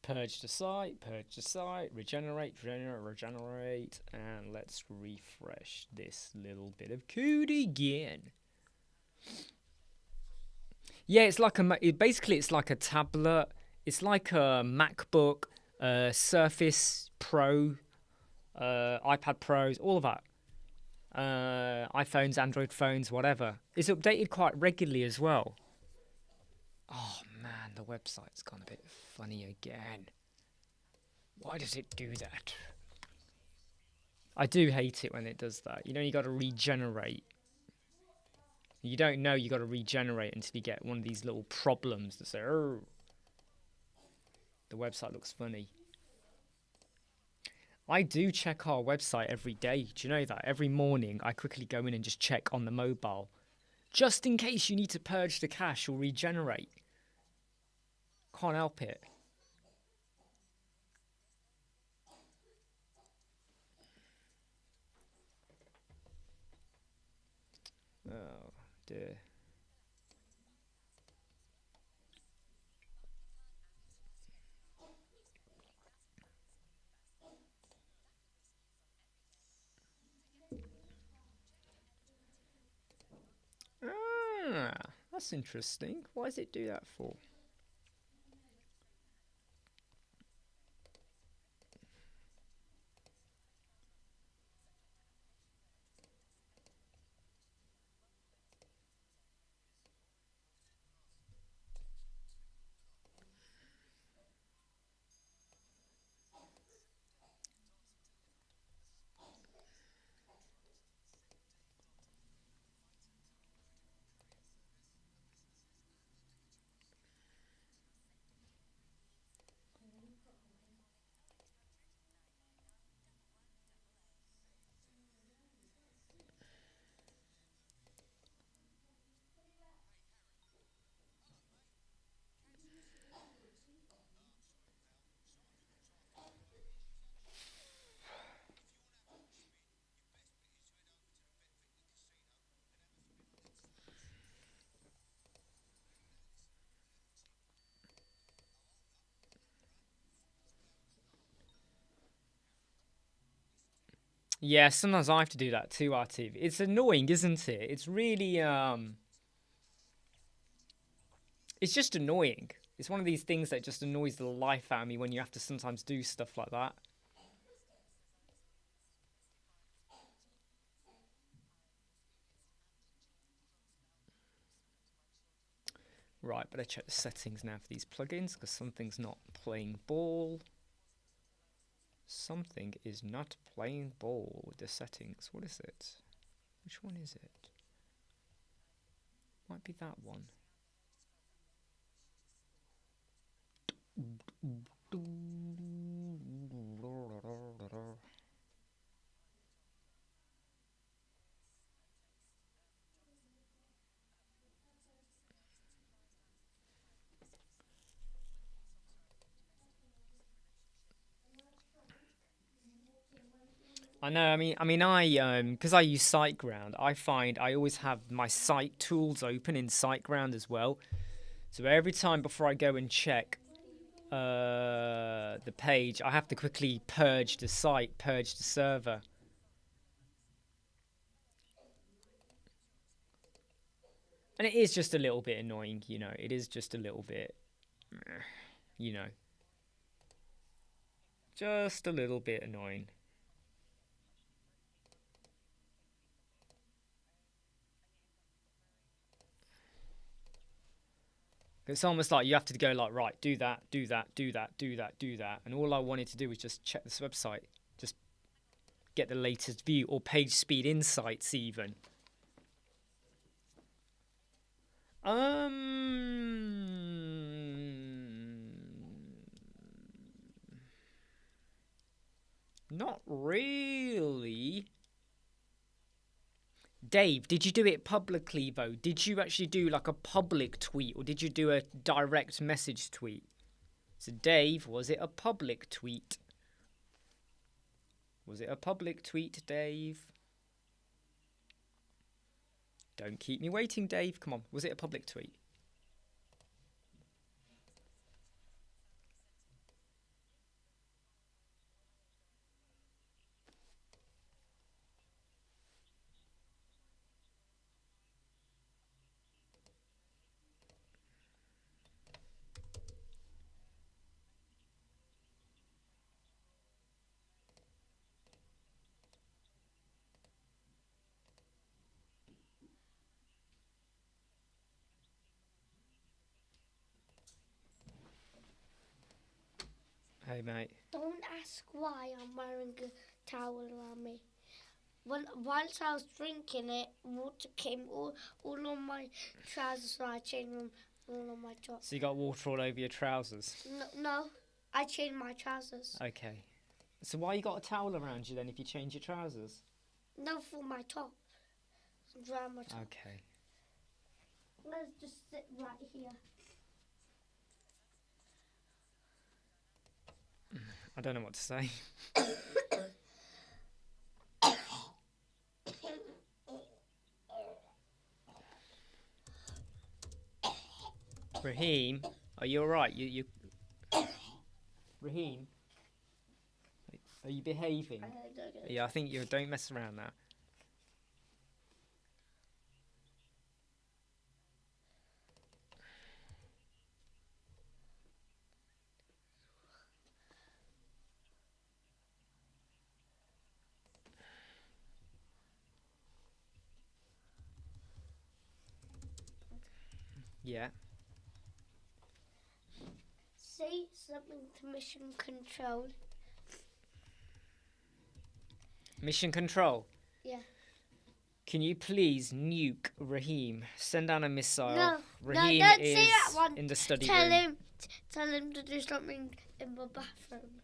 A: purge the site, regenerate, and let's refresh this little bit of code again. Yeah, it's like basically it's like a tablet. It's like a MacBook, Surface Pro, iPad Pros, all of that. iPhones, Android phones, whatever. It's updated quite regularly as well. Oh man, the website's gone a bit funny again. Why does it do that? I do hate it when it does that. You know, you got to regenerate. You don't know you got to regenerate until you get one of these little problems that say, "Oh, the website looks funny." I do check our website every day. Do you know that? Every morning, I quickly go in and just check on the mobile, just in case you need to purge the cache or regenerate. Can't help it. Oh dear. Ah, that's interesting. Why does it do that for? Yeah, sometimes I have to do that too, RTV. It's annoying, isn't it? It's really it's just annoying. It's one of these things that just annoys the life out of me when you have to sometimes do stuff like that. Right, better check the settings now for these plugins because something's not playing ball. Something is not playing ball with the settings. What is it? Which one is it? Might be that one. I know. Because I use SiteGround, I find I always have my site tools open in SiteGround as well. So every time before I go and check the page, I have to quickly purge the site, purge the server. And it is just a little bit annoying, you know. It is just a little bit, you know, just a little bit annoying. It's almost like you have to go like, right, do that, do that, do that, do that, do that. And all I wanted to do was just check this website, just get the latest view or page speed insights even. Not really. Dave, did you do it publicly though? Did you actually do like a public tweet or did you do a direct message tweet? So Dave, was it a public tweet? Was it a public tweet, Dave? Don't keep me waiting, Dave. Come on, was it a public tweet? Okay, mate.
B: Don't ask why I'm wearing a towel around me. Whilst I was drinking it, water came all on my trousers, so I changed them all on my top.
A: So you got water all over your trousers?
B: No, I changed my trousers.
A: Okay. So why you got a towel around you then if you change your trousers?
B: No, for my top. Dry my top.
A: Okay.
B: Let's just sit right here.
A: I don't know what to say. Raheem, are you alright? You Raheem, are you behaving? Yeah, I think you don't mess around now. Yeah.
B: Say something to Mission Control.
A: Mission Control.
B: Yeah.
A: Can you please nuke Raheem? Send down a missile.
B: No,
A: Raheem
B: don't
A: is
B: say that one.
A: in the study
B: Tell
A: room.
B: Tell him to do something in the bathroom.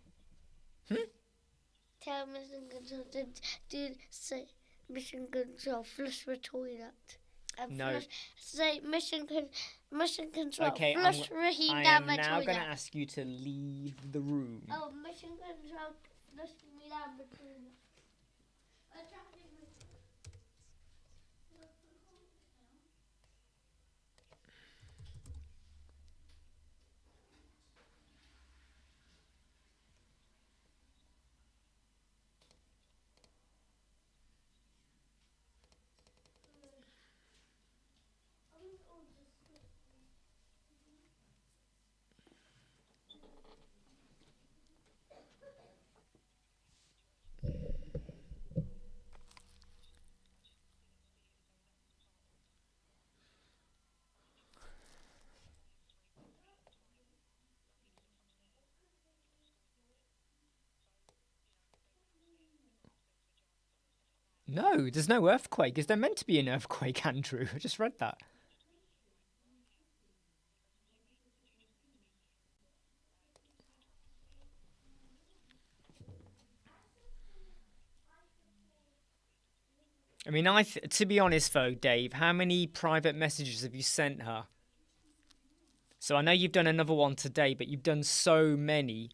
B: Tell Mission Control to do Mission Control flush the toilet.
A: No.
B: Say Mission Control
A: Okay,
B: flush Raheem
A: I
B: down
A: am
B: my
A: now
B: toilet.
A: going to ask you to leave the room.
B: Oh, Mission Control flush me down the toilet.
A: No, there's no earthquake. Is there meant to be an earthquake, Andrew? I just read that. I mean, to be honest, though, Dave, how many private messages have you sent her? So I know you've done another one today, but you've done so many.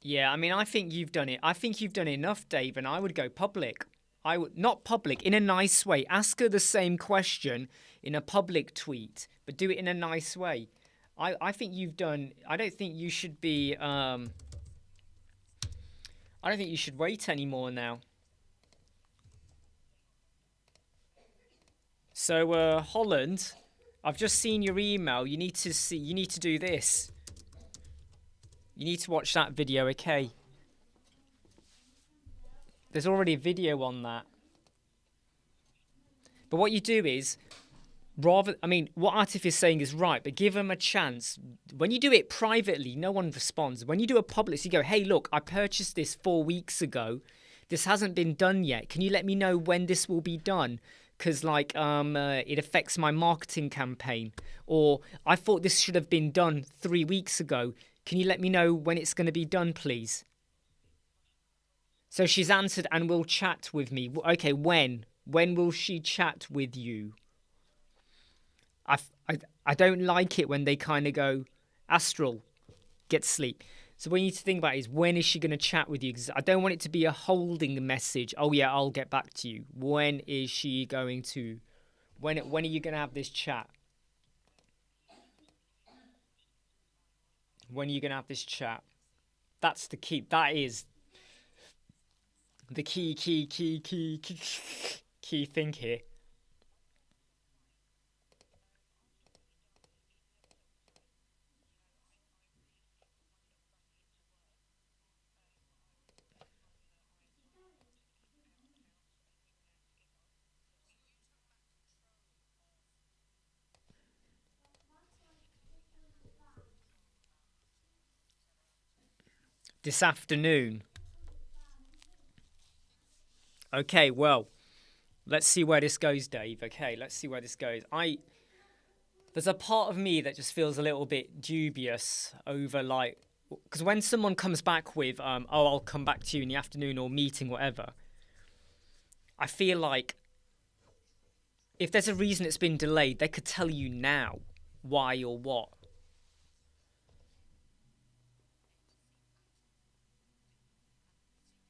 A: Yeah, I mean, I think you've done it. I think you've done enough, Dave, and I would go public. I would not public in a nice way. Ask her the same question in a public tweet, but do it in a nice way. I think you've done. I don't think you should be. I don't think you should wait anymore now. So Holland, I've just seen your email. You need to see. You need to do this. You need to watch that video, okay? There's already a video on that. But what you do is, what Atif is saying is right, but give them a chance. When you do it privately, no one responds. When you do a public, you go, hey, look, I purchased this 4 weeks ago. This hasn't been done yet. Can you let me know when this will be done? Because, it affects my marketing campaign. Or, I thought this should have been done 3 weeks ago. Can you let me know when it's going to be done, please? So she's answered and will chat with me. Okay, when? When will she chat with you? I don't like it when they kind of go, Astral, get sleep. So what you need to think about is, when is she going to chat with you? Because I don't want it to be a holding message. Oh yeah, I'll get back to you. When is she going to? When are you going to have this chat? When are you going to have this chat? That's the key. That is the key thing here. This afternoon. Okay, well, let's see where this goes, Dave. Okay, let's see where this goes. There's a part of me that just feels a little bit dubious over, like, because when someone comes back with, oh, I'll come back to you in the afternoon, or meeting, whatever, I feel like if there's a reason it's been delayed, they could tell you now why or what.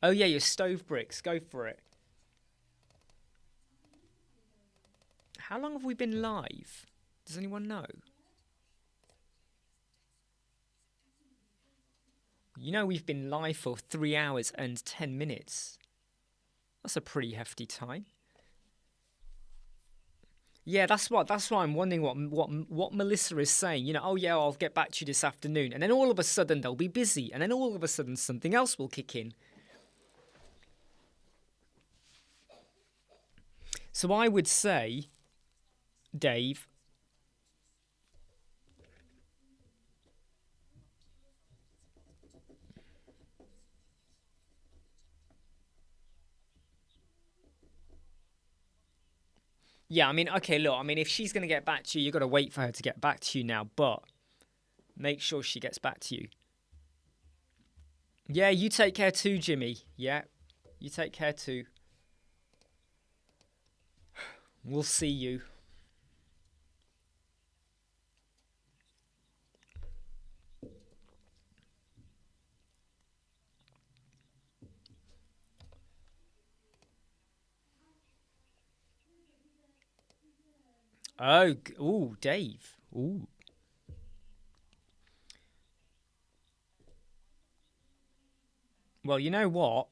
A: Oh yeah, your stove bricks, go for it. How long have we been live? Does anyone know? You know, we've been live for 3 hours and 10 minutes. That's a pretty hefty time. Yeah, that's why I'm wondering what Melissa is saying. You know, oh yeah, I'll get back to you this afternoon, and then all of a sudden they'll be busy, and then all of a sudden something else will kick in. So I would say, Dave, yeah, I mean, okay, look, I mean, if she's going to get back to you, you've got to wait for her to get back to you now, but make sure she gets back to you. Yeah, you take care too, Jimmy. Yeah, you take care too. We'll see you. Oh, ooh, Dave. Ooh. Well, you know what?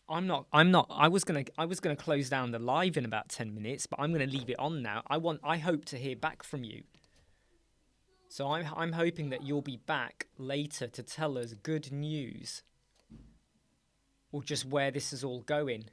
A: I was gonna close down the live in about 10 minutes, but I'm gonna leave it on now. I hope to hear back from you. So I'm hoping that you'll be back later to tell us good news, or just where this is all going.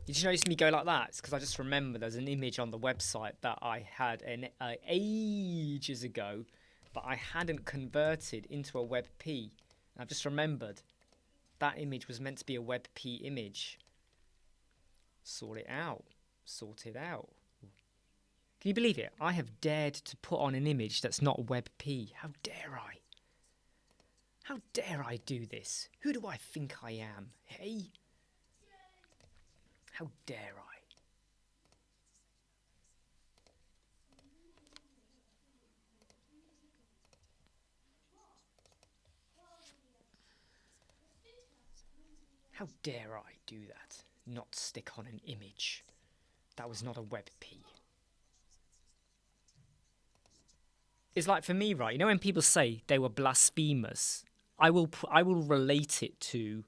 A: Did you notice me go like that? It's because I just remember there's an image on the website that I had ages ago, but I hadn't converted into a WebP. I've just remembered that image was meant to be a WebP image. Sort it out. Sort it out. Can you believe it? I have dared to put on an image that's not WebP. How dare I? How dare I do this? Who do I think I am? Hey? How dare I? How dare I do that? Not stick on an image. That was not a WebP. It's like, for me, right? You know when people say they were blasphemous, I will relate it to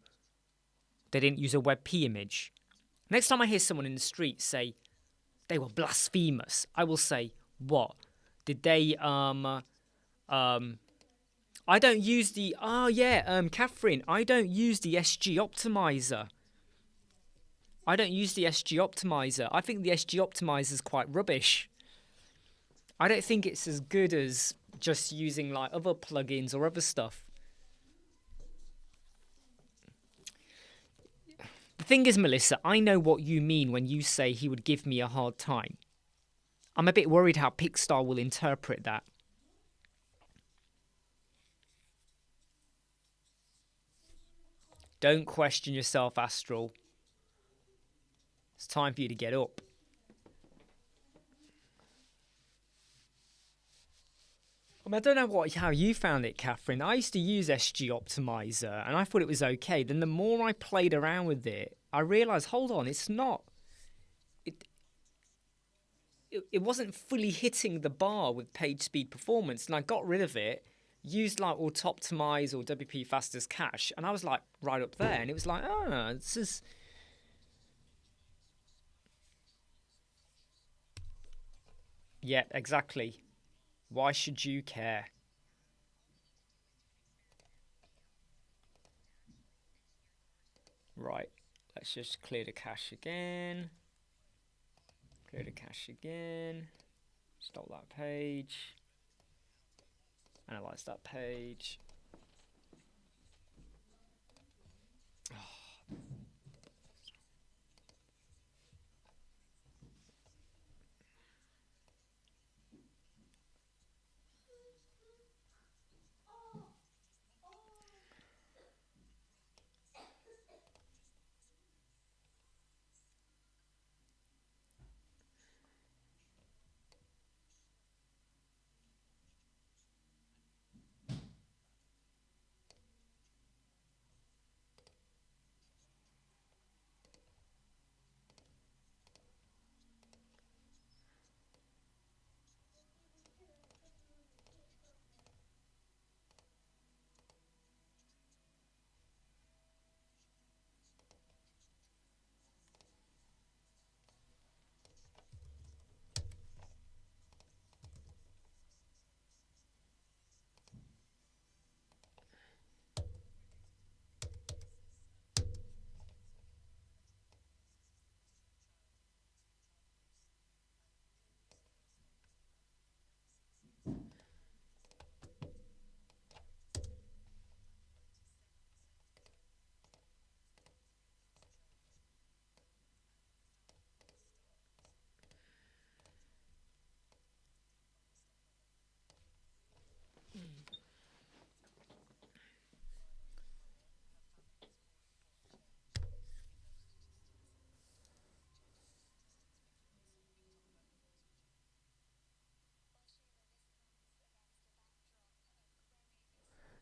A: they didn't use a WebP image. Next time I hear someone in the street say they were blasphemous, I will say, what? Did they I don't use the Catherine, I don't use the SG optimizer. I don't use the SG optimizer. I think the SG optimizer is quite rubbish. I don't think it's as good as just using like other plugins or other stuff. thing is, Melissa, I know what you mean when you say he would give me a hard time. I'm a bit worried how Pickstar will interpret that. Don't question yourself, Astral. It's time for you to get up. I don't know how you found it, Catherine. I used to use SG Optimizer and I thought it was okay. Then the more I played around with it, I realised, hold on, it's not. It wasn't fully hitting the bar with page speed performance, and I got rid of it, used like Auto Optimize or WP Fastest Cache, and I was like right up there, and it was like, oh, this is. Yeah, exactly. Why should you care? Right, let's just clear the cache again. Clear the cache again. Stop that page. Analyze that page.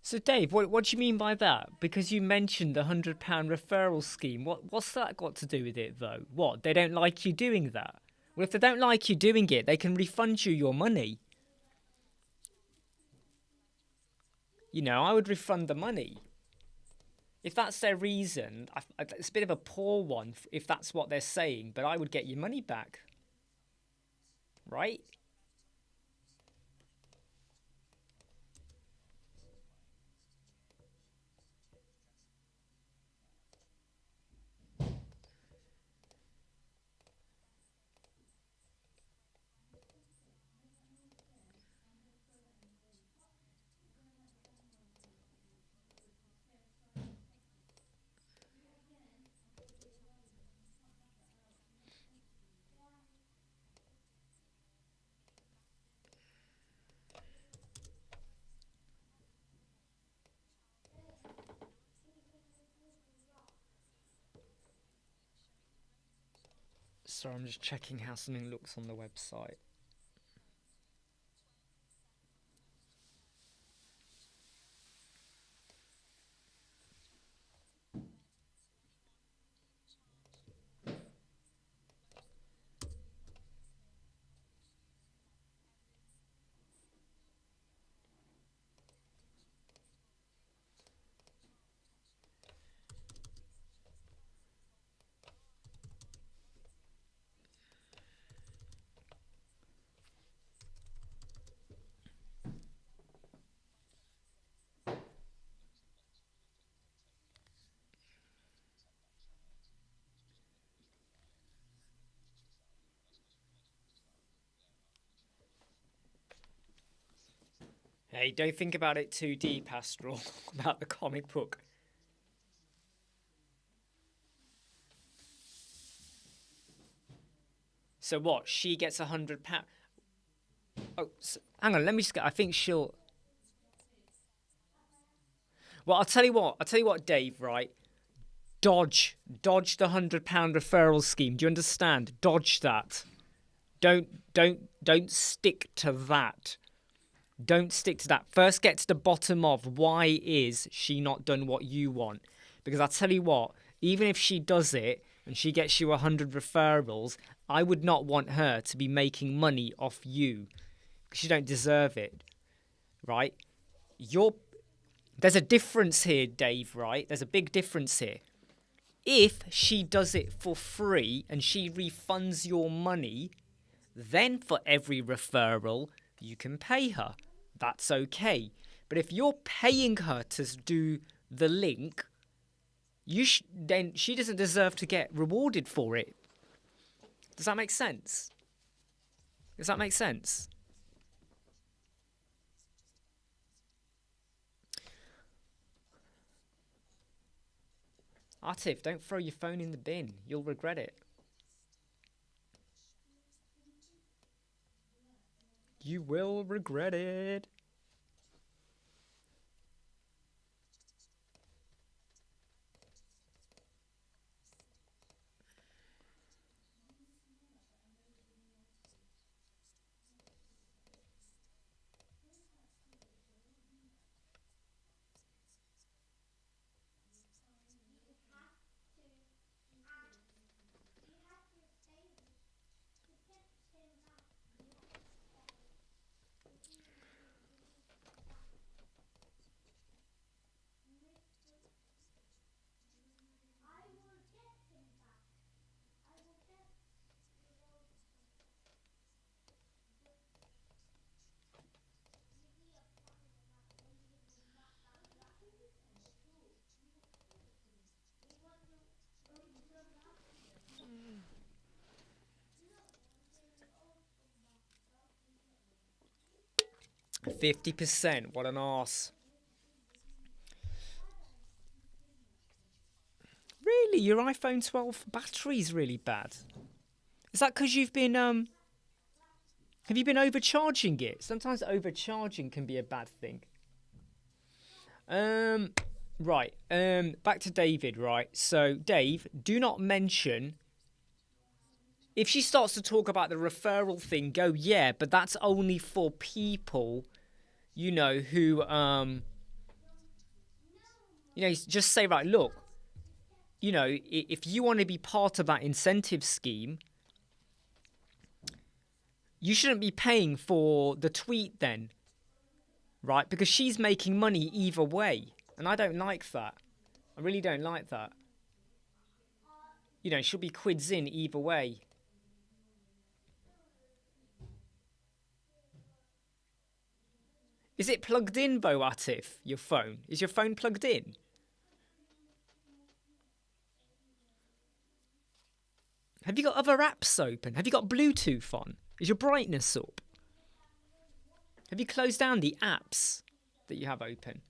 A: So, Dave, what do you mean by that? Because you mentioned the £100 referral scheme. What's that got to do with it, though? What, they don't like you doing that? Well, if they don't like you doing it, they can refund you your money. You know, I would refund the money. If that's their reason, it's a bit of a poor one if that's what they're saying, but I would get your money back. Right? So I'm just checking how something looks on the website. Hey, don't think about it too deep, Astral, about the comic book. So what? She gets £100. Oh, hang on. Let me just get. I think she'll. Well, I'll tell you what. Dave. Right? Dodge the £100 referral scheme. Do you understand? Dodge that. Don't stick to that. Don't stick to that. First, get to the bottom of why is she not done what you want? Because I'll tell you what, even if she does it and she gets you 100 referrals, I would not want her to be making money off you because you don't deserve it, right? There's a difference here, Dave, right? There's a big difference here. If she does it for free and she refunds your money, then for every referral, you can pay her. That's okay. But if you're paying her to do the link, then she doesn't deserve to get rewarded for it. Does that make sense? Atif, don't throw your phone in the bin. You'll regret it. You will regret it. %. What an arse. Really? Your iPhone 12 battery's really bad? Is that because you've been, have you been overcharging it? Sometimes overcharging can be a bad thing. Right. Back to David, right? So, Dave, do not mention... If she starts to talk about the referral thing, go, yeah, but that's only for people, you know, who, just say, right, look, you know, if you want to be part of that incentive scheme, you shouldn't be paying for the tweet then, right? Because she's making money either way. And I don't like that. I really don't like that. You know, she'll be quids in either way. Is it plugged in, Bo Atif, your phone? Is your phone plugged in? Have you got other apps open? Have you got Bluetooth on? Is your brightness up? Have you closed down the apps that you have open?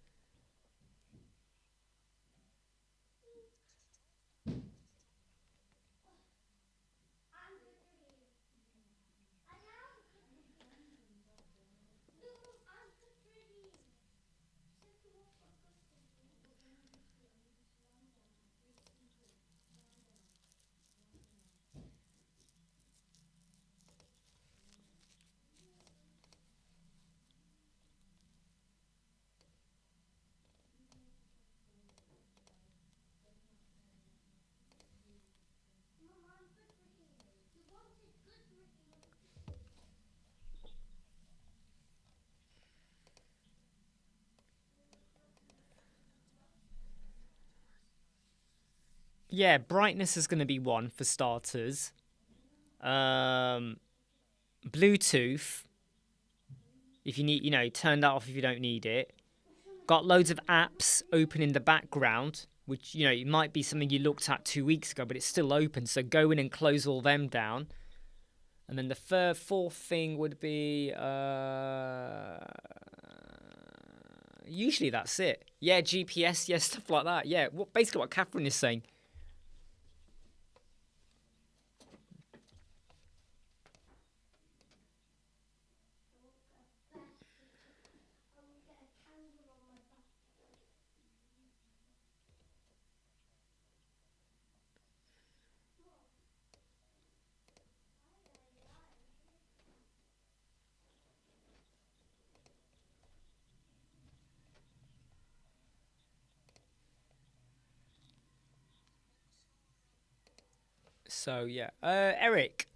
A: Yeah, brightness is going to be one for starters. Bluetooth, if you need, turn that off if you don't need it. Got loads of apps open in the background, which, it might be something you looked at 2 weeks ago, but it's still open. So go in and close all them down. And then the fourth thing would be... usually that's it. Yeah, GPS, yeah, stuff like that. Yeah, basically what Catherine is saying. So yeah, Eric,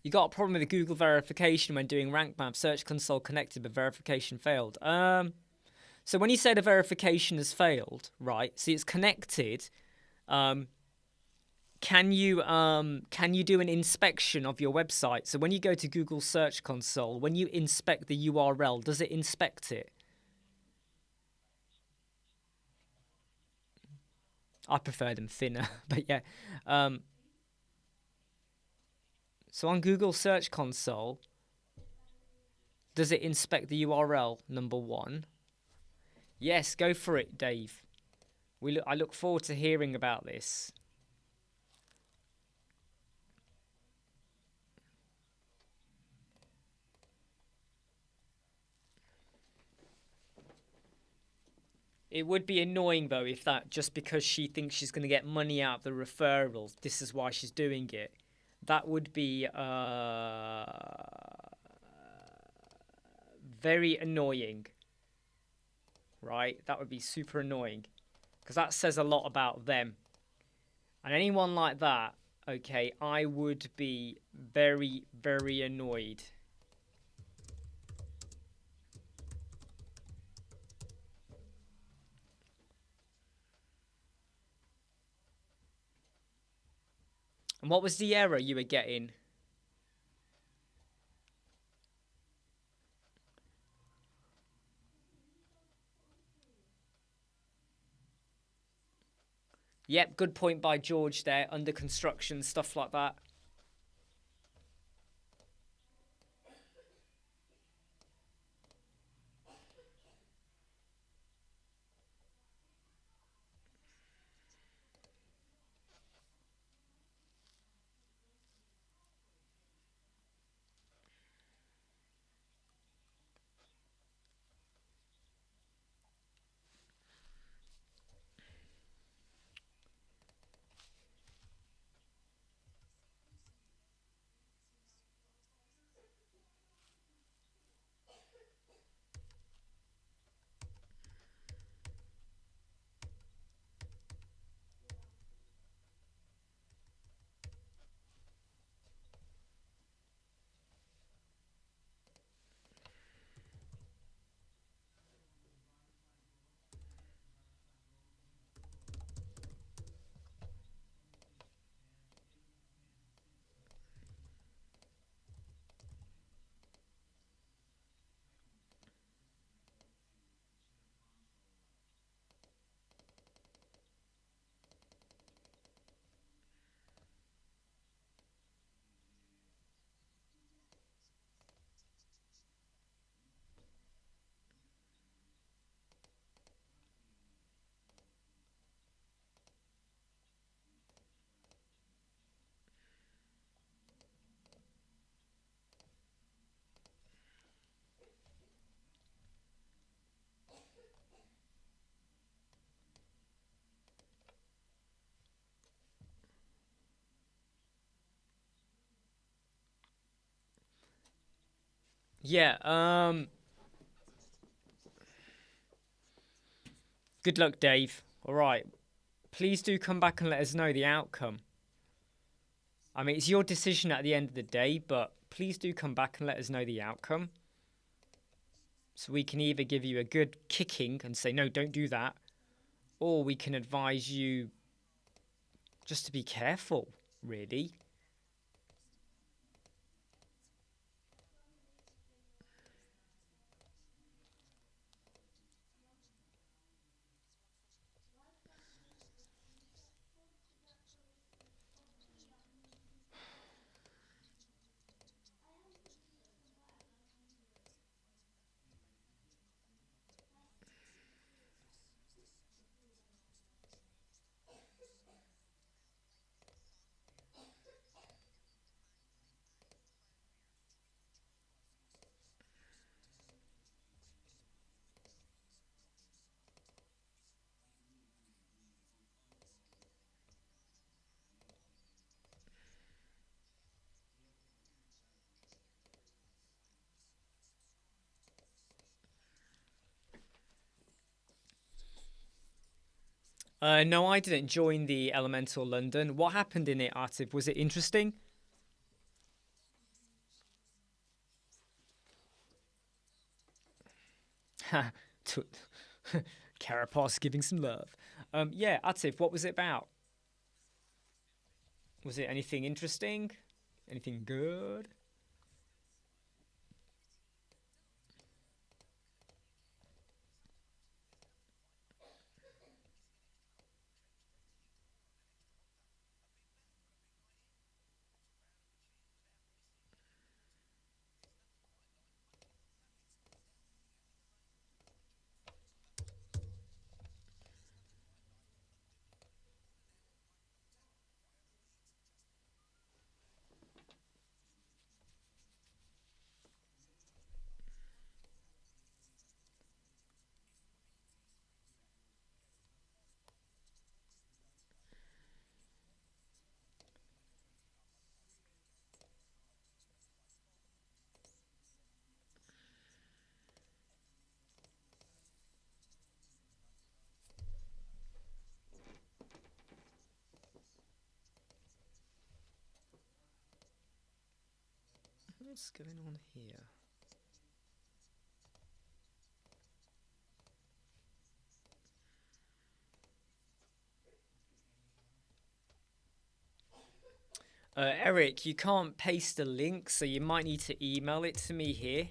A: you got a problem with the Google verification when doing rank map. Search console connected, but verification failed. So when you say the verification has failed, right? See, it's connected. Can you do an inspection of your website? So when you go to Google Search Console, when you inspect the URL, does it inspect it? I prefer them thinner, but yeah. So on Google Search Console, does it inspect the URL, number one? Yes, go for it, Dave. I look forward to hearing about this. It would be annoying, though, if that just because she thinks she's going to get money out of the referrals, this is why she's doing it. That would be very annoying, right? That would be super annoying because that says a lot about them. And anyone like that, okay, I would be very, very annoyed. And what was the error you were getting? Yep, good point by George there. Under construction, stuff like that. Yeah, good luck, Dave. All right. Please do come back and let us know the outcome. I mean, it's your decision at the end of the day, but please do come back and let us know the outcome. So we can either give you a good kicking and say, no, don't do that, or we can advise you just to be careful, really. No, I didn't join the Elementor London. What happened in it, Atif? Was it interesting? Ha, t- Carapace giving some love. Yeah, Atif, what was it about? Was it anything interesting? Anything good? What's going on here? Eric, you can't paste a link, so you might need to email it to me here.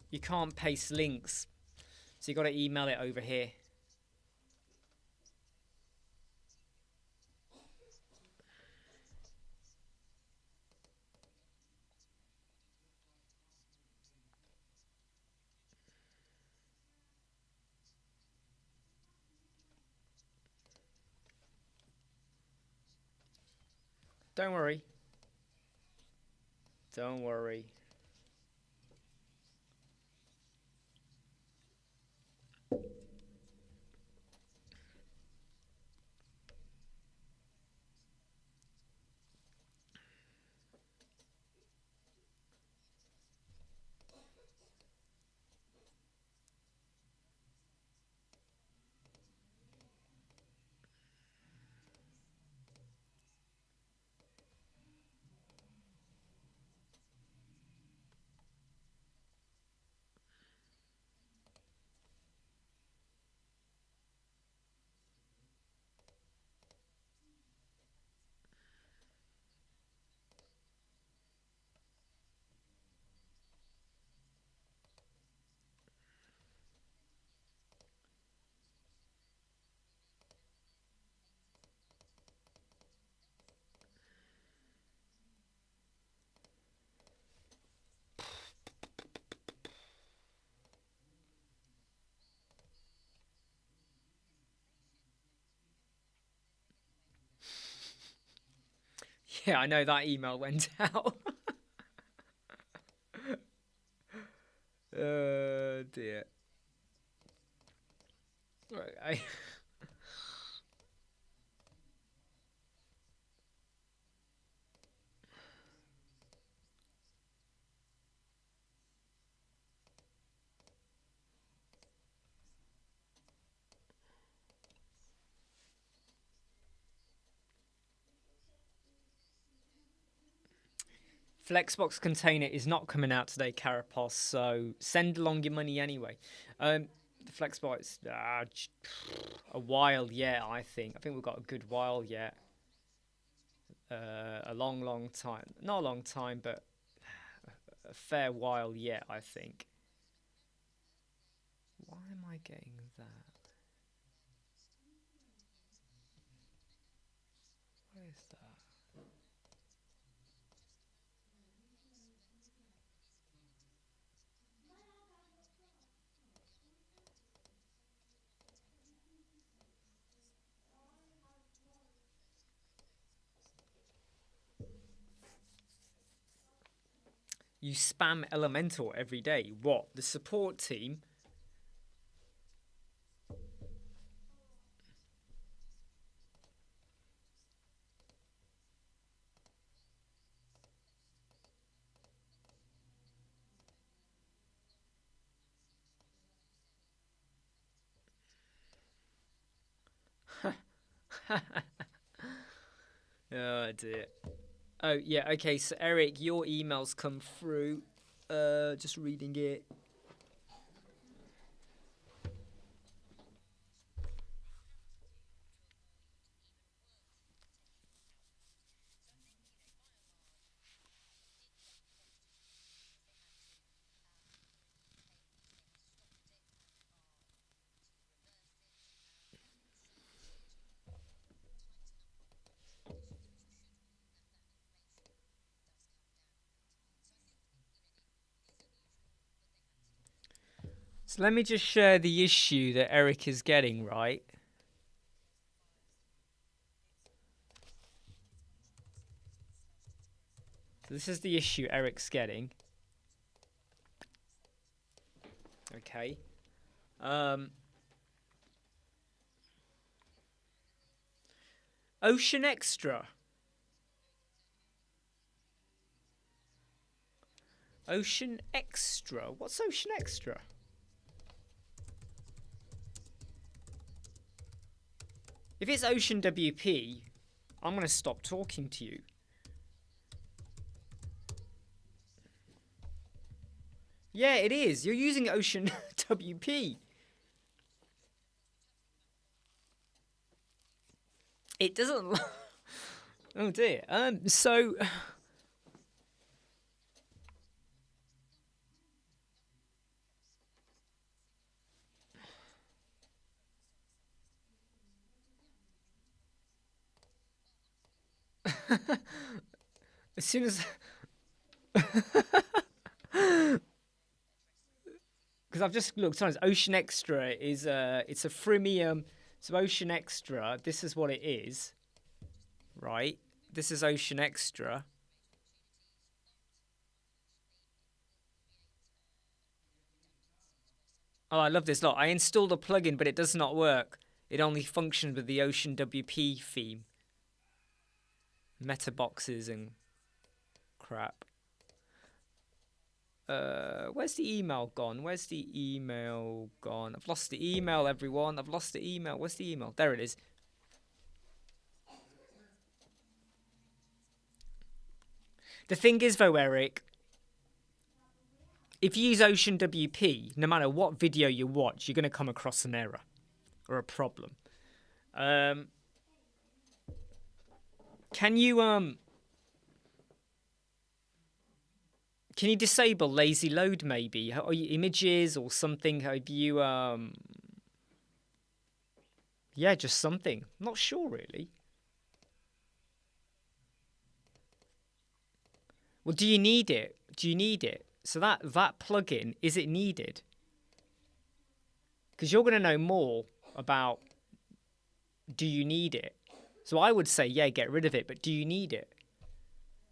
A: You can't paste links, so you got to email it over here. Don't worry. Don't worry. Yeah, I know that email went out. Dear. Right, Flexbox container is not coming out today, Carapace, so send along your money anyway. The Flexbox, a while yet, I think. I think we've got a good while yet. A long, long time. Not a long time, but a fair while yet, I think. Why am I getting that? What is that? You spam Elementor every day. What? The support team? Oh dear. Oh yeah, okay, so Eric, your email's come through. Just reading it. So let me just share the issue that Eric is getting, right? So this is the issue Eric's getting. Okay. Ocean Extra. Ocean Extra? What's Ocean Extra? If it's Ocean WP, I'm going to stop talking to you. Yeah, it is. You're using Ocean WP. It doesn't... Oh dear. So... As soon as... Because I've just looked on it. Ocean Extra is it's a freemium. So Ocean Extra, this is what it is. Right? This is Ocean Extra. Oh, I love this lot. I installed a plugin, but it does not work. It only functions with the Ocean WP theme. Meta boxes and crap. Where's the email gone? Where's the email gone? I've lost the email, everyone. I've lost the email. Where's the email? There it is. The thing is, though, Eric, if you use Ocean WP, no matter what video you watch, you're going to come across an error or a problem. Can you disable lazy load maybe? Or images or something? Have you yeah, just something. Not sure really. Well, do you need it? Do you need it? So that plugin, is it needed? Because you're going to know more about do you need it? So I would say, yeah, get rid of it, but do you need it?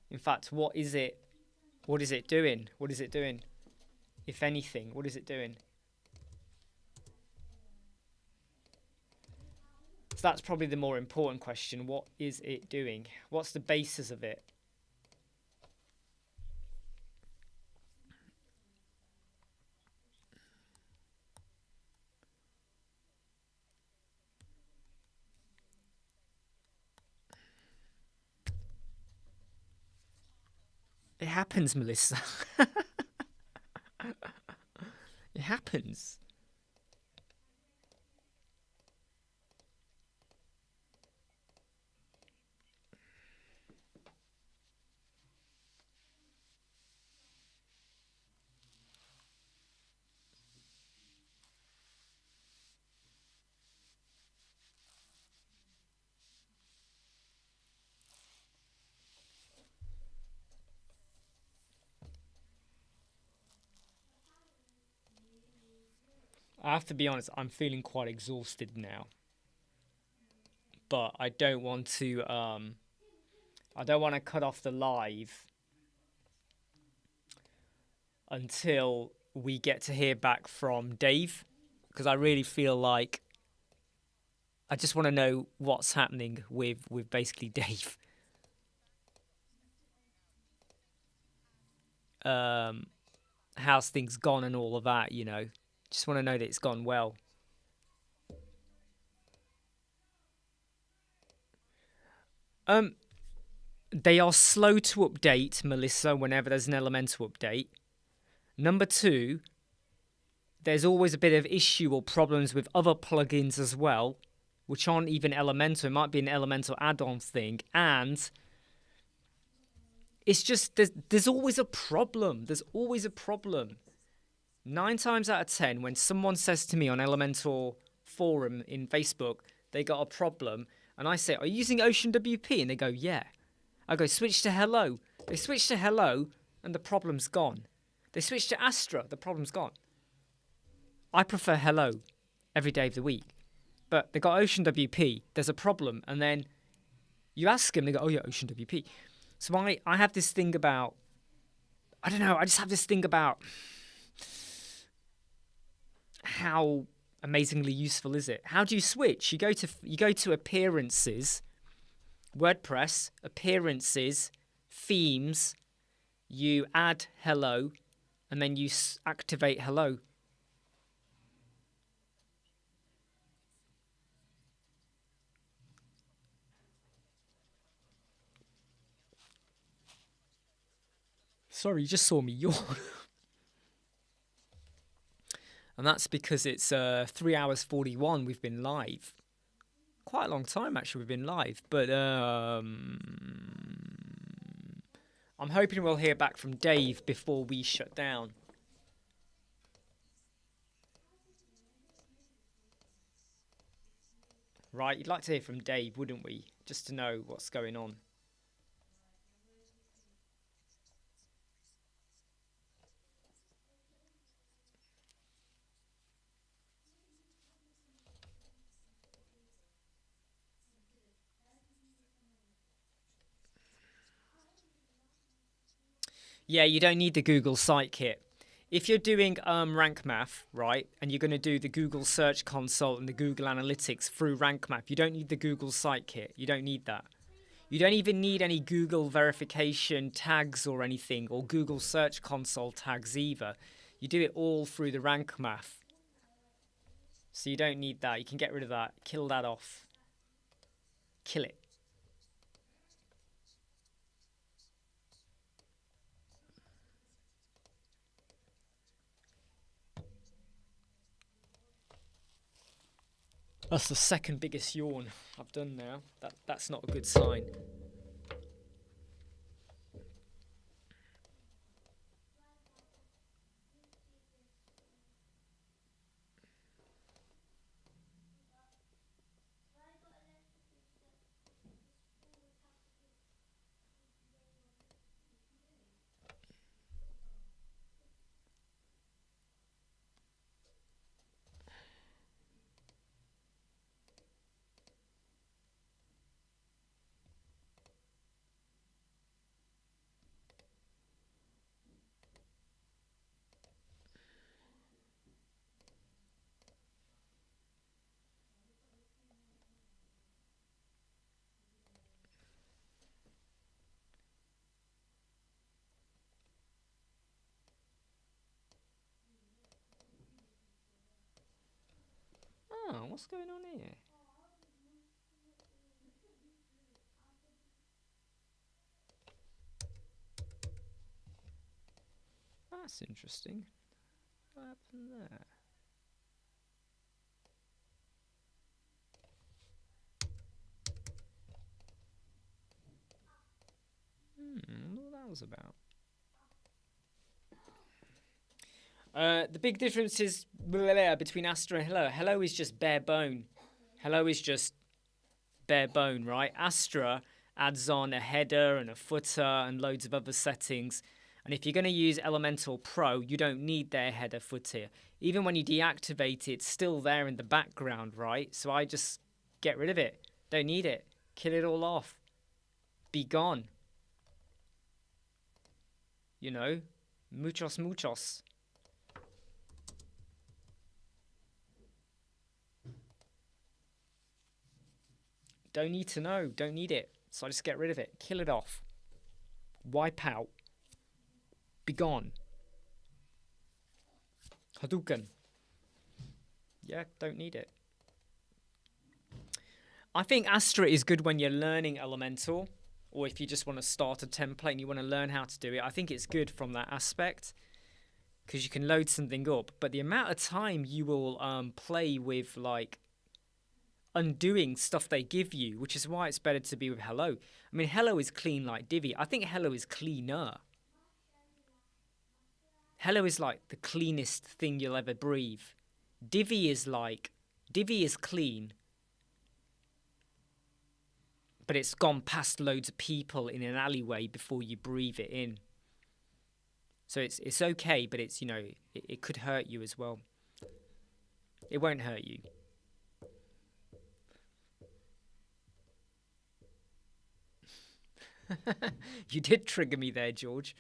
A: In fact, what is it? What is it doing? What is it doing? If anything, what is it doing? So that's probably the more important question. What is it doing? What's the basis of it? It happens, Melissa. It happens. I have to be honest, I'm feeling quite exhausted now. But I don't want to cut off the live until we get to hear back from Dave, because I really feel like I just want to know what's happening with basically Dave. How's things gone and all of that, you know. Just want to know that it's gone well. They are slow to update, Melissa, whenever there's an Elementor update. Number two, there's always a bit of issue or problems with other plugins as well, which aren't even Elementor. It might be an Elementor add-on thing. And it's just, there's always a problem. There's always a problem. 9 times out of 10, when someone says to me on Elementor forum in Facebook, they got a problem, and I say, are you using Ocean WP? And they go, yeah. I go, switch to Hello. They switch to Hello, and the problem's gone. They switch to Astra, the problem's gone. I prefer Hello every day of the week. But they got Ocean WP, there's a problem, and then you ask them, they go, oh yeah, Ocean WP. So I have this thing about, I don't know, I just have this thing about how amazingly useful is it? How do you switch? You go to appearances, WordPress, appearances, themes, you add Hello, and then you activate Hello. Sorry, you just saw me yawn. And that's because it's 3 hours 41 we've been live. Quite a long time, actually, we've been live. But I'm hoping we'll hear back from Dave before we shut down. Right, you'd like to hear from Dave, wouldn't we? Just to know what's going on. Yeah, you don't need the Google Site Kit. If you're doing rank math, right, and you're going to do the Google Search Console and the Google Analytics through rank math, you don't need the Google Site Kit. You don't need that. You don't even need any Google verification tags or anything, or Google Search Console tags either. You do it all through the rank math. So you don't need that. You can get rid of that. Kill that off. Kill it. That's the second biggest yawn I've done now. That's not a good sign. Oh, what's going on here? That's interesting. What happened there? What that was about. The big difference is between Astra and Hello. Hello is just bare bone. Hello is just bare bone, right? Astra adds on a header and a footer and loads of other settings. And if you're going to use Elementor Pro, you don't need their header footer. Even when you deactivate it, it's still there in the background, right? So I just get rid of it. Don't need it. Kill it all off. Be gone. You know, muchos, muchos. Don't need to know. Don't need it. So I just get rid of it. Kill it off. Wipe out. Be gone. Hadouken. Yeah, don't need it. I think Astra is good when you're learning Elementor, or if you just want to start a template and you want to learn how to do it. I think it's good from that aspect because you can load something up. But the amount of time you will play with like undoing stuff they give you, which is why it's better to be with Hello. I mean, Hello is clean like Divi. I think Hello is cleaner. Hello is like the cleanest thing you'll ever breathe. Divi is clean, but it's gone past loads of people in an alleyway before you breathe it in. So it's okay, but it's, you know, it could hurt you as well. It won't hurt you. You did trigger me there, George.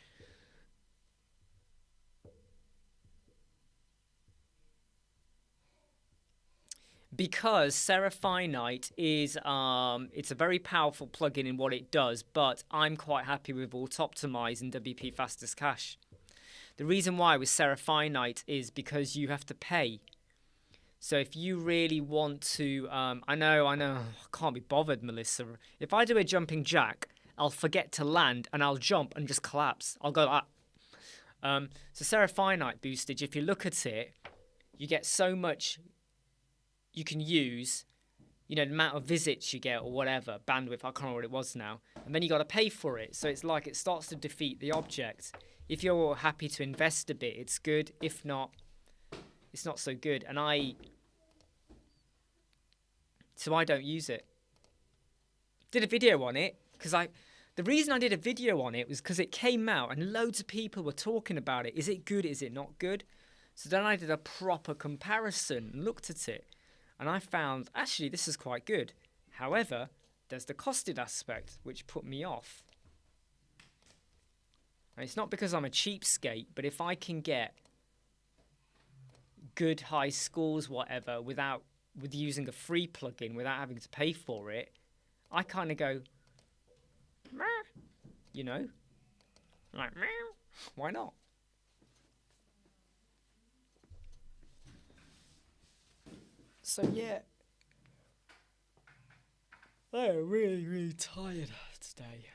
A: Because Seraphinite is it's a very powerful plugin in what it does, but I'm quite happy with Auto-Optimize and WP Fastest Cache. The reason why with Seraphinite is because you have to pay. So if you really want to, I know, I can't be bothered, Melissa. If I do a jumping jack, I'll forget to land and I'll jump and just collapse. I'll go like that. So Seraphinite boostage, if you look at it, you get so much you can use, you know, the amount of visits you get or whatever, bandwidth, I can't remember what it was now. And then you got to pay for it. So it's like it starts to defeat the object. If you're happy to invest a bit, it's good. If not, it's not so good. And so I don't use it. Did a video on it because the reason I did a video on it was because it came out and loads of people were talking about it. Is it good? Is it not good? So then I did a proper comparison and looked at it. And I found, actually, this is quite good. However, there's the costed aspect, which put me off. And it's not because I'm a cheapskate, but if I can get good high scores, whatever, with using a free plugin, without having to pay for it, I kind of go, meh, you know? Like, meh, why not? So yeah, I'm really, really tired today.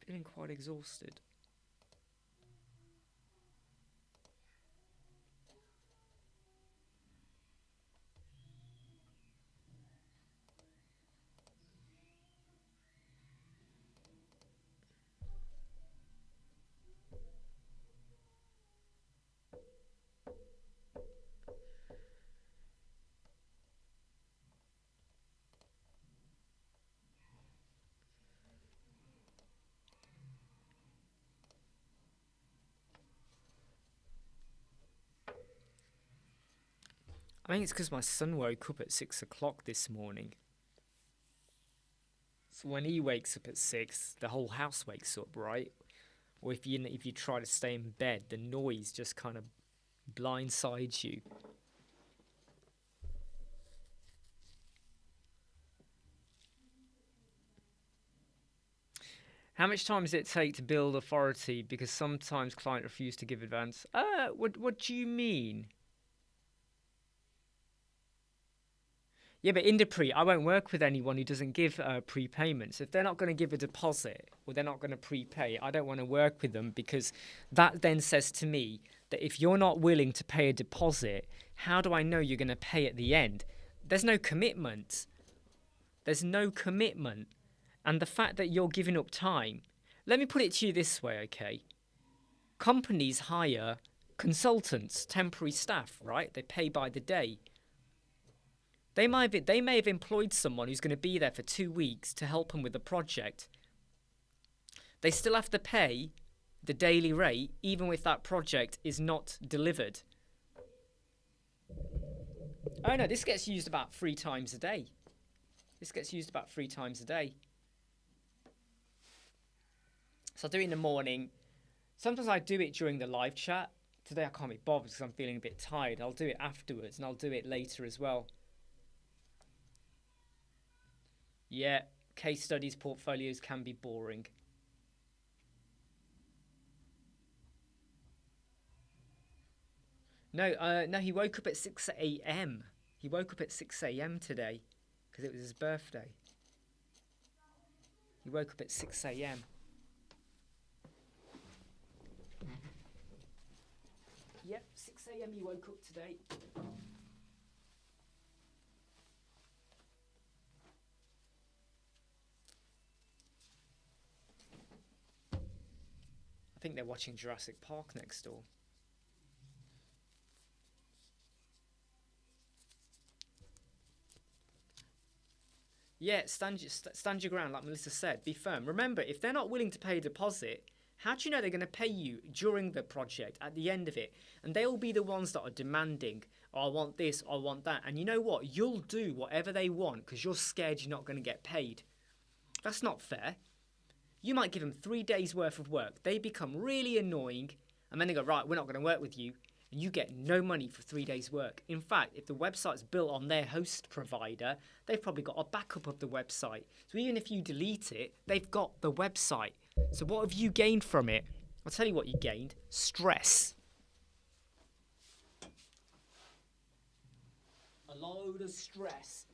A: Feeling quite exhausted. I think it's because my son woke up at 6 o'clock this morning. So when he wakes up at 6, the whole house wakes up, right? Or if you try to stay in bed, the noise just kind of blindsides you. How much time does it take to build authority? Because sometimes client refuse to give advance. What do you mean? Yeah, but in Indepre, I won't work with anyone who doesn't give prepayments. If they're not going to give a deposit or they're not going to prepay, I don't want to work with them, because that then says to me that if you're not willing to pay a deposit, how do I know you're going to pay at the end? There's no commitment. There's no commitment. And the fact that you're giving up time, let me put it to you this way, okay? Companies hire consultants, temporary staff, right? They pay by the day. They may have employed someone who's going to be there for 2 weeks to help them with the project. They still have to pay the daily rate, even if that project is not delivered. Oh no, this gets used about 3 times a day. So I do it in the morning. Sometimes I do it during the live chat. Today I can't be bothered because I'm feeling a bit tired. I'll do it afterwards, and I'll do it later as well. Yeah, case studies, portfolios can be boring. No, he woke up at 6 a.m. He woke up at 6 a.m. today because it was his birthday. He woke up at 6 a.m. Yep, 6 a.m. he woke up today. I think they're watching Jurassic Park next door. Yeah, stand your ground, like Melissa said. Be firm. Remember, if they're not willing to pay a deposit, how do you know they're going to pay you during the project, at the end of it? And they'll be the ones that are demanding, oh, I want this, I want that. And you know what? You'll do whatever they want because you're scared you're not going to get paid. That's not fair. You might give them 3 days worth of work. They become really annoying. And then they go, right, we're not going to work with you. And you get no money for 3 days work. In fact, if the website's built on their host provider, they've probably got a backup of the website. So even if you delete it, they've got the website. So what have you gained from it? I'll tell you what you gained. Stress. A load of stress.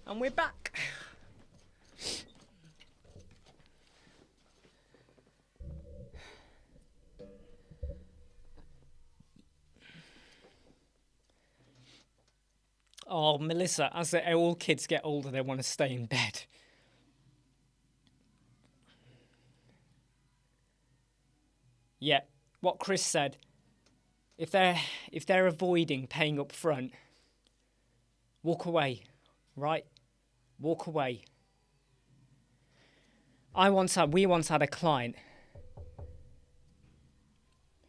A: And we're back. Oh, Melissa, as all kids get older, they want to stay in bed. Yeah, what Chris said. If they're avoiding paying up front, walk away, right? Walk away. We once had a client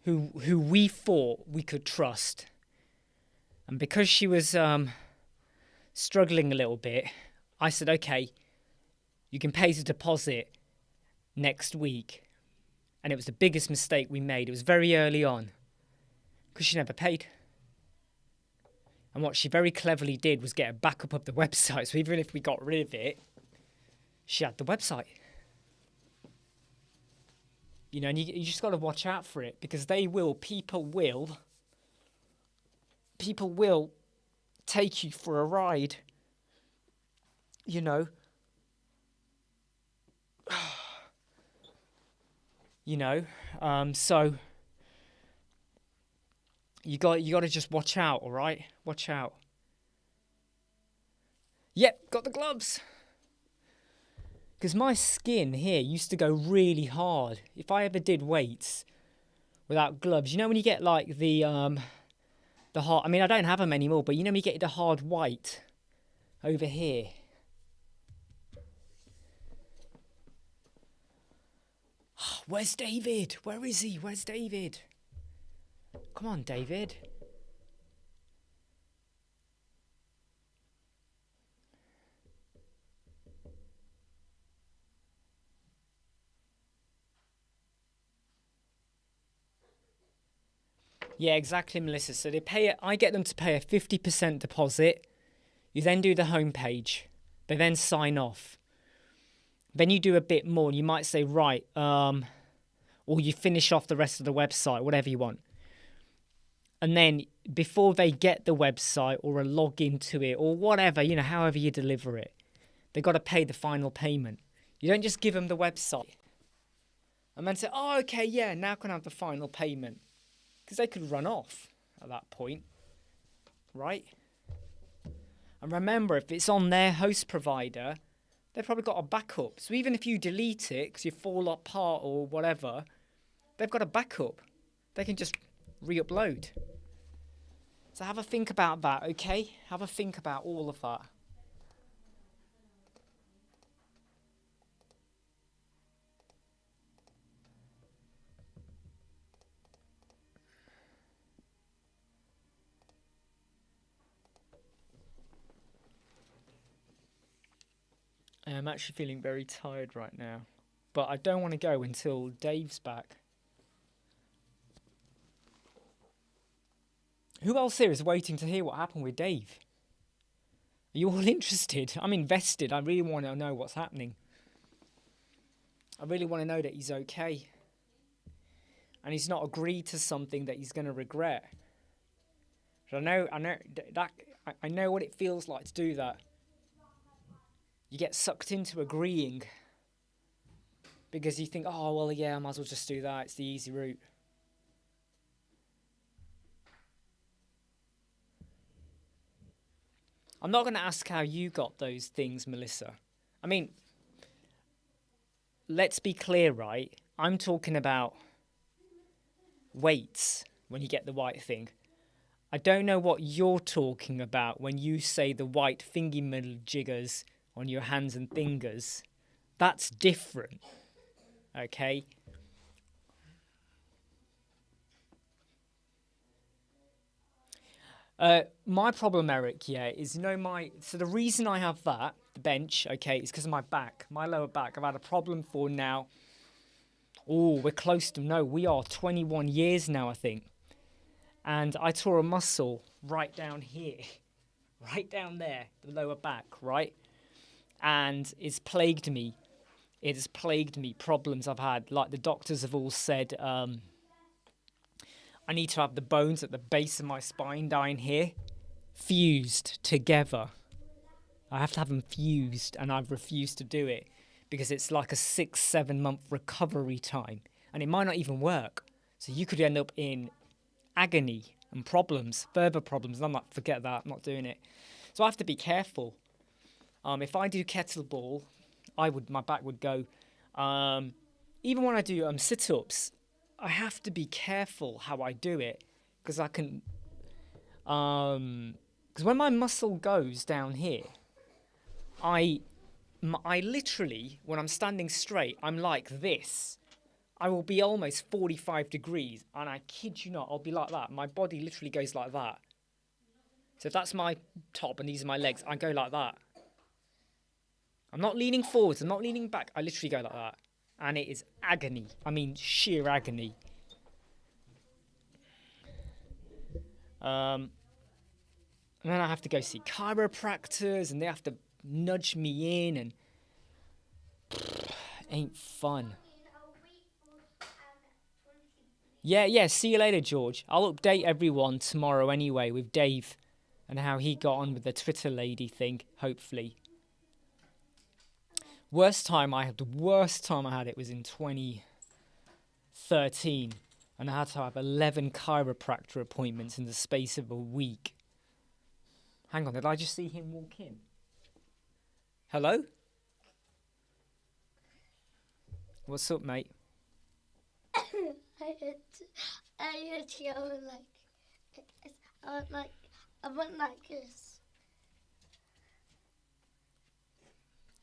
A: who we thought we could trust, and because she was struggling a little bit, I said, okay, you can pay the deposit next week. And it was the biggest mistake we made. It was very early on because she never paid. And what she very cleverly did was get a backup of the website. So even if we got rid of it, she had the website. You know, and you just got to watch out for it because people will take you for a ride. You know. You know, so you got to just watch out, all right? Watch out. Yep, got the gloves. Because my skin here used to go really hard if I ever did weights without gloves. You know when you get like the hard, I mean I don't have them anymore, but you know when you get the hard white over here. Where's David? Where is he? Where's David? Come on, David. Yeah, exactly, Melissa. So they pay. I get them to pay a 50% deposit. You then do the homepage. They then sign off. Then you do a bit more. You might say, right, or you finish off the rest of the website, whatever you want. And then before they get the website or a login to it or whatever, however you deliver it, they've got to pay the final payment. You don't just give them the website and then say, oh, okay, yeah, now can I have the final payment? Because they could run off at that point, right? And remember, if it's on their host provider, they've probably got a backup. So even if you delete it because you fall apart or whatever, they've got a backup. They can just re-upload. So have a think about that, okay? Have a think about all of that. I'm actually feeling very tired right now, but I don't want to go until Dave's back. Who else here is waiting to hear what happened with Dave? Are you all interested? I'm invested. I really want to know what's happening. I really want to know that he's okay. And he's not agreed to something that he's going to regret. I know what it feels like to do that. You get sucked into agreeing because you think, oh, well, yeah, I might as well just do that. It's the easy route. I'm not going to ask how you got those things, Melissa. I mean, let's be clear, right? I'm talking about weights when you get the white thing. I don't know what you're talking about when you say the white thingy middle jiggers on your hands and fingers. That's different, okay? My problem, Eric, is so the reason I have that, the bench, okay, is because of my back, my lower back. I've had a problem for now. Oh, we are 21 years now, I think. And I tore a muscle right down here, right down there, the lower back, right? And it's plagued me. It has plagued me, problems I've had. Like the doctors have all said, I need to have the bones at the base of my spine down here fused together. I have to have them fused, and I've refused to do it because it's like a 6-7 month recovery time, and it might not even work. So you could end up in agony and problems, further problems. And I'm like, forget that, I'm not doing it. So I have to be careful. If I do kettlebell, my back would go. Even when I do sit-ups, I have to be careful how I do it because I can. Because when my muscle goes down here, I literally, when I'm standing straight, I'm like this. I will be almost 45 degrees, and I kid you not, I'll be like that. My body literally goes like that. So if that's my top and these are my legs, I go like that. I'm not leaning forwards, I'm not leaning back, I literally go like that. And it is agony. I mean, sheer agony. And then I have to go see chiropractors, and they have to nudge me in, and ain't fun. Yeah, see you later, George. I'll update everyone tomorrow anyway with Dave and how he got on with the Twitter lady thing, hopefully. The worst time I had it was in 2013, and I had to have 11 chiropractor appointments in the space of a week. Hang on, did I just see him walk in? Hello? What's up, mate?
B: I went like this.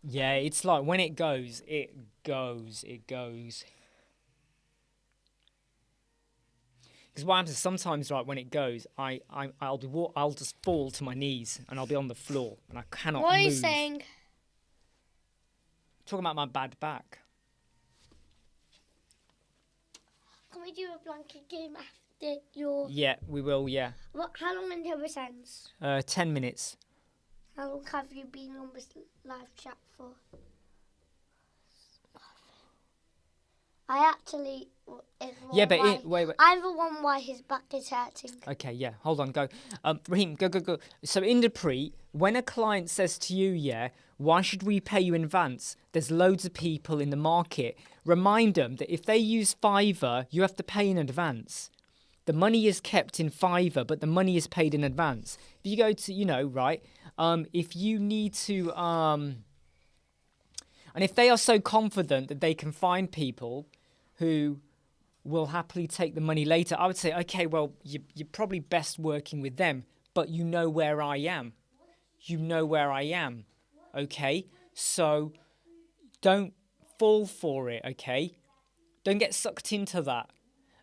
A: Yeah, it's like when it goes, it goes. Because what happens is sometimes, right, when it goes, I'll just fall to my knees and I'll be on the floor and I cannot
B: What are you
A: move.
B: saying?
A: Talking about my bad back.
B: Can we do a blanket game after your...
A: Yeah, we will, yeah.
B: How long until this ends?
A: 10 minutes.
B: How long have you been on this live chat for? I actually...
A: Yeah, but wait.
B: I'm the one why his back is hurting.
A: Okay, yeah, hold on, go. Raheem, go. So in Dupree, when a client says to you, yeah, why should we pay you in advance? There's loads of people in the market. Remind them that if they use Fiverr, you have to pay in advance. The money is kept in Fiverr, but the money is paid in advance. If you go to, right, if you need to, and if they are so confident that they can find people who will happily take the money later, I would say, okay, well, you're probably best working with them, but you know where I am. You know where I am, okay? So don't fall for it, okay? Don't get sucked into that.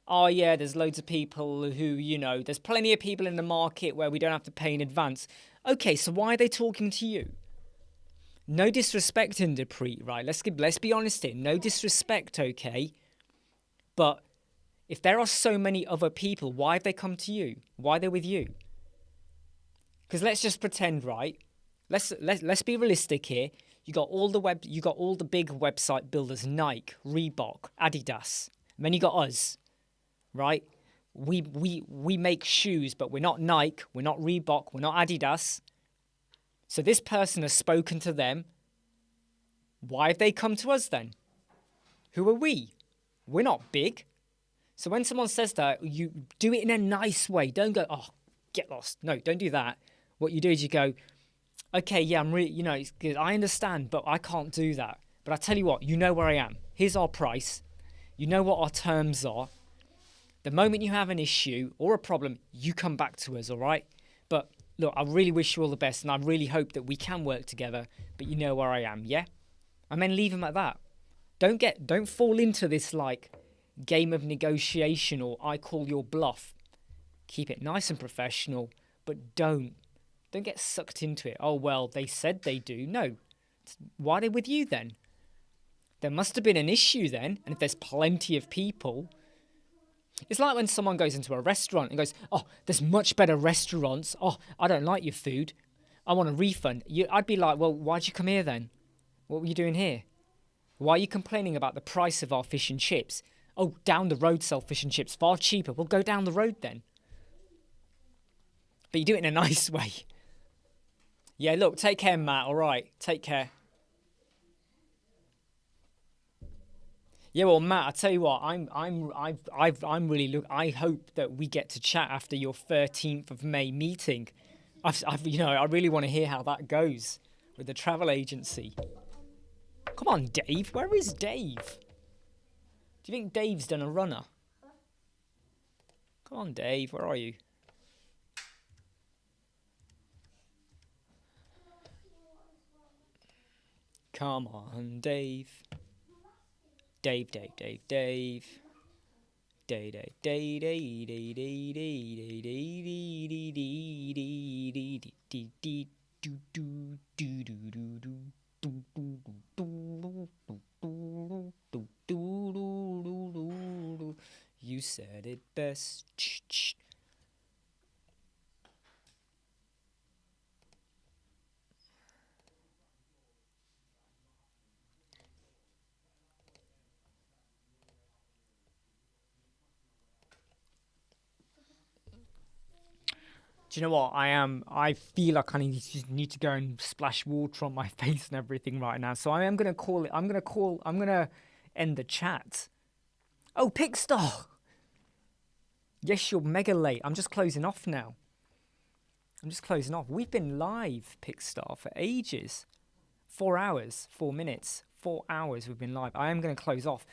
A: Oh, yeah, there's loads of people who, there's plenty of people in the market where we don't have to pay in advance. Okay, so why are they talking to you? No disrespect in Dupree, right? Let's be honest here. No disrespect, okay? But if there are so many other people, why have they come to you? Why are they with you? Because let's just pretend, right? Let's be realistic here. You got all the big website builders, Nike, Reebok, Adidas. And then you got us, right? We make shoes, but we're not Nike, we're not Reebok, we're not Adidas. So this person has spoken to them. Why have they come to us then? Who are we? We're not big. So when someone says that, you do it in a nice way. Don't go, oh, get lost. No, don't do that. What you do is you go, okay, yeah, I'm really, it's good. I understand, but I can't do that. But I tell you what, you know where I am. Here's our price. You know what our terms are. The moment you have an issue or a problem, you come back to us, all right? But look, I really wish you all the best, and I really hope that we can work together, but you know where I am, yeah? And then leave them at that. Don't fall into this, game of negotiation or I call your bluff. Keep it nice and professional, but don't get sucked into it. Oh, well, they said they do. No. Why are they with you then? There must have been an issue then, and if there's plenty of people... It's like when someone goes into a restaurant and goes, oh, there's much better restaurants. Oh, I don't like your food. I want a refund. I'd be like, well, why'd you come here then? What were you doing here? Why are you complaining about the price of our fish and chips? Oh, down the road sell fish and chips far cheaper. Well, go down the road then. But you do it in a nice way. Yeah, look, take care, Matt. All right, take care. Yeah, well, Matt, I tell you what, I'm really I hope that we get to chat after your 13th of May meeting. I really want to hear how that goes with the travel agency. Come on, Dave. Where is Dave? Do you think Dave's done a runner? Come on, Dave. Where are you? Come on, Dave. Dave. You said it best. Do you know what? I feel like I need to go and splash water on my face and everything right now. So I am gonna call it. I'm gonna end the chat. Oh, Pickstar. Yes, you're mega late. I'm just closing off now. We've been live, Pickstar, for ages. 4 hours, 4 minutes, 4 hours we've been live. I am going to close off.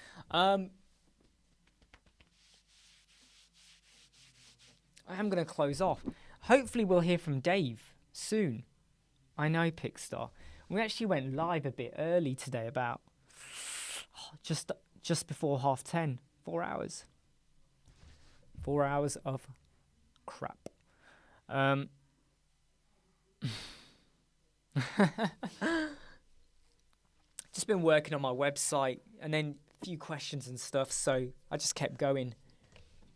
A: Hopefully we'll hear from Dave soon. I know, Pickstar. We actually went live a bit early today, about just before 10:30. 4 hours. 4 hours of crap. Just been working on my website and then a few questions and stuff, so I just kept going.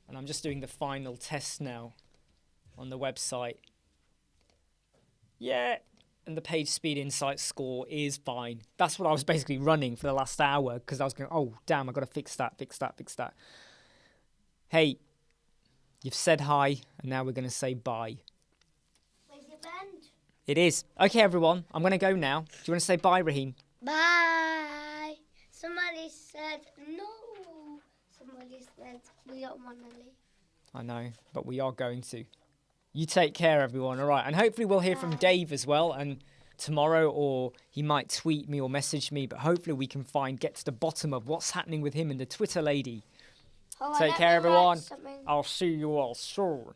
A: And I'm just doing the final test now on the website. Yeah, and the page speed insight score is fine. That's what I was basically running for the last hour because I was going, oh, damn, I've got to fix that. Hey, you've said hi, and now we're going to say bye.
B: Where's your band?
A: It is. Okay, everyone, I'm going to go now. Do you want to say bye, Raheem?
B: Bye. Somebody said no. Somebody said we don't want to leave.
A: I know, but we are going to. You take care, everyone, all right? And hopefully we'll hear from Dave as well, and tomorrow, or he might tweet me or message me, but hopefully we can get to the bottom of what's happening with him and the Twitter lady. Take care, everyone. I'll see you all soon.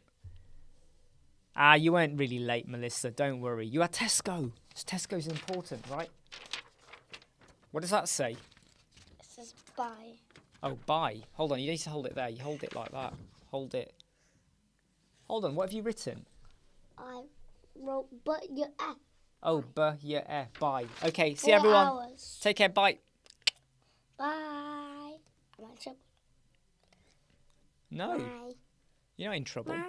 A: You weren't really late, Melissa. Don't worry. You had Tesco. Tesco's important, right? What does that say?
B: It says bye.
A: Oh, bye. Hold on. You need to hold it there. You hold it like that. Hold it. Hold on. What have you written?
B: I wrote but your F.
A: Oh, yeah, bye. Okay. See everyone.
B: Hours.
A: Take care. Bye.
B: Bye.
A: No.
B: Bye.
A: You're not in trouble.
B: Bye.